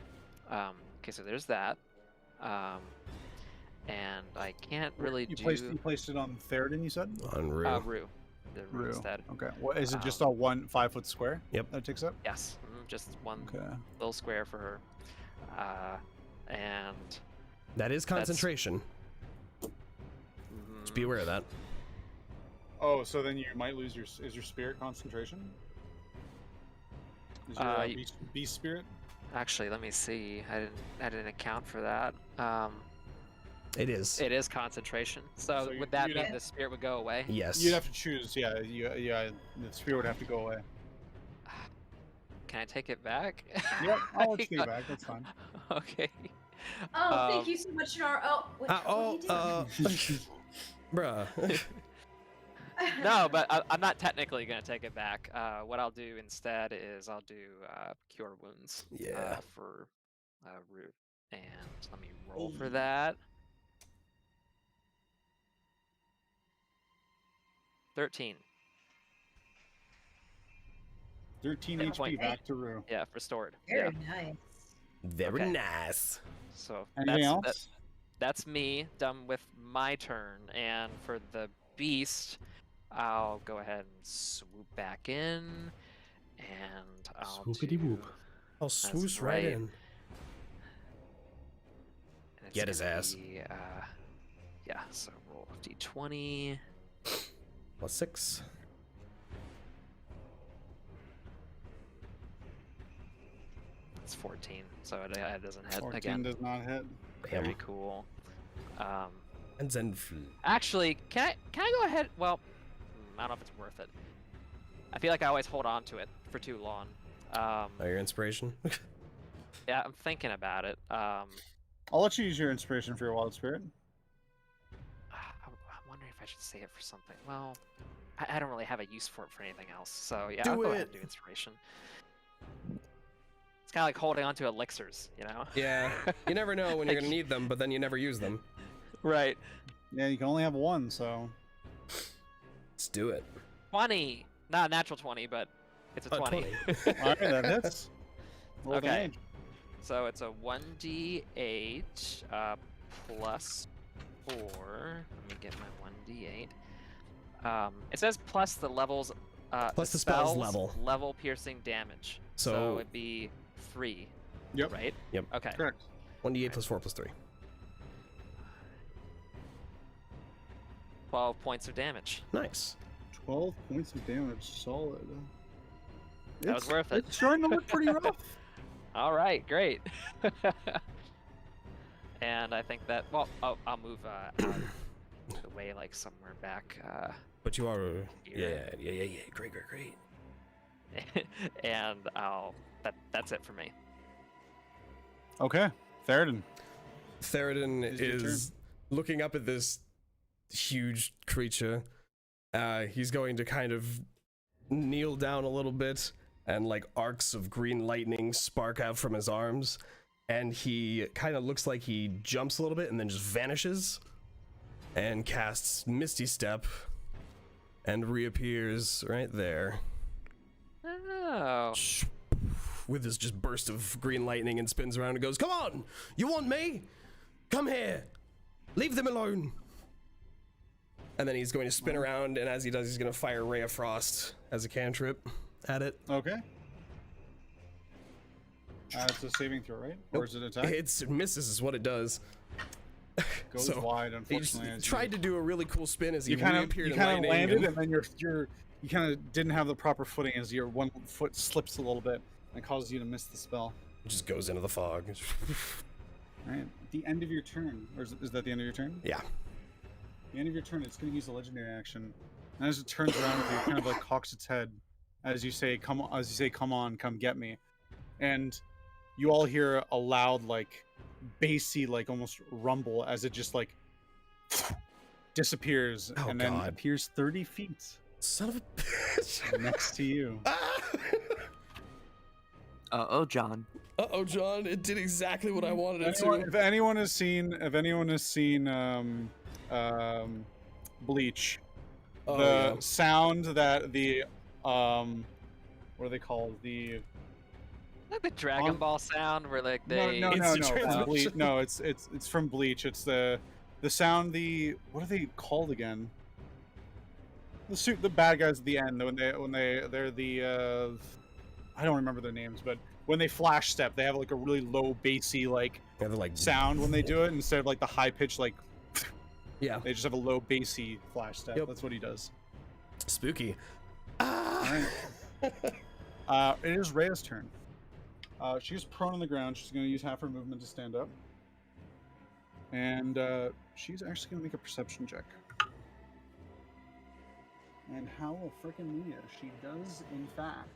S6: Okay, so there's that. And I can't really
S2: You
S6: do
S2: placed it on Theraden, you said?
S1: On Rue.
S6: Rue. The Rue instead.
S2: Okay. What is it? Just a 1 5-foot square?
S1: Yep.
S2: That it takes up.
S6: Yes, just one
S2: Okay.
S6: little square for her. And
S1: That is concentration. Just be aware of that.
S2: Oh, so then you might lose your. Is your spirit concentration? Is your beast spirit?
S6: actually, let me see. I didn't account for that.
S1: It is.
S6: It is concentration. So,
S2: So
S6: would that
S2: you'd
S6: mean
S2: have-
S6: the spirit would go away?
S1: Yes.
S2: You'd have to choose. Yeah. The spirit would have to go away.
S6: Can I take it back?
S2: Yep. I'll let you take it back. That's fine.
S6: Okay.
S3: Oh, thank you so much, Nar. Oh, what are you doing?
S1: Bruh.
S6: No, but I'm not technically going to take it back. What I'll do instead is I'll do Cure Wounds
S1: Yeah.
S6: for Root. And let me roll for that. 13.
S2: 13
S6: Yeah,
S2: HP
S6: point.
S2: back to Rue.
S6: Yeah, restored.
S3: Very nice.
S1: Very
S6: Okay.
S1: nice.
S6: So
S2: Anything else?
S6: that's me done with my turn. And for the beast, I'll go ahead and swoop back in. And I'll
S4: Swoopity whoop.
S1: I'll swoosh right
S6: right.
S1: in.
S6: and it's
S1: Get his
S6: gonna
S1: ass.
S6: be, yeah, so roll d20.
S1: Plus 6.
S6: It's 14, so it doesn't hit
S2: 14
S6: again.
S2: does not hit.
S6: Very
S1: Bam.
S6: cool.
S1: And then
S6: Actually, can I go ahead? Well, I don't know if it's worth it. I feel like I always hold on to it for too long.
S1: Oh, your inspiration?
S6: Yeah, I'm thinking about it.
S2: I'll let you use your inspiration for your wild spirit.
S6: I'm wondering if I should save it for something. Well, I don't really have a use for it for anything else. So yeah,
S1: Do
S6: I'll go ahead
S1: it.
S6: and do inspiration. It's kind of like holding on to elixirs, you know?
S1: Yeah. You never know when you're gonna need them, but then you never use them.
S6: Right.
S2: Yeah, you can only have one, so.
S1: Let's do it.
S6: 20. Not a natural 20, but it's a 20.
S2: 20. All right, that hits. Roll
S6: Okay.
S2: damage.
S6: So it's a 1d8 plus 4. Let me get my 1d8. It says plus the levels.
S1: Plus the spell's level.
S6: Level piercing damage.
S1: So
S6: it'd be 3.
S2: Yep.
S6: Right.
S1: Yep.
S6: Okay.
S2: Correct.
S1: 1d8 plus 4 plus 3.
S6: 12 points of damage.
S1: Nice.
S2: 12 points of damage. Solid.
S6: That was worth it.
S2: It's starting to look pretty rough.
S6: All right, great. And I think that, well, I'll move out of the way, like somewhere back.
S1: But you are.
S6: Here.
S1: Yeah. Great.
S6: And that's it for me.
S2: Okay. Theraden.
S1: Theroden
S2: It's your
S1: is looking up at this huge creature. He's going to kind of kneel down a little bit, and like arcs of green lightning spark out from his arms, and he kind of looks like he jumps a little bit and then just vanishes and casts Misty Step and reappears right there
S6: Oh.
S1: with this just burst of green lightning and spins around and goes, "Come on, you want me? Come here, leave them alone." And then he's going to spin around, and as he does, he's going to fire Ray of Frost as a cantrip at it.
S2: Okay. It's a saving throw, right? Or is it an attack?
S1: It misses is what it does.
S2: Goes
S1: so
S2: wide,
S1: he
S2: unfortunately.
S1: just tried to do a really cool spin as he
S2: you kind
S1: reappeared
S2: of
S1: in lightning.
S2: landed,
S1: and
S2: and then you kind of didn't have the proper footing as your one foot slips a little bit and causes you to miss the spell.
S1: just goes into the fog.
S2: All right. At the end of your turn, or is that the end of your turn?
S1: Yeah.
S2: The end of your turn, it's going to use a legendary action, and as it turns around with you, it kind of like cocks its head as you say, "Come on!" As you say, "Come on, come get me," and you all hear a loud, like, bassy, like almost rumble as it just like disappears,
S1: Oh,
S2: and then
S1: God.
S2: appears 30 feet
S1: Son of a bitch.
S2: next to you.
S7: Oh, John.
S1: Uh-oh, John, it did exactly what I wanted it
S2: If
S1: to.
S2: anyone has seen Bleach,
S1: Oh,
S2: the
S1: yeah.
S2: sound that the what are they called? The
S6: Like the Dragon Ball sound where like
S2: no,
S6: they
S2: no, no,
S1: Instant
S2: no, from
S1: transmission.
S2: Bleach. No, it's from Bleach. It's the sound. What are they called again? The bad guys at the end they're the I don't remember their names, but when they flash step, they have like a really low bassy like
S1: Yeah, they're like
S2: sound when they do it instead of like the high pitch like
S1: Yeah,
S2: they just have a low bassy flash step.
S1: Yep.
S2: That's what he does.
S1: spooky.
S2: All right. It is Rhea's turn. She's prone on the ground. She's going to use half her movement to stand up. And she's actually going to make a perception check. And hallelujah, she does, in fact,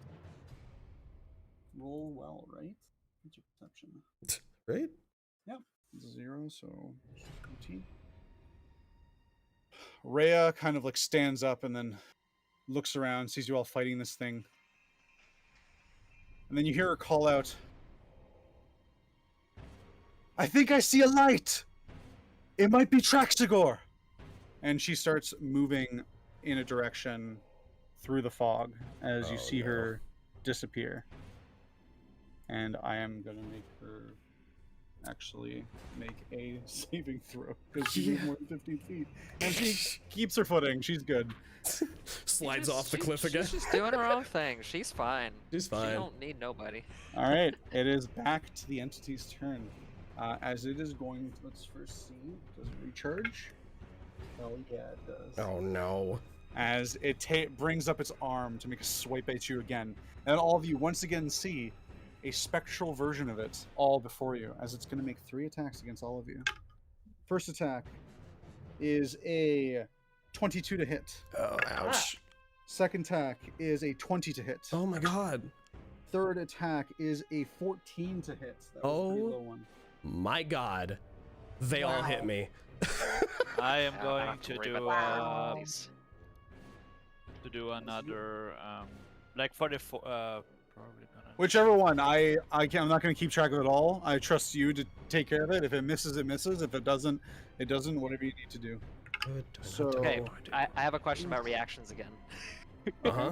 S2: roll well, right? What's your perception?
S1: Right?
S2: It's a 0, so 18. Rhea kind of like stands up and then looks around, sees you all fighting this thing. And then you hear her call out, "I think I see a light! It might be Traxigor!" And she starts moving in a direction through the fog as you
S1: Oh,
S2: see
S1: no.
S2: her disappear. And I am going to make her actually make a saving throw because she moved more than 15 feet. And she keeps her footing. She's good.
S1: Slides off the cliff again.
S6: She's just doing her own thing. She's fine.
S1: She's
S6: She
S1: fine.
S6: don't need nobody.
S2: All right, it is back to the entity's turn. As it is going, let's first see, does it recharge? Hell yeah, it does.
S1: Oh no.
S2: As it brings up its arm to make a swipe at you again. And all of you once again see a spectral version of it all before you, as it's going to make 3 attacks against all of you. First attack is a 22 to hit.
S1: Oh, ouch.
S2: Second attack is a 20 to hit.
S1: Oh my god.
S2: Third attack is a 14 to hit. That was a pretty low one.
S1: My god. They all hit me.
S5: I am
S6: I don't
S5: going
S6: have to
S5: to
S6: worry
S5: do
S6: about these.
S5: to do another like for the probably gonna.
S2: Whichever one. I'm not going to keep track of it all. I trust you to take care of it. If it misses, it misses. If it doesn't, it doesn't. Whatever you need to do. So
S6: Okay, I have a question about reactions again.
S1: Uh-huh.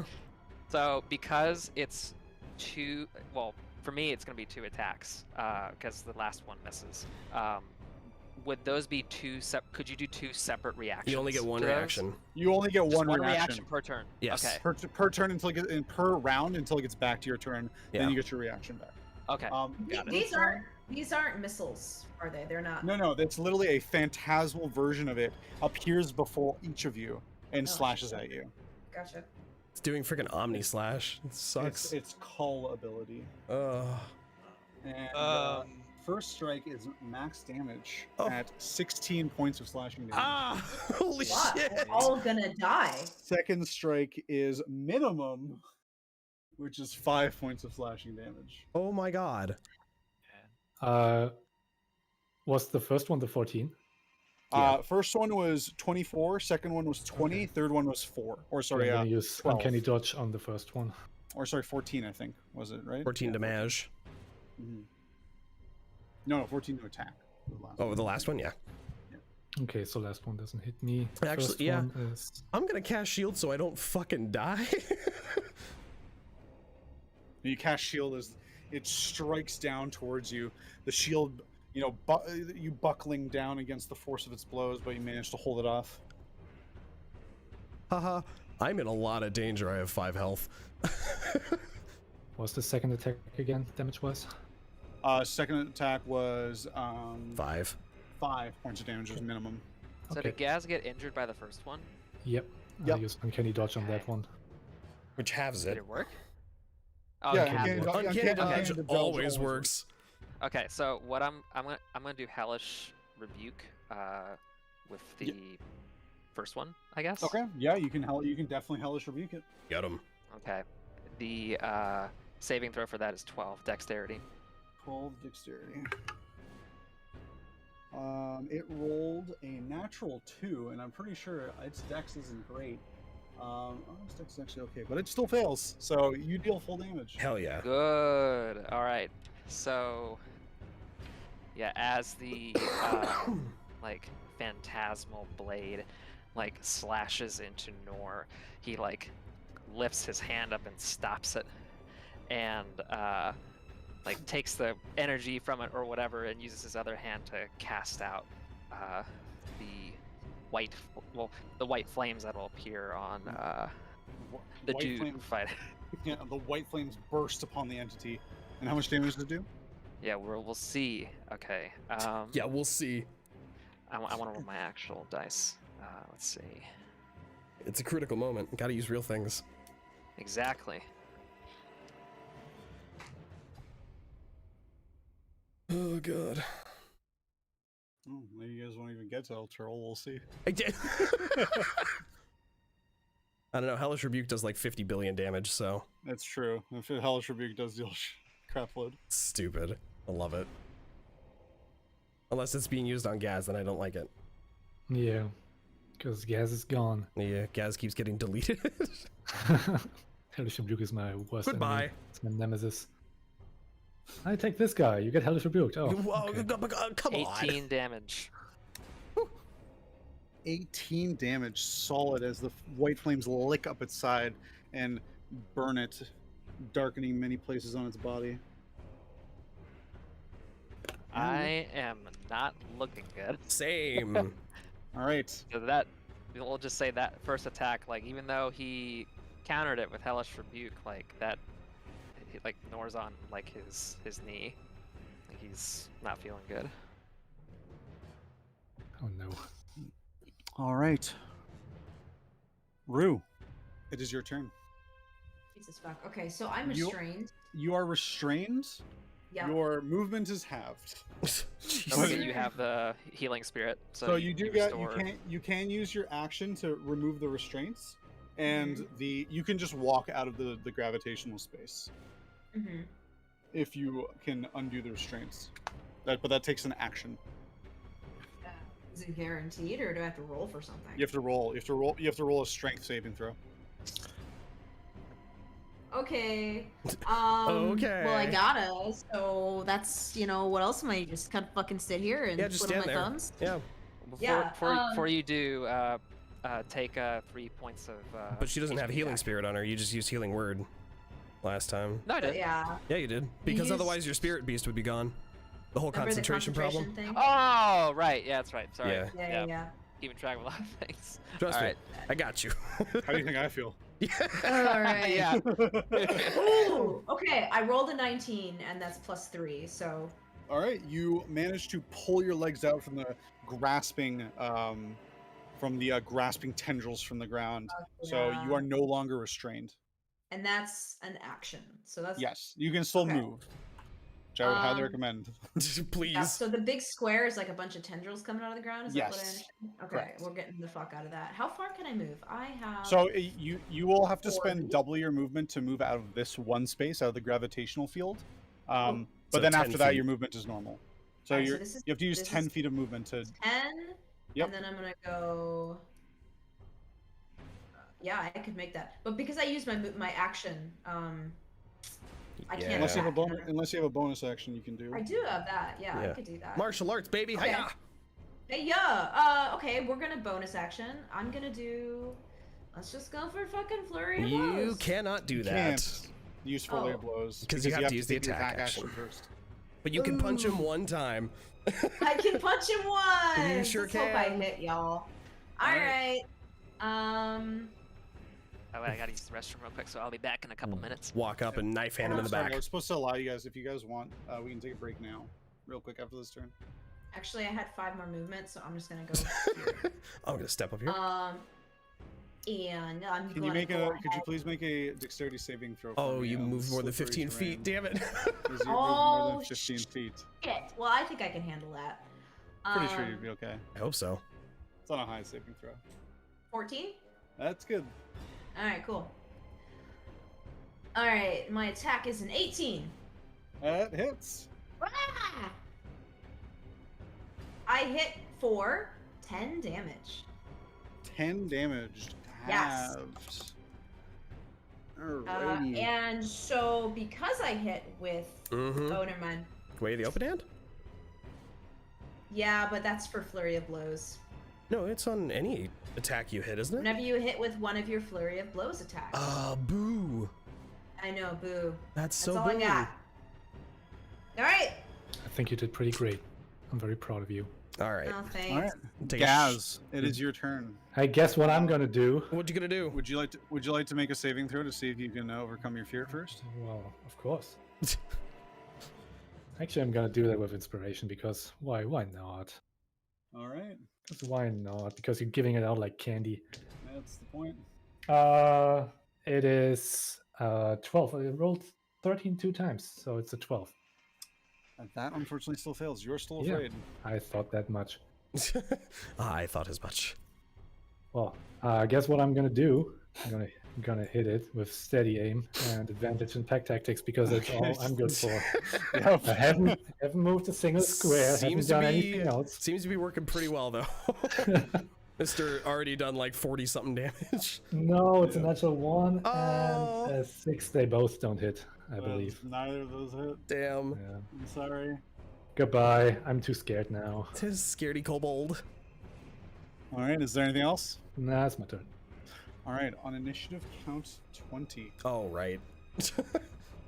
S6: So because it's two, well, for me it's going to be 2 attacks because the last one misses. Would those be could you do 2 separate reactions?
S1: You only get one
S6: to those?
S1: reaction.
S2: you only get
S6: Just
S2: one
S6: one
S2: reaction.
S6: per turn.
S1: Yes.
S6: Okay.
S2: Per turn until it gets, per round until it gets back to your turn.
S1: Yeah.
S2: Then you get your reaction back.
S6: Okay. Got it.
S3: These aren't missiles, are they? They're not.
S2: No, that's literally a phantasmal version of it. Appears before each of you and slashes
S3: shit.
S2: at you.
S3: Gotcha.
S1: It's doing freaking Omni Slash. It sucks.
S2: It's Cull ability.
S1: Ugh.
S2: And first strike is max damage at 16 points of slashing damage.
S1: Ah! Holy
S3: What?
S1: shit!
S3: We're all gonna die.
S2: Second strike is minimum, which is 5 points of slashing damage.
S1: Oh my god.
S4: Was the first one the 14?
S2: First one was 24, second one was 20, third one was 4. Or sorry,
S4: I'm gonna use
S2: 12.
S4: Uncanny Dodge on the first one.
S2: Or sorry, 14, I think. Was it, right?
S1: 14 damage.
S2: Mhm. No, 14 to attack. The last
S1: Oh,
S2: one.
S1: the last one? Yeah.
S4: Okay, so last one doesn't hit me.
S1: Actually,
S4: First
S1: yeah.
S4: one is...
S1: I'm gonna cast shield so I don't fucking die.
S2: You cast shield as it strikes down towards you. The shield, you buckling down against the force of its blows, but you manage to hold it off.
S1: Haha. I'm in a lot of danger. I have 5 health.
S4: What's the second attack again, damage-wise?
S2: Second attack was
S1: 5.
S2: 5 points of damage as minimum.
S6: So
S4: Okay.
S6: did Gasz get injured by the first one?
S4: Yep.
S2: Yep.
S4: I used Uncanny Dodge on that one.
S1: Which halves
S6: Did
S1: it.
S6: it work? Oh,
S2: Yeah,
S6: it
S2: Uncanny
S6: halved it.
S2: Dodge-
S1: Uncanny
S2: Uncanny
S1: Dodge
S2: Dodge
S1: always works.
S6: Okay, so what I'm gonna do Hellish Rebuke with the first one, I guess.
S2: Okay, yeah, you can definitely hellish rebuke it.
S1: Get him.
S6: Okay. The saving throw for that is 12 dexterity.
S2: 12 dexterity. It rolled a natural 2, and I'm pretty sure its dex isn't great. Its dex is actually okay, but it still fails. So you deal full damage.
S1: Hell yeah.
S6: Good. All right. So, yeah, as the like phantasmal blade like slashes into Nor, he like lifts his hand up and stops it, and like takes the energy from it or whatever, and uses his other hand to cast out the white flames that will appear on the
S2: White
S6: dude
S2: flames-
S6: fight.
S2: Yeah, the white flames burst upon the entity. And how much damage does it do?
S6: Yeah, we'll see. Okay.
S1: Yeah, we'll see.
S6: I want to roll my actual dice. Let's see.
S1: It's a critical moment. Gotta use real things.
S6: Exactly.
S1: Oh god.
S2: Oh, maybe you guys won't even get to Ultra. We'll see.
S1: I did. I don't know. Hellish Rebuke does like 50 billion damage, so
S2: That's true. If Hellish Rebuke does deal crap load.
S1: stupid. I love it. Unless it's being used on Gasz, then I don't like it.
S4: Yeah, because Gasz is gone.
S1: Yeah, Gasz keeps getting deleted.
S4: Hellish Rebuke is my worst
S1: Goodbye.
S4: enemy. It's my nemesis. I take this guy. You get Hellish Rebuked. Oh,
S1: Whoa,
S4: okay.
S1: come on.
S6: 18 damage.
S2: 18 damage solid as the white flames lick up its side and burn it, darkening many places on its body.
S6: I am not looking good.
S1: Same.
S2: All right.
S6: So that we'll just say that first attack, like even though he countered it with Hellish Rebuke, like that, like Nor's on like his knee, like he's not feeling good.
S4: Oh no.
S2: All right. Rue, it is your turn.
S3: Jesus fuck. Okay, so I'm
S2: You-
S3: restrained.
S2: You are restrained.
S3: Yeah.
S2: Your movement is halved.
S6: Don't forget you have the healing spirit, so,
S2: So you do get
S6: restore...
S2: you can use your action to remove the restraints. and you can just walk out of the gravitational space
S3: Mm-hmm.
S2: if you can undo the restraints. But that takes an action.
S3: Is it guaranteed, or do I have to roll for something?
S2: You have to roll. You have to roll a strength saving throw.
S3: Okay.
S1: Okay.
S3: Well, I gotta. So that's what else am I just kind of fucking sit here and
S1: Yeah, just
S3: twiddle
S1: stand
S3: my
S1: there.
S3: thumbs?
S1: Yeah.
S6: Before you do, take 3 points of.
S1: But she doesn't have
S6: HP
S1: healing
S6: back.
S1: spirit on her. You just used healing word last time.
S6: No, I did.
S3: Yeah.
S1: Yeah, you did. Because
S3: used-
S1: otherwise your spirit beast would be gone. The whole
S3: Remember the
S1: concentration problem.
S3: thing?
S6: Oh, right. Yeah, that's right. Sorry.
S1: Yeah.
S3: Yeah.
S6: Keeping track of a lot of things.
S1: Trust
S6: All
S1: me,
S6: right.
S1: I got you.
S2: How do you think I feel?
S3: All right.
S6: Yeah.
S3: Ooh, okay, I rolled a 19, and that's +3. So
S2: All right, you manage to pull your legs out from the grasping, grasping tendrils from the ground. So you
S3: yeah.
S2: are no longer restrained.
S3: And that's an action. So that's
S2: Yes, you can still
S3: Okay.
S2: move, which I would highly
S3: Um,
S2: recommend.
S1: Please.
S3: Yeah, so the big square is like a bunch of tendrils coming out of the ground. Is that what I
S2: Yes,
S3: understand? Okay,
S2: correct.
S3: we're getting the fuck out of that. How far can I move? I have.
S2: So you will have to
S3: 40.
S2: spend double your movement to move out of this one space, out of the gravitational field.
S3: Oh.
S2: But
S1: So
S2: then
S1: 10
S2: after that,
S1: feet.
S2: your movement is normal. So
S3: Alright, so
S2: you
S3: this is-
S2: have to use
S3: this
S2: 10
S3: is-
S2: feet of movement to.
S3: 10.
S2: Yep.
S3: And then I'm gonna go. Yeah, I could make that, but because I used my action, I can't.
S2: Unless you have a
S3: attack.
S2: bonus, unless you have a bonus action, you can do.
S3: I do have that. Yeah, I
S1: Yeah.
S3: could do that.
S1: Martial arts, baby.
S3: Okay.
S1: Hiya!
S3: Hey, yeah. Okay, we're gonna bonus action. I'm gonna do. Let's just go for fucking flurry of
S1: You
S3: blows.
S1: cannot do
S2: You
S1: that.
S2: can't use flurry of
S3: Oh.
S2: blows
S1: 'Cause you have to use the
S2: take
S1: attack action.
S2: first.
S1: But you can punch him
S3: Ooh.
S1: one time.
S3: I can punch him once.
S1: You sure
S3: Let's hope I
S1: can.
S3: hit y'all.
S1: All
S3: All
S1: right.
S3: right.
S6: Oh, I gotta use the restroom real quick, so I'll be back in a couple minutes.
S1: Walk up and knife hand him in the
S2: Sorry,
S1: back.
S2: we're supposed to allow you guys, if you guys want, we can take a break now, real quick after this turn.
S3: Actually, I had 5 more movements, so I'm just gonna go here.
S1: I'm gonna step up here.
S3: And I'm
S2: Can
S3: gonna
S2: you make
S3: go
S2: a? Could you
S3: ahead.
S2: please make a dexterity saving throw? For
S1: Oh,
S2: me
S1: you
S2: on
S1: moved more than
S2: slippery
S1: 15 feet.
S2: terrain?
S1: Damn it.
S2: 'Cause you moved more
S3: Oh,
S2: than 15 feet.
S3: Shit. Well, I think I can handle that.
S2: Pretty sure you'd be okay.
S1: I hope so.
S2: It's on a high saving throw.
S3: 14.
S2: That's good.
S3: All right, cool. All right, my attack is an 18.
S2: That hits.
S3: Ah! I hit for 10 damage.
S2: 10 damage.
S3: Yes.
S2: Halved. Alrighty.
S3: And so because I hit with
S1: Mm-hmm.
S3: oh, never mind.
S1: Way the open hand?
S3: Yeah, but that's for flurry of blows.
S1: No, it's on any attack you hit, isn't it?
S3: Whenever you hit with one of your flurry of blows attacks.
S1: Boo.
S3: I know, boo.
S1: That's
S3: That's
S1: so
S3: all
S1: boo.
S3: I got. All right.
S4: I think you did pretty great. I'm very proud of you.
S1: All right.
S3: Oh, thanks.
S2: All right.
S1: Take a
S2: Gaz, it is your turn.
S4: I guess what I'm gonna do.
S1: What you gonna do?
S2: Would you like to make a saving throw to see if you can overcome your fear first?
S4: Well, of course. Actually, I'm gonna do that with inspiration because why? Why not?
S2: All right.
S4: Because why not? Because you're giving it out like candy.
S2: That's the point.
S4: It is 12. I rolled 13 two times, so it's a 12.
S2: And that unfortunately still fails. You're still
S4: Yeah.
S2: afraid.
S4: I thought that much.
S1: I thought as much.
S4: Well, I guess what I'm gonna do, I'm gonna hit it with steady aim and advantage in pack tactics because that's all
S2: Okay.
S4: I'm good for.
S2: Yep.
S4: I haven't moved a single square,
S1: Seems
S4: haven't
S1: to
S4: done
S1: be
S4: anything else.
S1: seems to be working pretty well though. Mr. already done like 40 something damage.
S4: No, it's a
S2: Yeah.
S4: natural 1
S1: Oh.
S4: and a 6. They both don't hit, I believe.
S2: Neither of those hit.
S1: Damn.
S4: Yeah.
S2: I'm sorry.
S4: Goodbye. I'm too scared now.
S1: Tis scaredy kobold.
S2: All right. Is there anything else?
S4: Nah, it's my turn.
S2: All right. On initiative count 20.
S1: Oh right.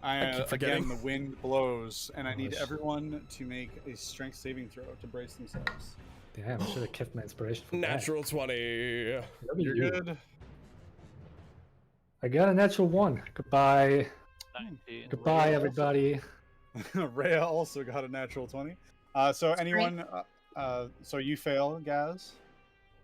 S2: I
S1: keep forgetting.
S2: again, the wind blows, and I need
S4: Gosh.
S2: everyone to make a strength saving throw to brace themselves.
S4: Damn, I should have kept my inspiration for that.
S1: Natural 20.
S4: Look at
S2: You're
S4: you.
S2: good.
S4: I got a natural 1. Goodbye.
S5: 19.
S4: Goodbye, everybody.
S2: Rhea also got a natural 20. So anyone? So you fail, Gaz.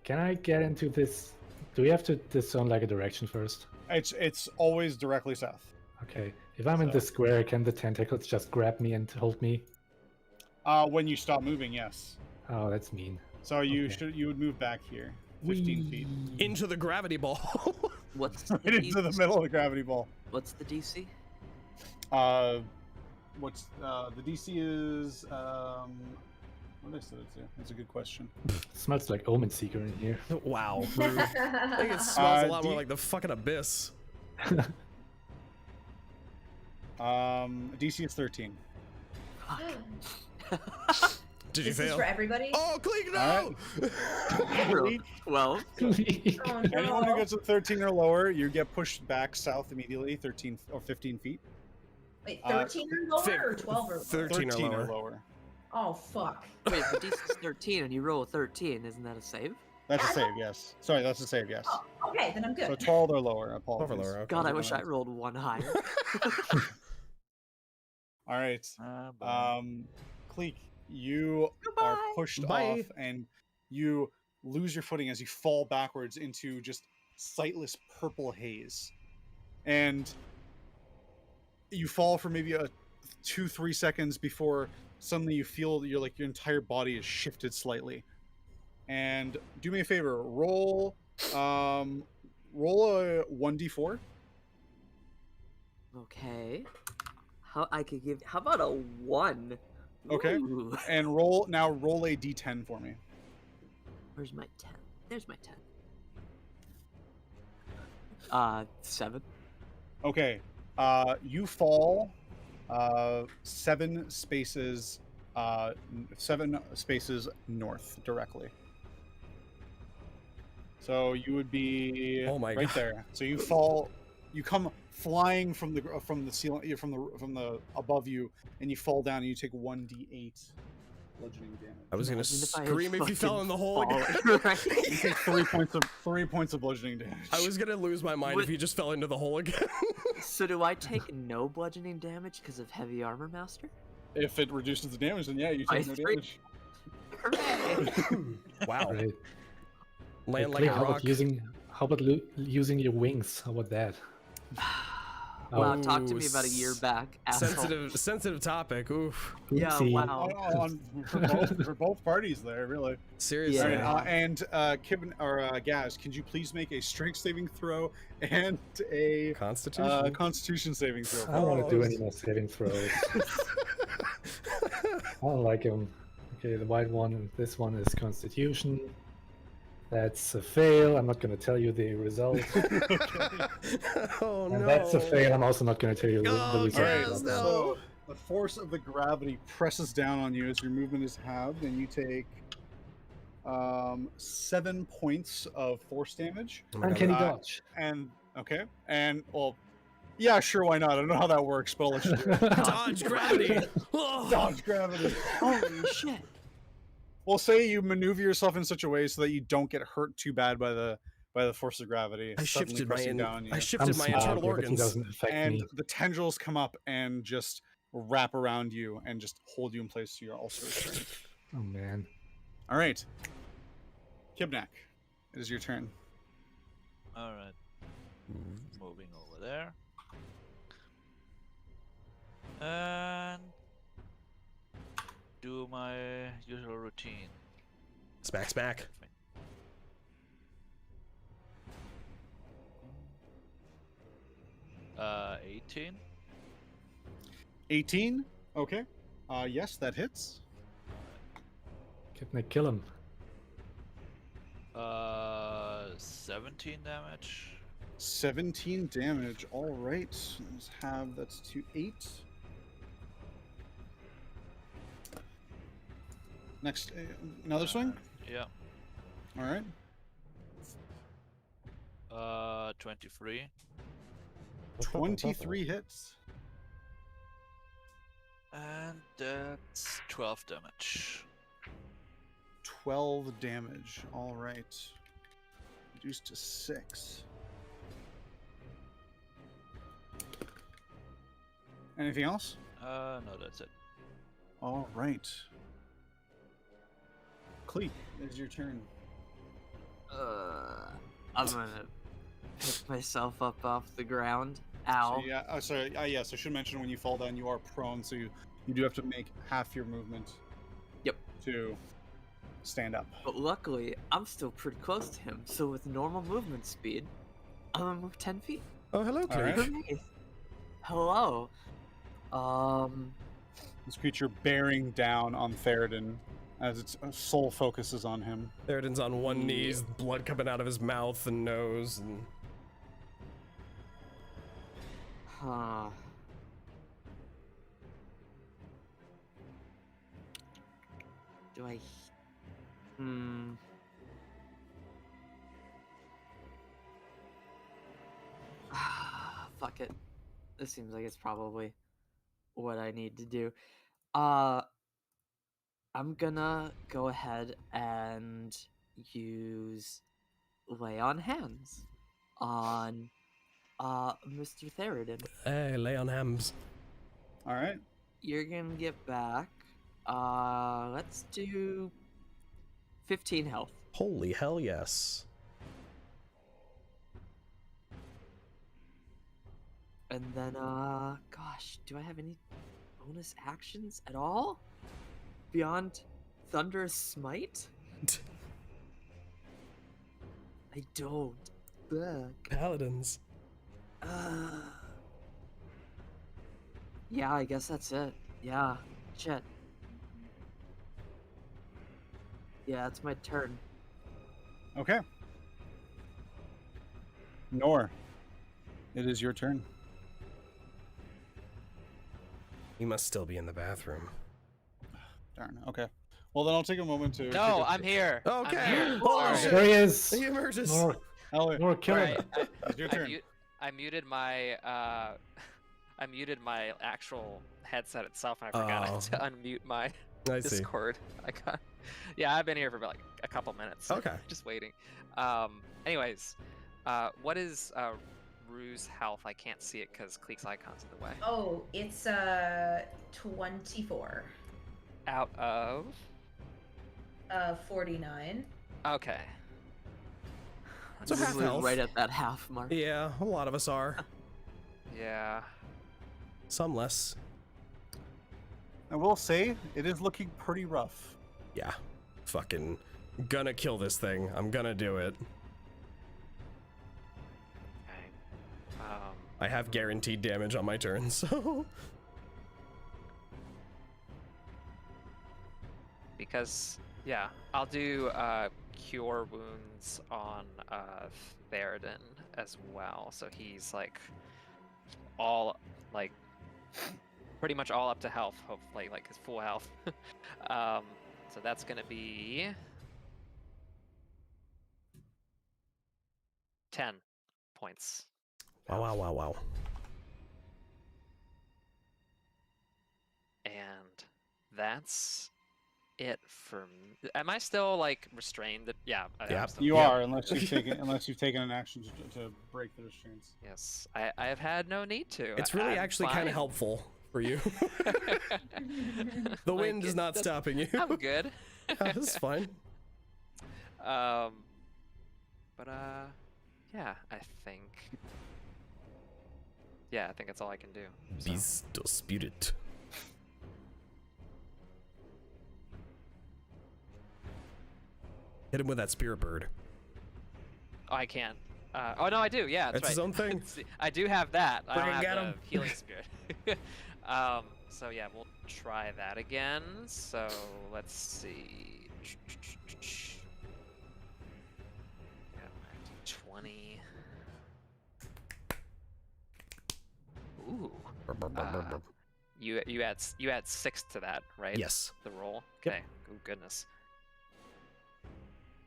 S4: Can I get into this? Do we have to discern like a direction first?
S2: It's always directly south.
S4: Okay. If I'm in the square, can the tentacles just grab me and hold me?
S2: When you stop moving, yes.
S4: Oh, that's mean.
S2: So you
S4: Okay.
S2: would move back here. 15 feet.
S1: Into the gravity ball.
S7: What's the
S2: Right into the middle of the gravity ball.
S7: What's the DC?
S2: What's the DC is what did I set it to? That's a good question.
S4: Smells like Omen Seeker in here.
S1: Wow. Rude. I think it smells a lot more like the fucking abyss.
S2: DC is 13.
S1: Did you
S3: This is
S1: fail?
S3: for everybody?
S1: Oh, Kleeck, no!
S2: Kleeck,
S7: 12.
S3: Oh,
S2: anyone who
S3: no.
S2: gets a 13 or lower, you get pushed back south immediately, 13 or 15 feet.
S3: Wait, 13 or lower or 12 or lower?
S1: 13 or lower.
S3: Oh, fuck.
S7: Wait, the DC is 13 and you roll a 13. Isn't that a save?
S2: That's a save, yes. Sorry, that's a save, yes.
S3: Oh, okay, then I'm good.
S2: So 12 or lower, apologies.
S1: 12 or lower, okay.
S7: God, I wish I rolled one higher.
S2: All right.
S5: Bye.
S2: Kleeck, you are pushed
S1: Bye.
S2: off and you lose your footing as you fall backwards into just sightless purple haze. And you fall for maybe 2-3 seconds before suddenly you feel your entire body is shifted slightly. And do me a favor, roll a 1d4.
S7: Okay. How about a 1?
S2: Okay.
S7: Ooh.
S2: And roll a d10 for me.
S7: Where's my 10? There's my 10. 7.
S2: Okay. You fall 7 spaces north directly. So you would be
S1: Oh my
S2: right
S1: God.
S2: there. So you fall, you come flying from the ceiling, from the above you, and you fall down and you take 1d8 bludgeoning damage.
S1: I was gonna
S7: Imagine if I had
S1: scream if you fell
S7: fucking
S1: in the hole again.
S7: fallen, right?
S2: You take 3 points of bludgeoning damage.
S1: I was gonna lose my mind if you just fell into the hole again.
S7: So do I take no bludgeoning damage because of heavy armor master?
S2: If it reduces the damage, then yeah, you take no
S7: 3.
S2: damage.
S7: Hooray!
S1: Wow.
S4: Right.
S1: Land
S4: Hey,
S1: like a
S4: how
S1: rock.
S4: about using your wings? How about that?
S7: Wow,
S1: Oh,
S7: talk to me about a year back, asshole.
S1: sensitive topic. Oof.
S7: Yeah,
S4: Oopsie.
S7: wow.
S2: For both parties there, really.
S1: Seriously.
S7: Yeah.
S2: Gasz, could you please make a strength saving throw and a
S1: Constitution.
S2: Constitution saving throw?
S4: I don't want to do
S1: Oh.
S4: any more saving throws. I don't like them. Okay, the white one and this one is Constitution. That's a fail. I'm not going to tell you the result.
S1: Oh
S4: And
S1: no.
S4: that's a fail. I'm also not going to tell you the
S1: Oh,
S4: result.
S2: Alright,
S1: Gasz,
S4: of
S1: no.
S4: that.
S2: so the force of the gravity presses down on you as your movement is halved, and you take 7 points of force damage.
S1: Oh my
S4: And
S1: God.
S4: can he
S2: Uh,
S4: dodge?
S2: And okay, and well, yeah, sure, why not? I don't know how that works, but I'll let you do it.
S1: Dodge gravity. Oh.
S2: Dodge gravity.
S7: Holy shit.
S2: We'll say you maneuver yourself in such a way so that you don't get hurt too bad by the force of gravity.
S1: I
S2: suddenly
S1: shifted my
S2: pressing down on you.
S1: I
S4: I'm
S1: shifted my
S4: smart,
S1: internal
S4: gravity
S1: organs.
S4: doesn't affect
S2: And
S4: me.
S2: the tendrils come up and just wrap around you and just hold you in place to your ulcer return.
S4: Oh man.
S2: All right, Kibnaak, it is your turn.
S5: Alright. Moving over there. And do my usual routine.
S1: Smack, smack.
S5: 18.
S2: 18. Okay. Yes, that hits.
S4: Kibnaak, kill him.
S5: 17 damage.
S2: 17 damage. All right. Let's have that's 8. Next, another swing.
S5: Yeah.
S2: All right.
S5: 23.
S2: 23 hits.
S5: And that's 12 damage.
S2: 12 damage. All right. Reduced to 6. Anything else?
S5: No, that's it.
S2: All right. Kleeck, it's your turn.
S7: I'm gonna pick myself up off the ground. Ow.
S2: So, yeah. Oh, sorry. Yes, I should mention when you fall down, you are prone, so you do have to make half your movement.
S7: Yep.
S2: To stand up.
S7: But luckily, I'm still pretty close to him, so with normal movement speed, I'm gonna move 10 feet.
S1: Oh, hello,
S2: Alright.
S1: Kleeck.
S7: Nice. Hello.
S2: This creature bearing down on Theraden as its sole focuses on him.
S1: Theraden's on one knee,
S7: Yeah.
S1: blood coming out of his mouth and nose, and
S7: Huh. Do I? Fuck it. This seems like it's probably what I need to do. I'm gonna go ahead and use lay on hands on Mr. Theraden.
S1: hey, lay on hams.
S2: All right.
S7: You're gonna get back. Let's do 15 health.
S1: Holy hell, yes.
S7: And then, gosh, do I have any bonus actions at all? Beyond Thunderous Smite? I don't. Fuck.
S1: Paladins.
S7: Yeah, I guess that's it. Yeah, shit. Yeah, it's my turn.
S2: Okay. Nor, it is your turn.
S1: He must still be in the bathroom.
S2: Darn. Okay. Well, then I'll take a moment to.
S6: No, I'm here. I'm
S1: Okay.
S6: here.
S1: Oh,
S6: Sorry.
S1: shit.
S4: There he is.
S1: He emerges.
S4: More,
S2: Elliot,
S4: more killer.
S6: Right,
S2: it's your turn.
S6: I muted my I muted my actual headset itself, and I forgot
S1: Oh.
S6: to unmute my
S1: I see.
S6: Discord. Yeah, I've been here for about like a couple minutes.
S1: Okay.
S6: Just waiting. Anyways, what is Rhu's health? I can't see it because Kleeck's icon's in the way.
S3: Oh, it's 24.
S6: Out of
S3: 49.
S6: okay.
S1: So half
S7: Literally
S1: health.
S7: right at that half mark.
S1: Yeah, a lot of us are.
S6: Yeah.
S1: Some less.
S2: I will say it is looking pretty rough.
S1: Yeah. Fucking gonna kill this thing. I'm gonna do it.
S6: Okay.
S1: I have guaranteed damage on my turn, so.
S6: Because yeah, I'll do cure wounds on Theraden as well. So he's like all like pretty much all up to health, hopefully like his full health. So that's gonna be 10 points.
S1: Wow, wow, wow, wow.
S6: And that's it for me. Am I still like restrained? Yeah. I'm
S1: Yep.
S6: still-
S2: You
S1: Yeah.
S2: are, unless you've taken an action to break the restraints.
S6: Yes. I have had no need to.
S1: It's really
S6: I'm
S1: actually kind
S6: fine.
S1: of helpful for you. The
S6: Like,
S1: wind is not
S6: that's-
S1: stopping you.
S6: I'm good.
S1: Yeah, that's fine.
S6: But yeah, I think that's all I can do. So.
S1: Beast disputed. Hit him with that spirit bird.
S6: Oh, I can. Oh no, I do. Yeah, that's
S1: It's his
S6: right.
S1: own thing.
S6: See, I do have that. I
S1: Bring
S6: don't
S1: it,
S6: have
S1: get
S6: the
S1: 'em.
S6: healing spirit. So yeah, we'll try that again. So let's see. Got my 20. Ooh. You add 6 to that, right?
S1: Yes.
S6: The roll.
S1: Yep.
S6: Okay. Oh goodness.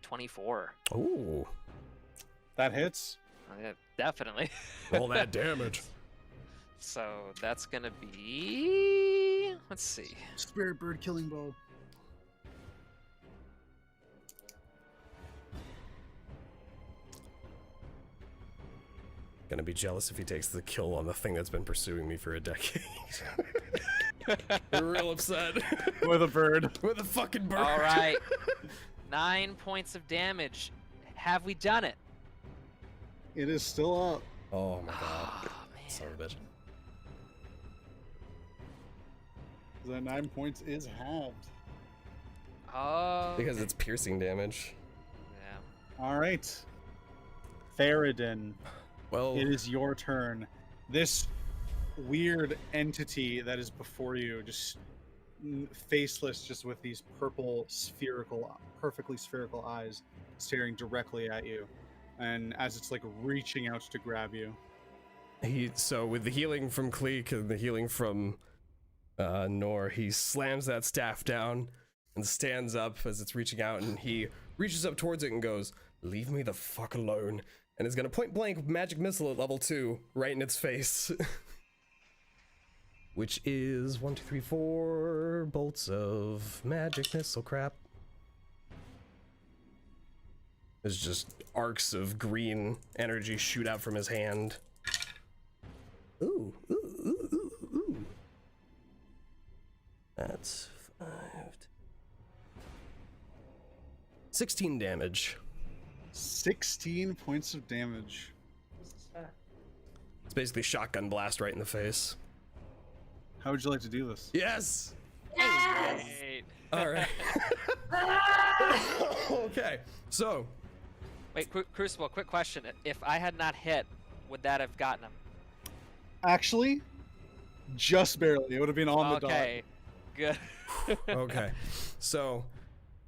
S6: 24.
S1: Ooh.
S2: That hits.
S6: Oh, yeah, definitely.
S1: All that damage.
S6: So that's gonna be. Let's see.
S2: Spirit bird killing bow.
S1: Gonna be jealous if he takes the kill on the thing that's been pursuing me for a decade. Real upset.
S2: With a bird.
S1: With a fucking bird.
S6: All right. 9 points of damage. Have we done it?
S2: It is still up.
S1: Oh my god.
S6: Oh, man.
S1: Son of a bitch.
S2: That 9 points is halved.
S6: Oh.
S1: because
S6: okay.
S1: it's piercing damage.
S6: Yeah.
S2: All right. Theraden,
S1: Well,
S2: it is your turn. This weird entity that is before you, just faceless, just with these purple perfectly spherical eyes staring directly at you. And as it's like reaching out to grab you.
S1: so with the healing from Kleeck and the healing from Nor, he slams that staff down and stands up as it's reaching out, and he reaches up towards it and goes, "Leave me the fuck alone," and is gonna point blank magic missile at level 2 right in its face. Which is 1, 2, 3, 4 bolts of magic missile crap. There's just arcs of green energy shoot out from his hand. Ooh, ooh, ooh, ooh, ooh. That's 5. 16 damage.
S2: 16 points of damage.
S1: It's basically shotgun blast right in the face.
S2: How would you like to do this?
S1: Yes!
S3: Yes!
S6: Wait.
S1: Alright. Okay, so.
S6: Wait, Crucible, quick question. If I had not hit, would that have gotten him?
S2: Actually, just barely. It would have been on the dot.
S6: Okay, good.
S1: Okay, so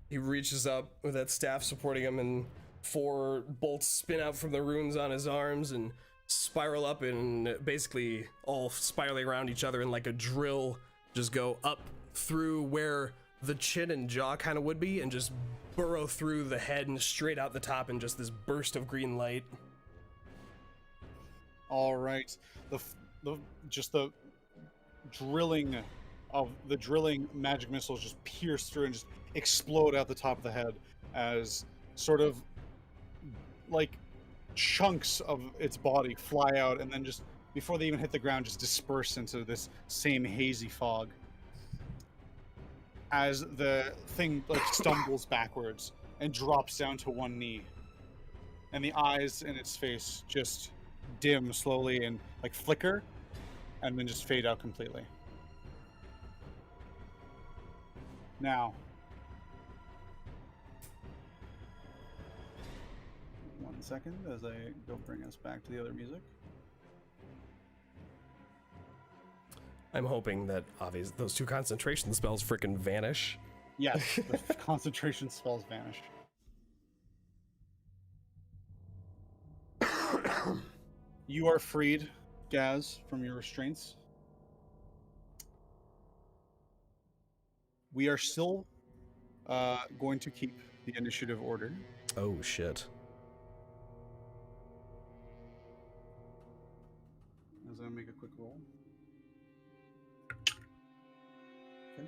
S1: he reaches up with that staff supporting him, and 4 bolts spin out from the runes on his arms and spiral up, and basically all spiraling around each other, and like a drill just go up through where the chin and jaw kind of would be, and just burrow through the head and straight out the top in just this burst of green light.
S2: All right. The drilling magic missiles just pierce through and just explode out the top of the head as sort of like chunks of its body fly out, and then just before they even hit the ground just disperse into this same hazy fog as the thing like stumbles backwards and drops down to one knee, and the eyes in its face just dim slowly and like flicker and then just fade out completely. Now, one second as I go bring us back to the other music.
S1: I'm hoping that obviously those 2 concentration spells freaking vanish.
S2: Yes, the concentration spells vanish. You are freed, Gasz, from your restraints. We are still going to keep the initiative order.
S1: Oh shit.
S2: As I make a quick roll. Okay.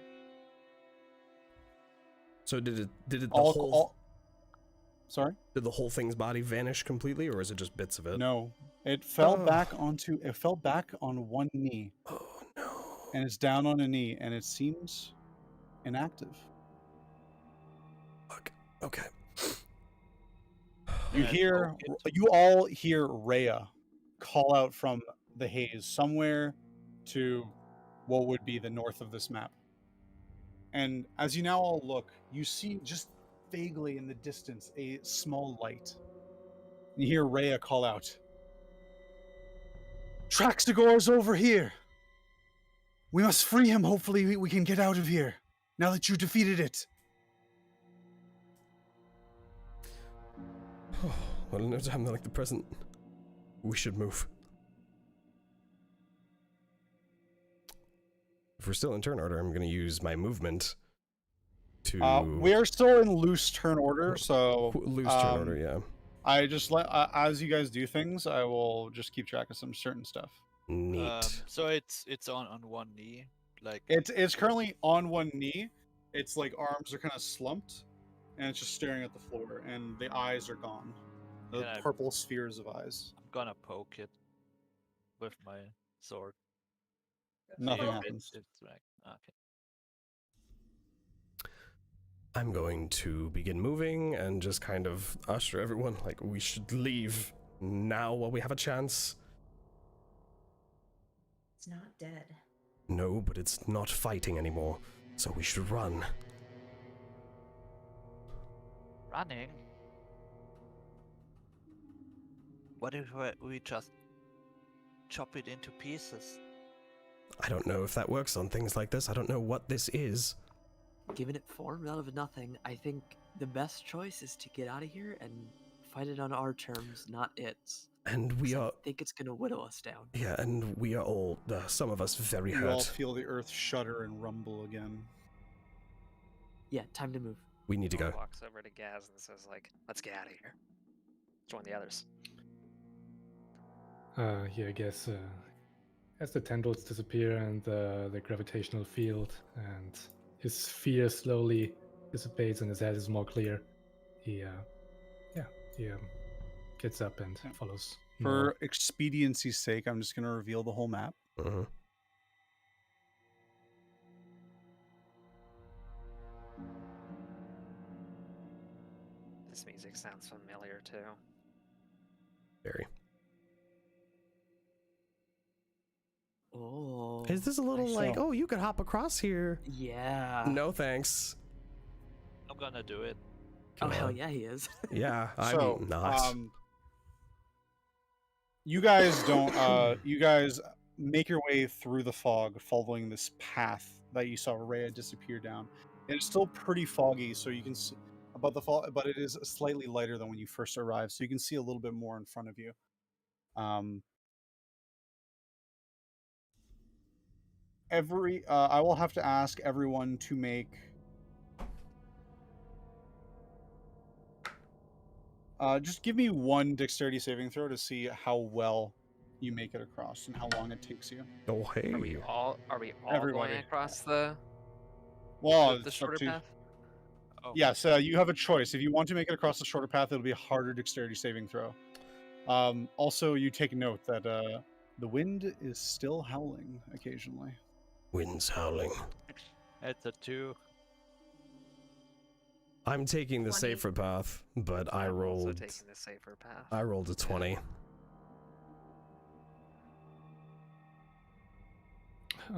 S1: So did it the
S2: Sorry?
S1: Did the whole thing's body vanish completely, or is it just bits of it?
S2: No. It fell
S1: Oh.
S2: back on one knee,
S1: Oh no.
S2: and it's down on a knee, and it seems inactive.
S1: Fuck. Okay.
S2: You all hear Rhea call out from the haze somewhere to what would be the north of this map. And as you now all look, you see just vaguely in the distance a small light. You hear Rhea call out, "Traxagor's over here! We must free him. Hopefully we can get out of here, now that you defeated it."
S1: Well, in no time like the present, we should move. If we're still in turn order, I'm going to use my movement to
S2: We're still in loose turn order, so
S1: loose turn order. Yeah.
S2: I just let as you guys do things, I will just keep track of some certain stuff.
S1: Neat.
S5: So it's on one knee, like
S2: It's currently on one knee. It's like arms are kind of slumped, and it's just staring at the floor, and the eyes are gone. The
S5: Can I-
S2: purple spheres of eyes.
S5: I'm gonna poke it with my sword.
S2: Nothing
S5: See if
S2: happens.
S5: It's like okay.
S1: I'm going to begin moving and just kind of usher everyone like we should leave now while we have a chance.
S3: It's not dead.
S1: No, but it's not fighting anymore, so we should run.
S5: running. What if we just chop it into pieces?
S1: I don't know if that works on things like this. I don't know what this is.
S7: Given it formed out of nothing, I think the best choice is to get out of here and fight it on our terms, not its.
S1: And we
S7: 'Cause
S1: are,
S7: I think it's gonna whittle us down.
S1: yeah, and we are all, some of us very
S2: You all
S1: hurt.
S2: feel the earth shudder and rumble again.
S7: Yeah, time to move.
S1: We need to go.
S6: Walks over to Gasz and says, like, let's get out of here. Join the others.
S4: Yeah, I guess as the tendrils disappear and the gravitational field and his fear slowly dissipates and his head is more clear, he gets up and
S2: Yeah.
S4: follows.
S2: For expediency's sake, I'm just going to reveal the whole map.
S1: Uh-huh.
S6: This music sounds familiar too.
S1: Very.
S7: Oh.
S1: Is this a little like,
S2: So-
S1: oh, you could hop across here?
S7: Yeah.
S1: No, thanks.
S5: I'm gonna do it.
S7: Oh,
S1: Come
S7: hell
S1: on.
S7: yeah, he is.
S1: Yeah, I'm
S2: So,
S1: not.
S2: you guys don't. You guys make your way through the fog, following this path that you saw Rhea disappear down. And it's still pretty foggy, so you can see about the fog, but it is slightly lighter than when you first arrived, so you can see a little bit more in front of you. I will have to ask everyone to make. Just give me one dexterity saving throw to see how well you make it across and how long it takes you.
S1: Oh, hey.
S6: Are we all
S2: Everybody.
S6: going across the
S2: Well,
S6: the
S2: it's up
S6: shorter
S2: to you.
S6: path?
S5: Oh,
S2: Yes, you have a choice. If you want to make it across the shorter path, it'll be a harder dexterity saving throw. Also, you take note that the wind is still howling occasionally.
S1: Wind's howling.
S5: It's a 2.
S1: I'm taking the
S3: 20.
S1: safer path, but I
S6: I'm also
S1: rolled.
S6: taking the safer path.
S1: I rolled a 20.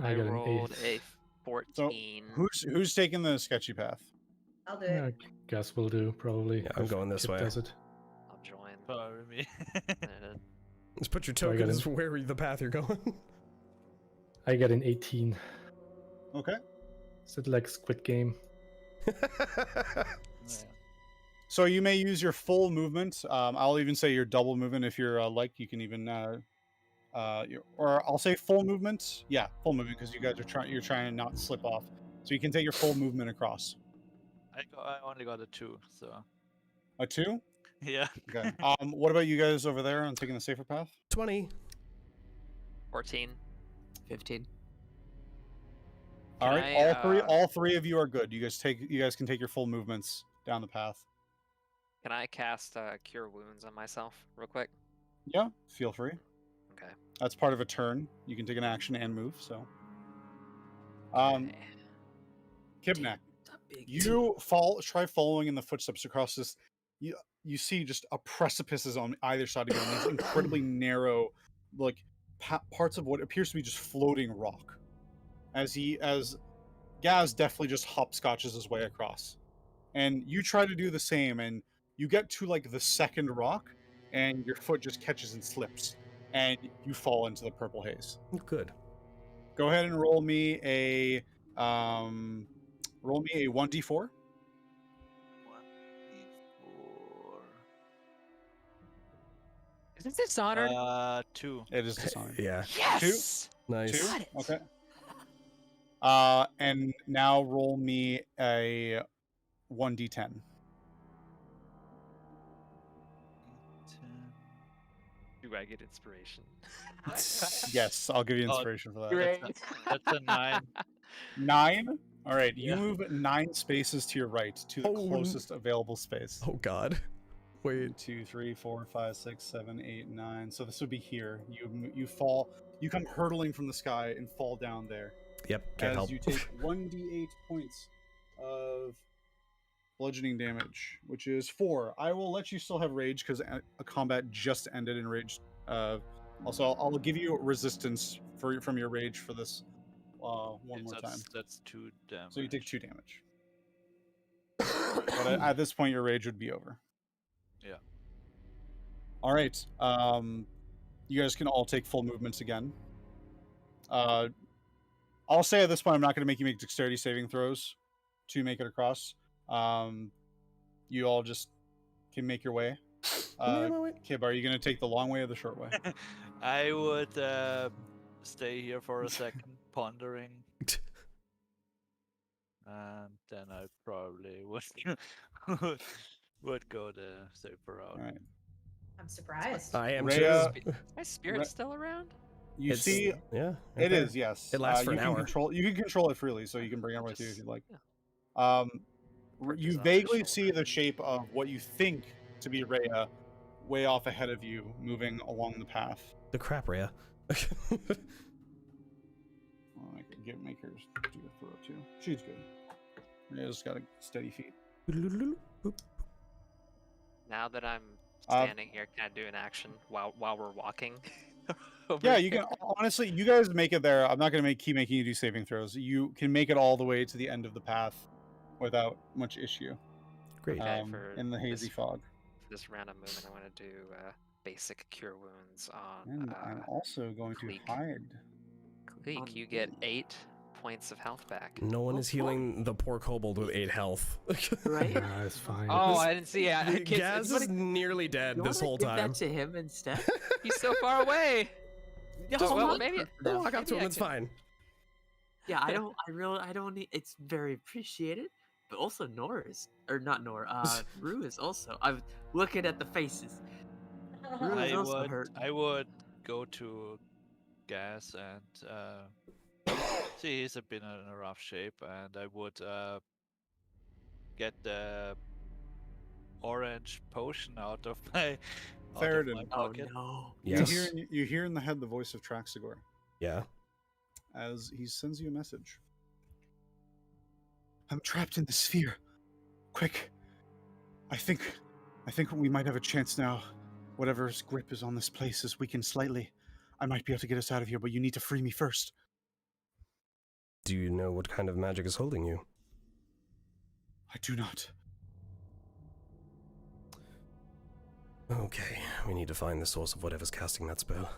S4: I got an
S6: rolled
S4: 8.
S6: a 14.
S2: Who's taking the sketchy path?
S3: I'll do
S4: Yeah,
S3: it.
S4: Gus will do probably.
S1: Yeah, I'm
S4: if
S1: going this
S4: Kip
S1: way.
S4: Does it.
S6: I'll join.
S5: Follow me.
S1: Just put your
S4: So I got
S1: tokens where the path you're going.
S4: I got an 18.
S2: Okay.
S4: Is it like Squid Game?
S5: Yeah.
S2: So you may use your full movement. I'll even say your double movement if you're you can even or I'll say full movement. Yeah, full movement because you guys are you're trying to not slip off. So you can take your full movement across.
S5: I only got a 2, so
S2: A 2?
S5: yeah.
S2: Okay. What about you guys over there on taking the safer path?
S1: 20.
S6: 14.
S7: 15.
S2: All
S6: Can
S2: right,
S6: I,
S2: all three of you are good. You guys can take your full movements down the path.
S6: Can I cast Cure Wounds on myself real quick?
S2: Yeah, feel free.
S6: Okay.
S2: That's part of a turn. You can take an action and move. So,
S6: Okay.
S2: Kibnaak,
S7: The big
S2: you try following in the footsteps across this. You see just a precipices on either side of you, and these incredibly narrow, like parts of what appears to be just floating rock. As Gasz definitely just hopscotches his way across, and you try to do the same, and you get to like the second rock, and your foot just catches and slips, and you fall into the purple haze.
S1: Good.
S2: Go ahead and roll me a 1d4.
S5: 1d4.
S6: Isn't this honored?
S5: 2.
S2: It is dishonored.
S1: Yeah.
S6: Yes!
S1: Nice.
S2: Two? Okay. And now roll me a 1d10.
S6: Do I get inspiration?
S2: Yes, I'll give you
S5: Oh,
S2: inspiration for that.
S6: Great.
S5: That's a 9.
S2: 9? All right, you
S5: Yeah.
S2: move 9 spaces to your right to the
S1: Oh,
S2: closest available space.
S1: Oh, God. Wait.
S2: 1, 2, 3, 4, 5, 6, 7, 8, 9. So this would be here. You fall. You come hurtling from the sky and fall down there.
S1: Yep, can't
S2: As
S1: help.
S2: you take 1d8 points of bludgeoning damage, which is 4. I will let you still have rage because a combat just ended in rage. Also, I'll give you resistance from your rage for this one more time.
S5: That's 2 damage.
S2: So you take 2 damage. But at this point, your rage would be over.
S5: Yeah.
S2: All right. You guys can all take full movements again. I'll say at this point, I'm not going to make you make dexterity saving throws to make it across. You all just can make your way. Kib, are you going to take the long way or the short way?
S5: I would stay here for a second, pondering. And then I probably would go the safer route.
S2: All right.
S3: I'm surprised.
S1: I am
S2: Rhea,
S1: too.
S6: Is my spirit still around?
S2: You
S1: It's-
S2: see,
S1: yeah, right
S2: it
S1: there.
S2: is, yes.
S1: It lasts for
S2: you
S1: an
S2: can
S1: hour.
S2: You can control it freely, so you can bring it with you if
S6: Just-
S2: you'd like.
S6: yeah.
S2: You
S6: Perches on
S2: vaguely
S6: my
S2: see
S6: shoulder.
S2: the shape of what you think to be Rhea way off ahead of you, moving along the path.
S1: The crap, Rhea.
S2: I could make her do a throw too. She's good. Rhea's got a steady feet.
S6: Now that I'm standing here, can I do an action while we're walking? over
S2: Yeah, you
S6: here?
S2: can. Honestly, you guys make it there. I'm not going to keep making you do saving throws. You can make it all the way to the end of the path without much issue.
S1: Great.
S6: Okay, for
S2: in the hazy
S6: this-
S2: fog.
S6: For this random movement, I want to do basic cure wounds on
S2: And I'm also going to
S6: Kleeck.
S2: hide.
S6: Kleeck. You get 8 points of health back.
S1: No one
S7: Oh,
S1: is healing the poor kobold with 8 health.
S7: Right?
S4: Nah, it's fine.
S6: Oh, I didn't see it.
S1: Gaz is nearly dead
S7: You
S1: this
S7: wanna
S1: whole
S7: give
S1: time.
S7: that to him instead?
S6: He's so far away.
S7: Just
S6: well,
S7: walk
S6: maybe-
S7: up to them.
S1: Walk up to
S6: maybe
S1: him,
S6: I
S1: it's
S6: can-
S1: fine.
S7: Yeah, I don't need. It's very appreciated, but also Rue is also. I'm looking at the faces. Rue is also hurt.
S5: I would go to Gasz and see he's been in a rough shape, and I would get the orange potion out of my
S2: Theraden.
S7: Oh
S5: pocket.
S7: no!
S1: Yes.
S2: You hear in the head the voice of Traxigor
S1: Yeah.
S2: as he sends you a message. I'm trapped in the sphere. Quick. I think we might have a chance now. Whatever's grip is on this place is weakened slightly. I might be able to get us out of here, but you need to free me first.
S1: Do you know what kind of magic is holding you?
S2: I do not.
S1: Okay, we need to find the source of whatever's casting that spell.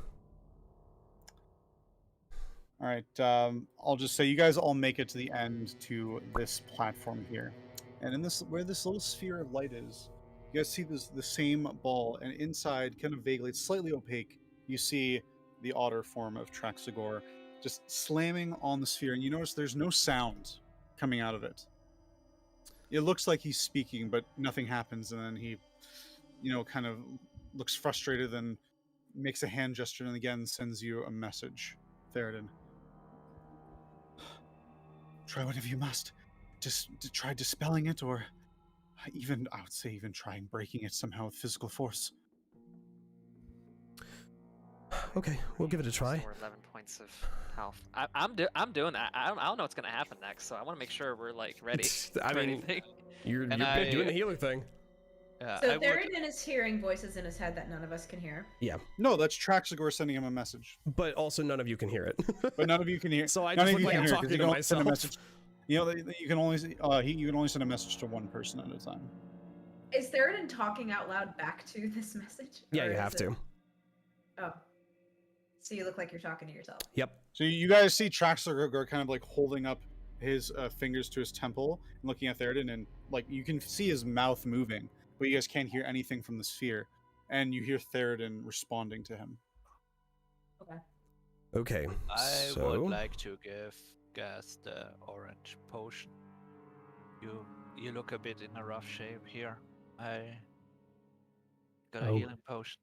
S2: All right, I'll just say you guys all make it to the end to this platform here, and in this where this little sphere of light is, you guys see the same ball, and inside, kind of vaguely, it's slightly opaque. You see the otter form of Traxigor just slamming on the sphere, and you notice there's no sound coming out of it. It looks like he's speaking, but nothing happens, and then he, kind of looks frustrated and makes a hand gesture, and again sends you a message, Theraden. Try whatever you must. Just to try dispelling it, or I would say even trying breaking it somehow with physical force.
S1: Okay, we'll give it a try.
S6: So we're 11 points of health. I'm doing that. I don't know what's gonna happen next, so I want to make sure we're like ready.
S1: I
S6: for
S1: mean,
S6: anything.
S1: You're
S5: And
S1: doing the healer thing.
S5: Yeah,
S3: So
S5: I would,
S3: Theraden is hearing voices in his head that none of us can hear.
S1: Yeah,
S2: No, that's Traxigor sending him a message,
S1: but also none of you can hear it.
S2: but none of you can hear.
S1: So I
S2: none
S1: just
S2: of
S1: look
S2: you
S1: like
S2: can
S1: I'm
S2: hear it, 'cause
S1: talking
S2: you
S1: to
S2: can only send a
S1: myself.
S2: message. You can only send a message to one person at a time.
S3: Is Theraden talking out loud back to this message?
S1: Yeah,
S3: Or
S1: you
S3: is
S1: have
S3: it-
S1: to.
S3: Oh. So you look like you're talking to yourself.
S1: Yep.
S2: So you guys see Traxigor kind of like holding up his fingers to his temple and looking at Theraden, and like you can see his mouth moving, but you guys can't hear anything from the sphere, and you hear Theraden responding to him.
S1: Okay.
S5: I
S1: so
S5: would like to give Gasz the orange potion. You look a bit in a rough shape here. I got a
S4: Oh.
S5: healing potion.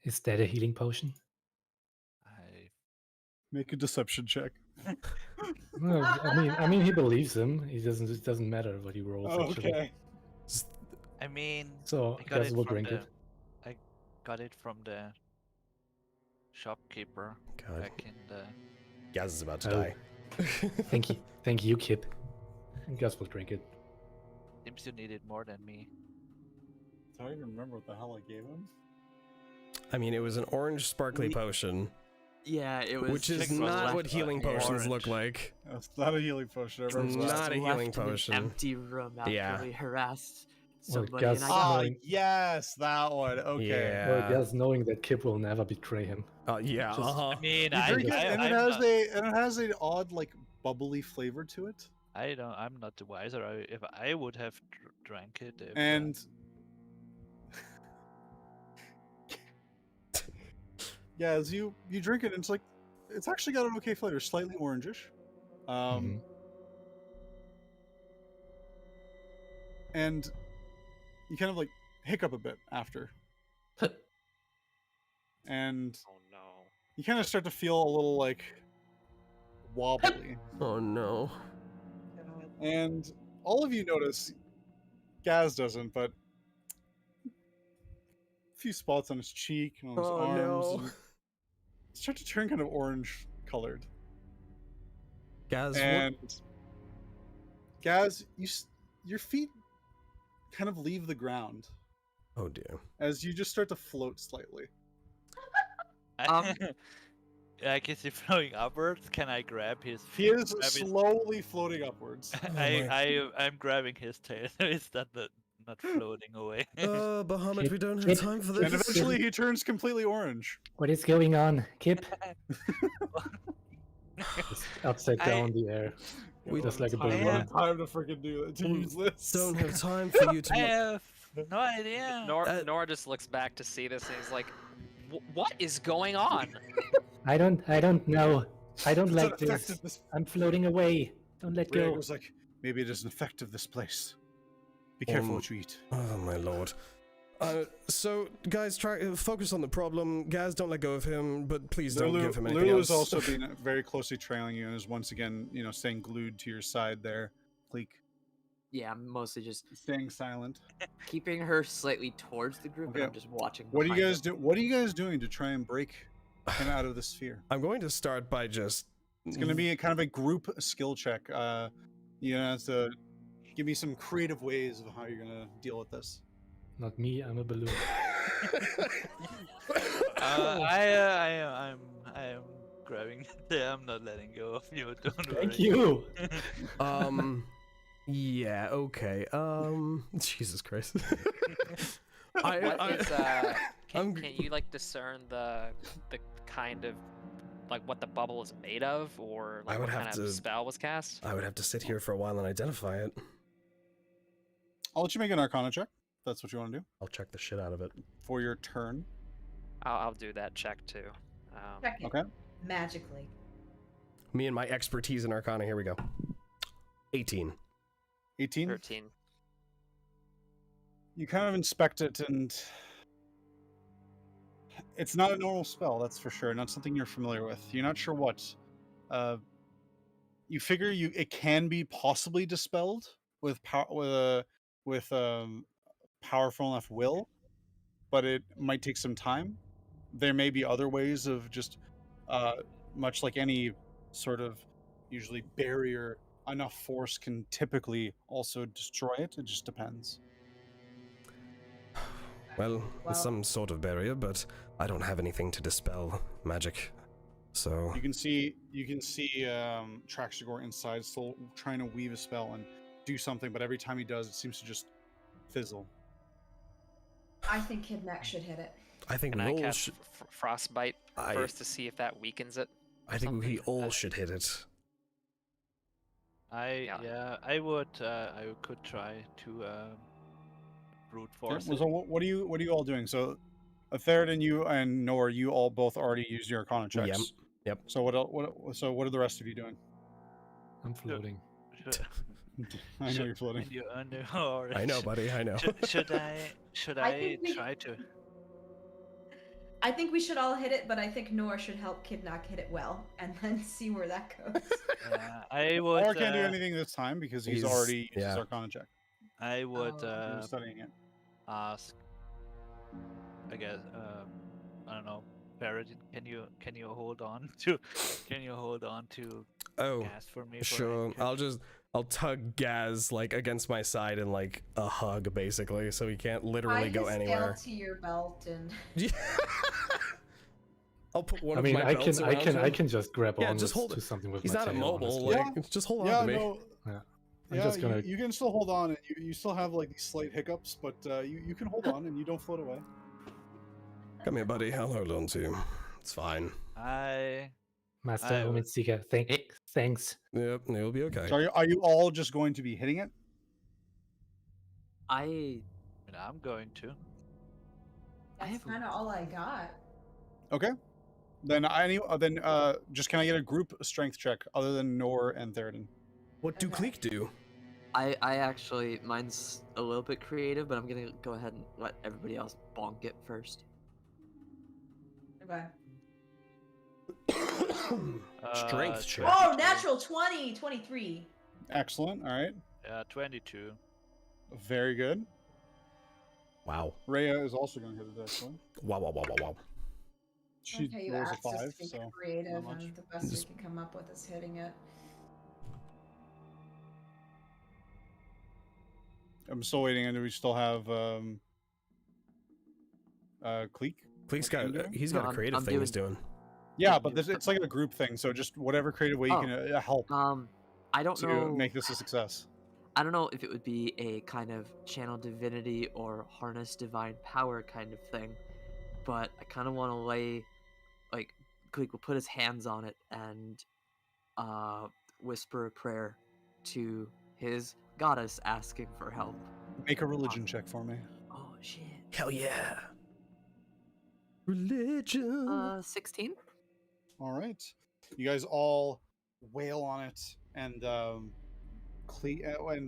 S4: Is that a healing potion?
S5: I
S2: Make a deception check.
S4: No, I mean, he believes him. It doesn't matter what he rolls. Actually.
S2: Okay.
S5: I mean,
S4: So
S5: I got
S4: Gaz
S5: it
S4: will
S5: from
S4: drink
S5: the,
S4: it.
S5: I got it from the shopkeeper
S1: God,
S5: back in the.
S1: Gaz is about to
S4: Oh.
S1: die.
S4: Thank you, Kip. Gaz will drink it.
S5: Seems you needed more than me.
S2: I don't even remember what the hell I gave him.
S1: I mean, it was an orange sparkly
S2: We-
S1: potion.
S7: Yeah, it was.
S1: Which is
S7: just
S1: not
S7: left
S1: what healing
S7: there.
S1: potions look like.
S2: It's not a healing potion.
S1: It's
S2: Everyone's
S1: not
S2: left.
S1: a healing
S7: Left in an
S1: potion.
S7: empty room after
S1: Yeah.
S7: we harassed
S4: Well,
S7: somebody, and I
S4: Gasz-
S7: got
S4: knowing-
S2: yes, that one. Okay.
S4: Well,
S1: Yeah.
S4: Gasz knowing that Kip will never betray him.
S1: Yeah.
S4: Just-
S1: Uh-huh.
S5: I mean,
S2: You drink it, and it
S5: I'm
S2: has an odd, like, bubbly flavor to it.
S5: I'm not the wiser. If I would have drank it. If,
S2: And yeah, as you drink it, it's actually got an okay flavor, slightly orangish.
S4: Mhm.
S2: And you kind of like hiccup a bit after. And
S6: Oh no.
S2: you kind of start to feel a little like wobbly.
S1: Oh no.
S2: And all of you notice, Gasz doesn't, but a few spots on his cheek and on his
S1: Oh,
S2: arms
S1: no.
S2: and start to turn kind of orange colored.
S1: Guys,
S2: And Gasz, your feet kind of leave the ground
S1: oh dear.
S2: as you just start to float slightly.
S5: Like, is he flowing upwards? Can I grab his?
S2: He is
S5: grab his-
S2: slowly floating upwards.
S5: I'm grabbing his tail. Is that not floating away?
S1: Bahamut, we don't have
S4: Kip-
S1: time for
S2: And
S1: this.
S2: eventually he turns completely orange.
S4: What is going on, Kip? Just upside
S5: I-
S4: down in the air.
S1: We
S4: Just like a
S2: don't
S4: balloon.
S2: have time to freaking do that, to
S1: We
S2: use this.
S1: Don't have time for you to.
S5: I have no idea.
S6: Nora just looks back to see this and he's like, "What is going on?"
S4: I don't know. I don't
S2: It's
S4: like
S2: an effect
S4: this.
S2: of this.
S4: I'm floating away. Don't let
S2: Rhos
S4: go.
S2: was like, maybe it is an effect of this place. Be careful what you eat.
S1: Oh my lord. So guys, try focus on the problem. Guys, don't let go of him, but please don't give him anything
S2: Lulu
S1: else.
S2: has also been very closely trailing you and is once again, staying glued to your side there. Kleeck,
S7: Yeah, I'm mostly just
S2: staying silent.
S7: keeping her slightly towards the group,
S2: Okay.
S7: and I'm just watching.
S2: What are you
S7: behind
S2: guys
S7: them.
S2: do? What are you guys doing to try and break him out of the sphere?
S1: I'm going to start by just.
S2: It's going to be a kind of a group skill check. You have to give me some creative ways of how you're going to deal with this.
S4: Not me. I'm a balloon.
S5: I am grabbing. I'm not letting go of you. Don't worry.
S4: Thank you.
S1: Yeah. Okay. Jesus Christ.
S6: What is
S1: I'm
S6: can you like discern the kind of like what the bubble is made of, or
S1: I
S6: like
S1: would
S6: what
S1: have
S6: kind
S1: to-
S6: of spell was cast?
S1: I would have to sit here for a while and identify it.
S2: I'll let you make an Arcana check. If that's what you want to do
S1: I'll check the shit out of it.
S2: for your turn.
S6: I'll do that check too.
S3: Check it.
S2: Okay.
S3: Magically.
S1: Me and my expertise in Arcana. Here we go. 18.
S2: 18.
S6: 13.
S2: You kind of inspect it, and it's not a normal spell, that's for sure. Not something you're familiar with. You're not sure what. You figure it can be possibly dispelled with powerful enough will, but it might take some time. There may be other ways of just, much like any sort of usually barrier, enough force can typically also destroy it. It just depends.
S1: Well,
S3: Well-
S1: it's some sort of barrier, but I don't have anything to dispel magic. So
S2: You can see Traxigor inside, still trying to weave a spell and do something, but every time he does, it seems to just fizzle.
S3: I think Kibnaak should hit it.
S1: I think
S6: Can
S1: we
S6: I
S1: all
S6: cast
S1: should.
S6: Frostbite
S1: I-
S6: first to see if that weakens it?
S1: I think we
S6: something?
S1: all should hit it.
S6: Yeah.
S5: I could try to brute
S2: Okay,
S5: force.
S2: so
S5: it.
S2: what are you all doing? So, Theraden, you and Nor, you all both already used your Arcana checks.
S1: Yep, yep.
S2: So what are the rest of you doing?
S4: I'm floating.
S5: Should,
S2: I know
S5: should-
S2: you're floating.
S5: and you under, or
S1: I know, buddy. I know.
S5: Should
S3: I
S5: I
S3: think we-
S5: try to?
S3: I think we should all hit it, but I think Nor should help Kibnaak hit it well, and then see where that goes.
S5: I would.
S2: Nor can't do anything this time because he's
S1: he's-
S2: already used his
S1: yeah.
S2: Arcana check.
S5: I would
S3: Oh.
S2: He was studying it.
S5: ask. I guess. I don't know. Theraden, can you hold on to? Can you hold on to
S1: Oh,
S5: gas for me? For
S1: sure.
S5: a
S1: I'll tug Gaz like against my side in like a hug, basically, so he can't literally
S3: Tie
S1: go
S3: his
S1: anywhere.
S3: scale to your belt and
S1: I'll put one
S4: I
S1: of
S4: mean,
S1: my
S4: I
S1: belts
S4: can,
S1: around
S4: I can,
S1: him.
S4: I can just grab
S1: Yeah,
S4: on
S1: just hold
S4: to
S1: it.
S4: something with
S1: He's
S4: my
S1: not
S4: tail,
S1: immobile.
S4: honestly.
S1: Like, just hold on
S2: Yeah,
S1: to me.
S2: no,
S4: I'm
S2: yeah,
S4: just gonna.
S2: you can still hold on, and you still have like these slight hiccups, but you can hold on and you don't float away.
S1: Come here, buddy. I'll hold on to you. It's fine.
S4: Master
S5: I
S4: Omen
S5: would-
S4: Seeker, thanks.
S1: Yep, it'll be okay.
S2: So are you all just going to be hitting it?
S7: I
S5: And I'm going to.
S7: I
S3: That's
S7: have-
S3: kind of all I got.
S2: Okay. Then just can I get a group strength check other than Nor and Theraden?
S1: What do
S3: Okay.
S1: Kleeck do?
S7: I actually mine's a little bit creative, but I'm gonna go ahead and let everybody else bonk it first.
S3: Okay.
S1: Strength check.
S3: Oh, natural 20, 23.
S2: Excellent. All right.
S5: 22.
S2: Very good.
S1: Wow.
S2: Rhea is also going to hit it actually.
S1: Wow, wow, wow, wow, wow.
S2: She
S3: Okay, you
S2: rolls a
S3: asked us
S2: 5,
S3: to be
S2: so
S3: creative,
S2: not much.
S3: and the best
S1: Just-
S3: we can come up with is hitting it.
S2: I'm still waiting, and we still have Kleeck.
S1: Kleeck's
S2: What are you
S1: got
S2: doing?
S1: he's got
S7: No,
S1: a creative
S7: I'm
S1: thing he's doing.
S2: Yeah, but it's like a group thing, so just whatever creative way you
S7: Oh.
S2: can help
S7: I don't
S2: to
S7: know.
S2: make this a success.
S7: I don't know if it would be a kind of channel divinity or harness divine power kind of thing, but I kind of want to lay, like, Kleeck will put his hands on it and whisper a prayer to his goddess asking for help.
S2: Make a religion check for me.
S7: Oh shit.
S1: Hell yeah. Religion.
S7: 16.
S2: All right, you guys all wail on it, and and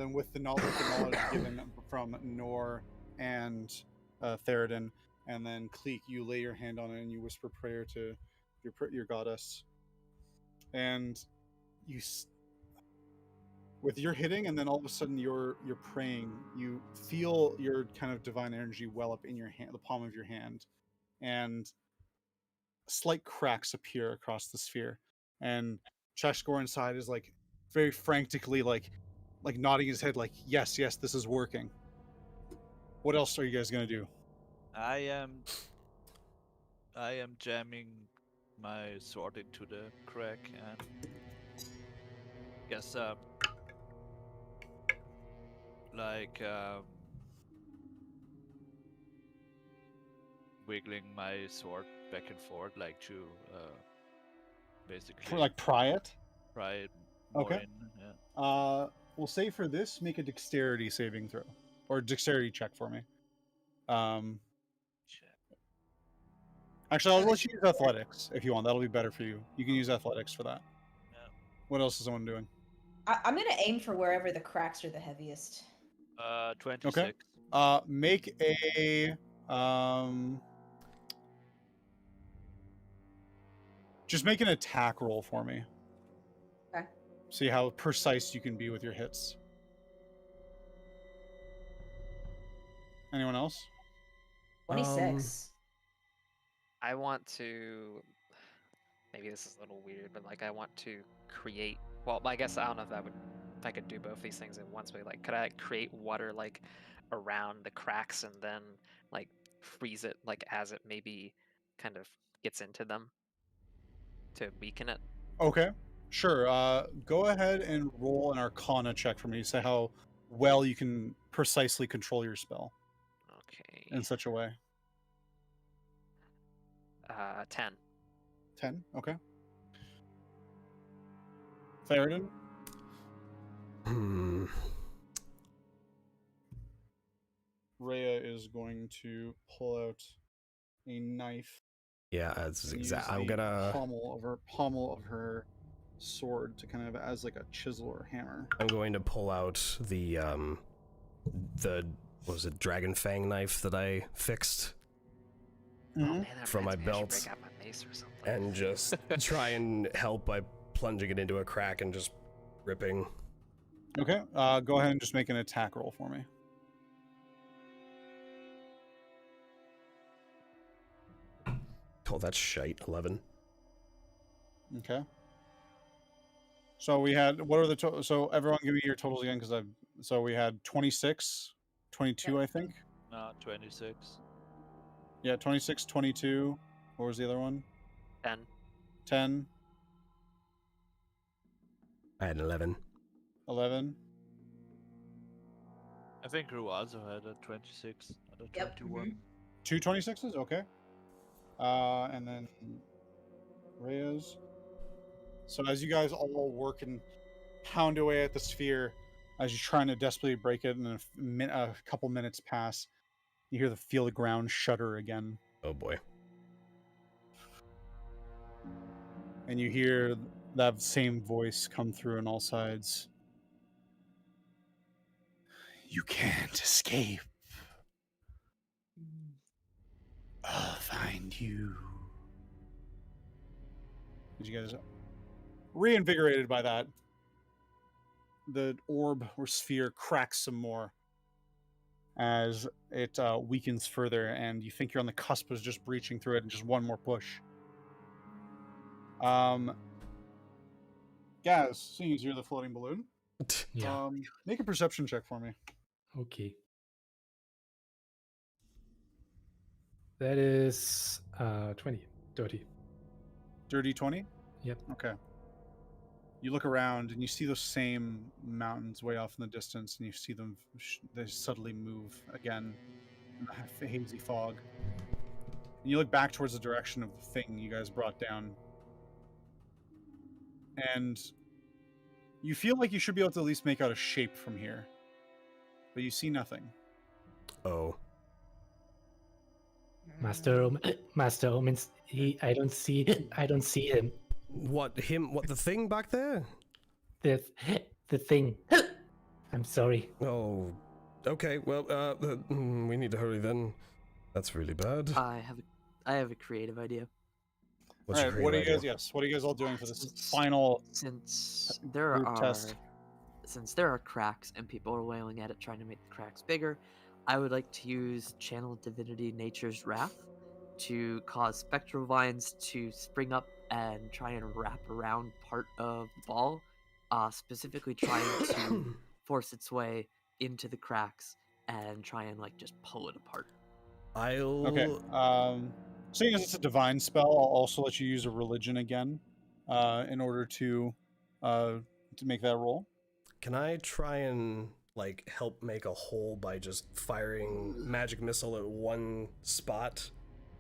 S2: then with the knowledge given from Nor and Theraden, and then Kleeck, you lay your hand on it and you whisper prayer to your goddess, and with your hitting, and then all of a sudden you're praying. You feel your kind of divine energy well up in your hand, the palm of your hand, and slight cracks appear across the sphere, and Cheshgor inside is like very frantically like nodding his head like yes, this is working. What else are you guys gonna do?
S5: I am jamming my sword into the crack and guess wiggling my sword back and forth like to basically
S2: Like pry it?
S5: pry it more
S2: Okay.
S5: in. Yeah.
S2: We'll say for this, make a dexterity saving throw or dexterity check for me.
S5: Check.
S2: Actually, I'll let you use athletics if you want. That'll be better for you. You can use athletics for that.
S5: Yeah.
S2: What else is someone doing?
S3: I'm gonna aim for wherever the cracks are the heaviest.
S5: 26.
S2: Make a just make an attack roll for me.
S3: Okay.
S2: See how precise you can be with your hits. Anyone else?
S3: 26.
S6: I want to. Maybe this is a little weird, but like I want to create. Well, I guess I don't know if I could do both these things at once. But like, could I create water like around the cracks and then like freeze it like as it maybe kind of gets into them to weaken it?
S2: Okay, sure. Go ahead and roll an Arcana check for me to say how well you can precisely control your spell
S6: Okay.
S2: in such a way.
S6: 10.
S2: 10. Okay. Theraden. Rhea is going to pull out a knife.
S1: Yeah, that's
S2: and
S1: exact.
S2: use
S1: I'm
S2: the
S1: gonna.
S2: pommel of her sword to kind of as like a chisel or hammer.
S1: I'm going to pull out the what was it, dragon fang knife that I fixed,
S6: Oh, man, that
S1: From
S6: reminds
S1: my
S6: me I should
S1: belt
S6: break out my mace or something.
S1: and just try and help by plunging it into a crack and just ripping.
S2: Okay. Go ahead and just make an attack roll for me.
S1: Oh, that's shite. 11.
S2: Okay. So we had, what are the total? So everyone give me your totals again, because so we had 26, 22, I think.
S5: 26.
S2: Yeah, 26, 22. What was the other one?
S6: 10.
S2: 10,
S1: I had an 11.
S2: 11.
S5: I think Rhos also had a 26 and a
S3: Yep,
S5: 21.
S3: mhm.
S2: 2 26s? Okay. And then Reyes. So as you guys all work and pound away at the sphere, as you're trying to desperately break it, and a couple minutes pass, you feel the ground shudder again,
S1: Oh boy.
S2: and you hear that same voice come through on all sides. You can't escape. I'll find you. As you guys reinvigorated by that, the orb or sphere cracks some more as it weakens further, and you think you're on the cusp of just breaching through it, and just one more push. Gaz, seeing as you're the floating balloon,
S4: Yeah.
S2: make a perception check for me.
S4: Okay. That is 20. Dirty.
S2: Dirty 20?
S4: Yep.
S2: Okay. You look around and you see those same mountains way off in the distance, and you see them, they subtly move again in the hazy fog. And you look back towards the direction of the thing you guys brought down, and you feel like you should be able to at least make out a shape from here, but you see nothing.
S1: Oh.
S4: Master Omens, I don't see him.
S1: What, him? What, the thing back there?
S4: The thing. I'm sorry.
S1: Oh. Okay, well, we need to hurry then. That's really bad.
S7: I have a creative idea.
S1: What's your
S2: All right, what are you
S1: creative
S2: guys?
S1: idea?
S2: Yes, what are you guys all doing for this
S7: Since-
S2: final
S7: Since
S2: group test?
S7: since there are cracks and people are wailing at it trying to make the cracks bigger, I would like to use Channel Divinity Nature's Wrath to cause spectral vines to spring up and try and wrap around part of the ball, specifically trying to force its way into the cracks and try and like just pull it apart.
S2: Okay. Seeing as it's a divine spell, I'll also let you use a religion again, in order to make that roll.
S1: Can I try and like help make a hole by just firing magic missile at one spot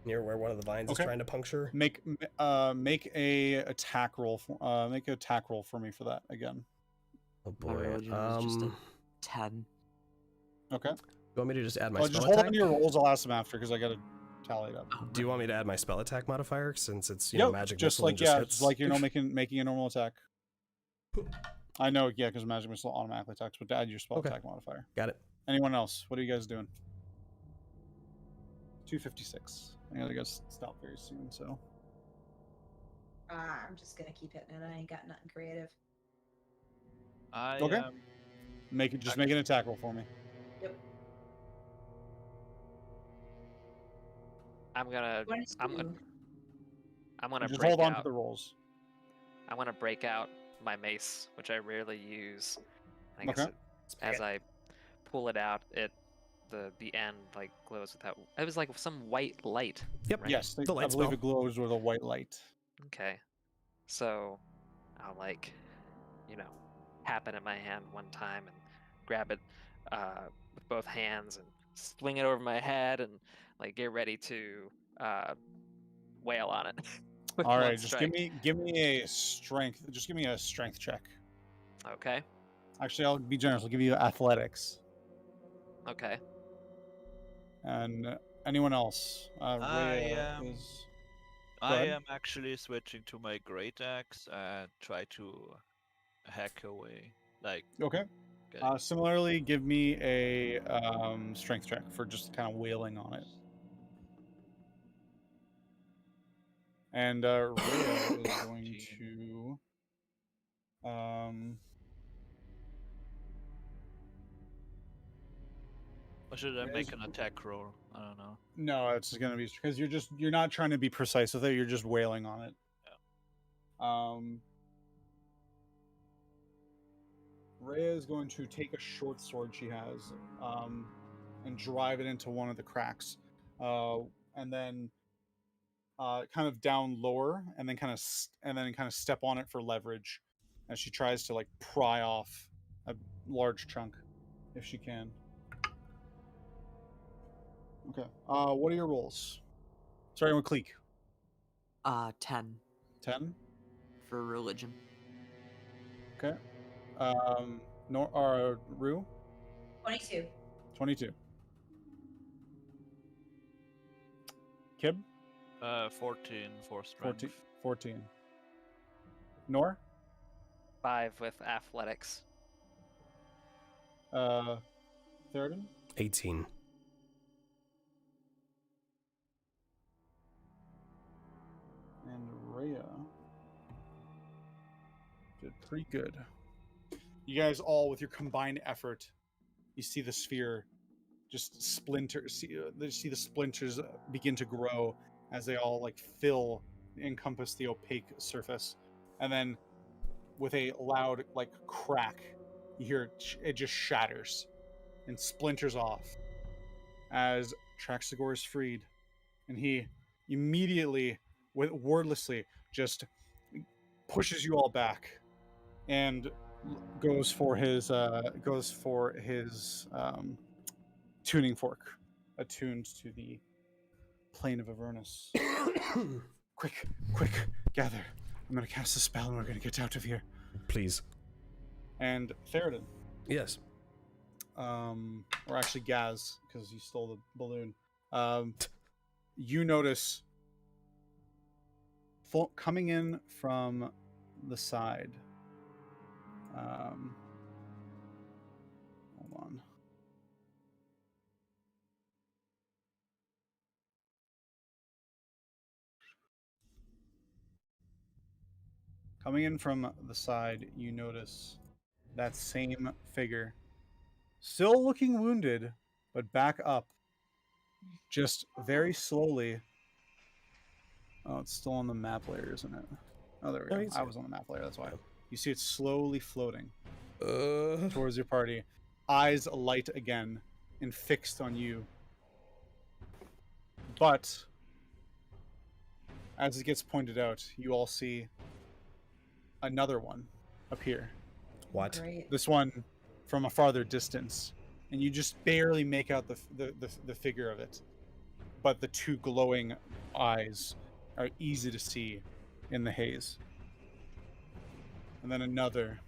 S1: near where one of the vines is
S2: Okay.
S1: trying to puncture?
S2: Make a attack roll for make an attack roll for me for that again.
S1: Oh
S7: My
S1: boy.
S7: religion is just a 10.
S2: Okay.
S1: You want me to just add my
S2: Oh,
S1: spell
S2: just hold
S1: attack?
S2: on to your rolls. I'll ask them after because I got to tally it up.
S1: Do you want me to add my spell attack modifier since it's you know magic
S2: just
S1: missile
S2: like
S1: and just
S2: yeah,
S1: hits?
S2: just like making a normal attack. I know, yeah, because magic missile automatically attacks, but add your spell
S1: Okay.
S2: attack modifier.
S1: Got it.
S2: Anyone else? What are you guys doing? 256. I gotta get stop very soon. So
S3: I'm just gonna keep hitting it. I ain't got nothing creative.
S2: Okay. Make an attack roll for me.
S3: Yep.
S6: I'm gonna
S2: Just
S6: break
S2: hold on
S6: out.
S2: to the rolls.
S6: I want to break out my mace, which I rarely use. I guess
S2: Okay.
S6: as I pull it out, the end like glows with that. It was like some white light.
S1: Yep.
S6: Right?
S2: Yes,
S1: The light
S2: I believe
S1: spell.
S2: it glows with a white light.
S6: Okay. So I'll tap it in my hand one time and grab it with both hands and swing it over my head and like get ready to wail on it. with
S2: All
S6: one
S2: right, just
S6: strike.
S2: give me a strength. Just give me a strength check.
S6: Okay.
S2: Actually, I'll be generous. I'll give you athletics.
S6: Okay.
S2: And anyone else? Rhea is.
S5: I
S2: ahead.
S5: am actually switching to my great axe and try to hack away. Like,
S2: Okay.
S5: get
S2: Similarly, give me a strength check for just kind of wailing on it. And Rhea is going to.
S5: or should I
S2: Rhea's-
S5: make an attack roll? I don't know.
S2: No, it's going to be because you're not trying to be precise with it. You're just wailing on it.
S5: Yeah.
S2: Rhea is going to take a short sword she has, and drive it into one of the cracks, and then kind of down lower, and then kind of step on it for leverage, as she tries to like pry off a large chunk, if she can. Okay. What are your rolls? Starting with Kleeck.
S7: 10
S2: 10.
S7: for religion.
S2: Okay. Rue.
S3: 22.
S2: 22. Kib.
S5: 14 for strength.
S2: 14. Nor.
S6: 5 with athletics.
S2: Theraden.
S1: 18.
S2: And Rhea did pretty good. You guys all, with your combined effort, you see the sphere just splinter. See the splinters begin to grow as they all like encompass the opaque surface, and then with a loud like crack, you hear it just shatters and splinters off as Traxagor is freed, and he immediately, wordlessly, just pushes you all back and goes for his tuning fork, attuned to the plane of Avernus. Quick, gather! I'm gonna cast a spell and we're gonna get out of here.
S1: Please.
S2: And Theraden,
S1: Yes.
S2: or actually Gasz, because you stole the balloon. You notice coming in from the side. Hold on. Coming in from the side, you notice that same figure, still looking wounded, but back up, just very slowly. Oh, it's still on the map layer, isn't it? Oh, there we go. I was on the map layer, that's why. You see it slowly floating towards your party, eyes alight again and fixed on you. But as it gets pointed out, you all see another one appear.
S1: What?
S3: Great.
S2: This one from a farther distance, and you just barely make out the figure of it. But the two glowing eyes are easy to see in the haze. And then another.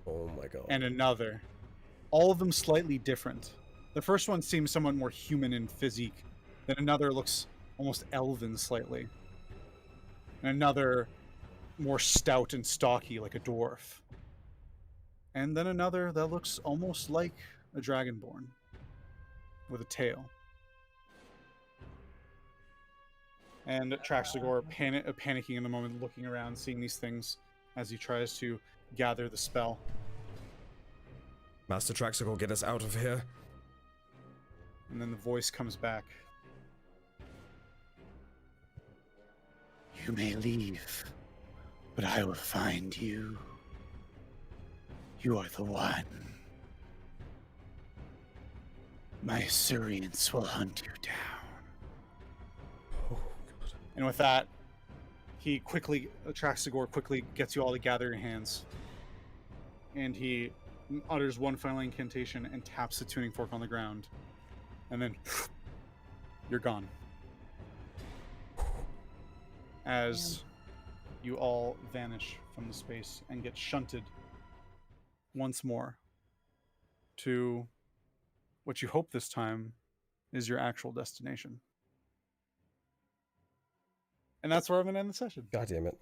S1: Oh my god.
S2: And another. All of them slightly different. The first one seems somewhat more human in physique. Then another looks almost elven slightly. And another more stout and stocky like a dwarf. And then another that looks almost like a dragonborn with a tail. And Traxagor panicking in the moment, looking around, seeing these things as he tries to gather the spell.
S1: Master Traxagor, get us out of here.
S2: And then the voice comes back. You may leave, but I will find you. You are the one. My Assyrians will hunt you down.
S1: Oh god.
S2: And with that, Traxagor quickly gets you all to gather your hands. And he utters one final incantation and taps the tuning fork on the ground. And then you're gone. As you all vanish from the space and get shunted once more to what you hope this time is your actual destination. And that's where I'm going to end the session.
S1: God damn it.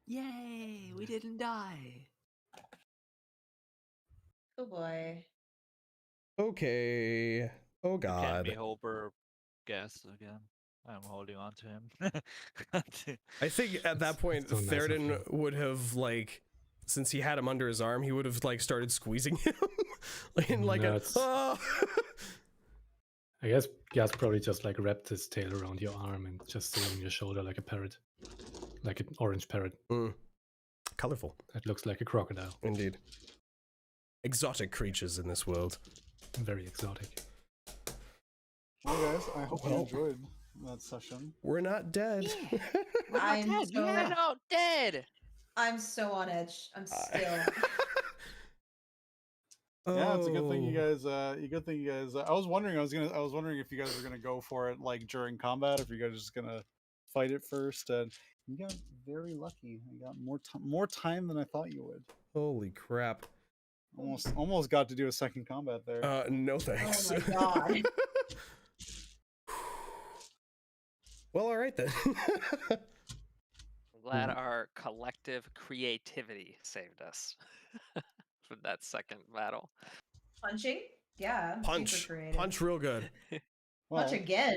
S7: Yay, we didn't die.
S3: Oh boy.
S1: Okay. Oh
S5: Can
S1: god.
S5: we Hober Gasz again? I'm holding on to him.
S1: I think at that point,
S4: so nice of
S1: Theraden
S4: you.
S1: would have, like, since he had him under his arm, he would have, like, started squeezing him. in, like,
S4: Nuts.
S1: a...
S4: I guess Gasz probably just like wrapped his tail around your arm and just sit on your shoulder like a parrot. Like an orange parrot.
S1: Colorful.
S4: That looks like a crocodile.
S1: Indeed. Exotic creatures in this world.
S4: Very exotic.
S2: Well, guys, I hope you
S1: Well.
S2: enjoyed that session.
S1: We're not dead.
S3: I'm so,
S6: You're not dead.
S3: I'm so on edge. I'm still.
S2: Yeah, it's a good thing you
S1: Oh.
S2: guys. I was wondering if you guys were gonna go for it like during combat, if you guys are just gonna fight it first, and you got very lucky. You got more time than I thought you would.
S1: Holy crap.
S2: Almost got to do a second combat there.
S1: No thanks.
S3: Oh my god.
S1: Well, all right then.
S6: I'm glad our collective creativity saved us from that second battle.
S3: Punching? Yeah. I'm
S1: Punch.
S3: Super creative.
S1: Punch real good.
S3: Punch again.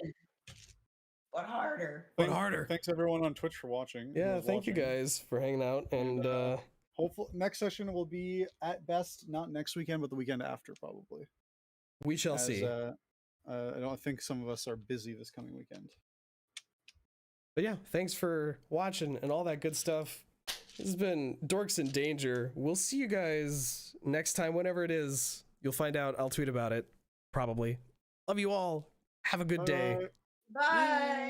S3: But harder.
S1: But harder.
S2: Thanks everyone on Twitch for watching.
S1: Yeah, thank you guys for hanging out, and
S2: Hopefully, next session will be at best not next weekend, but the weekend after, probably.
S1: we shall see.
S2: I don't think some of us are busy this coming weekend.
S1: But yeah, thanks for watching and all that good stuff. This has been Dorks in Danger. We'll see you guys next time, whenever it is. You'll find out. I'll tweet about it, probably. Love you all. Have a good day.
S2: Bye.
S3: Bye.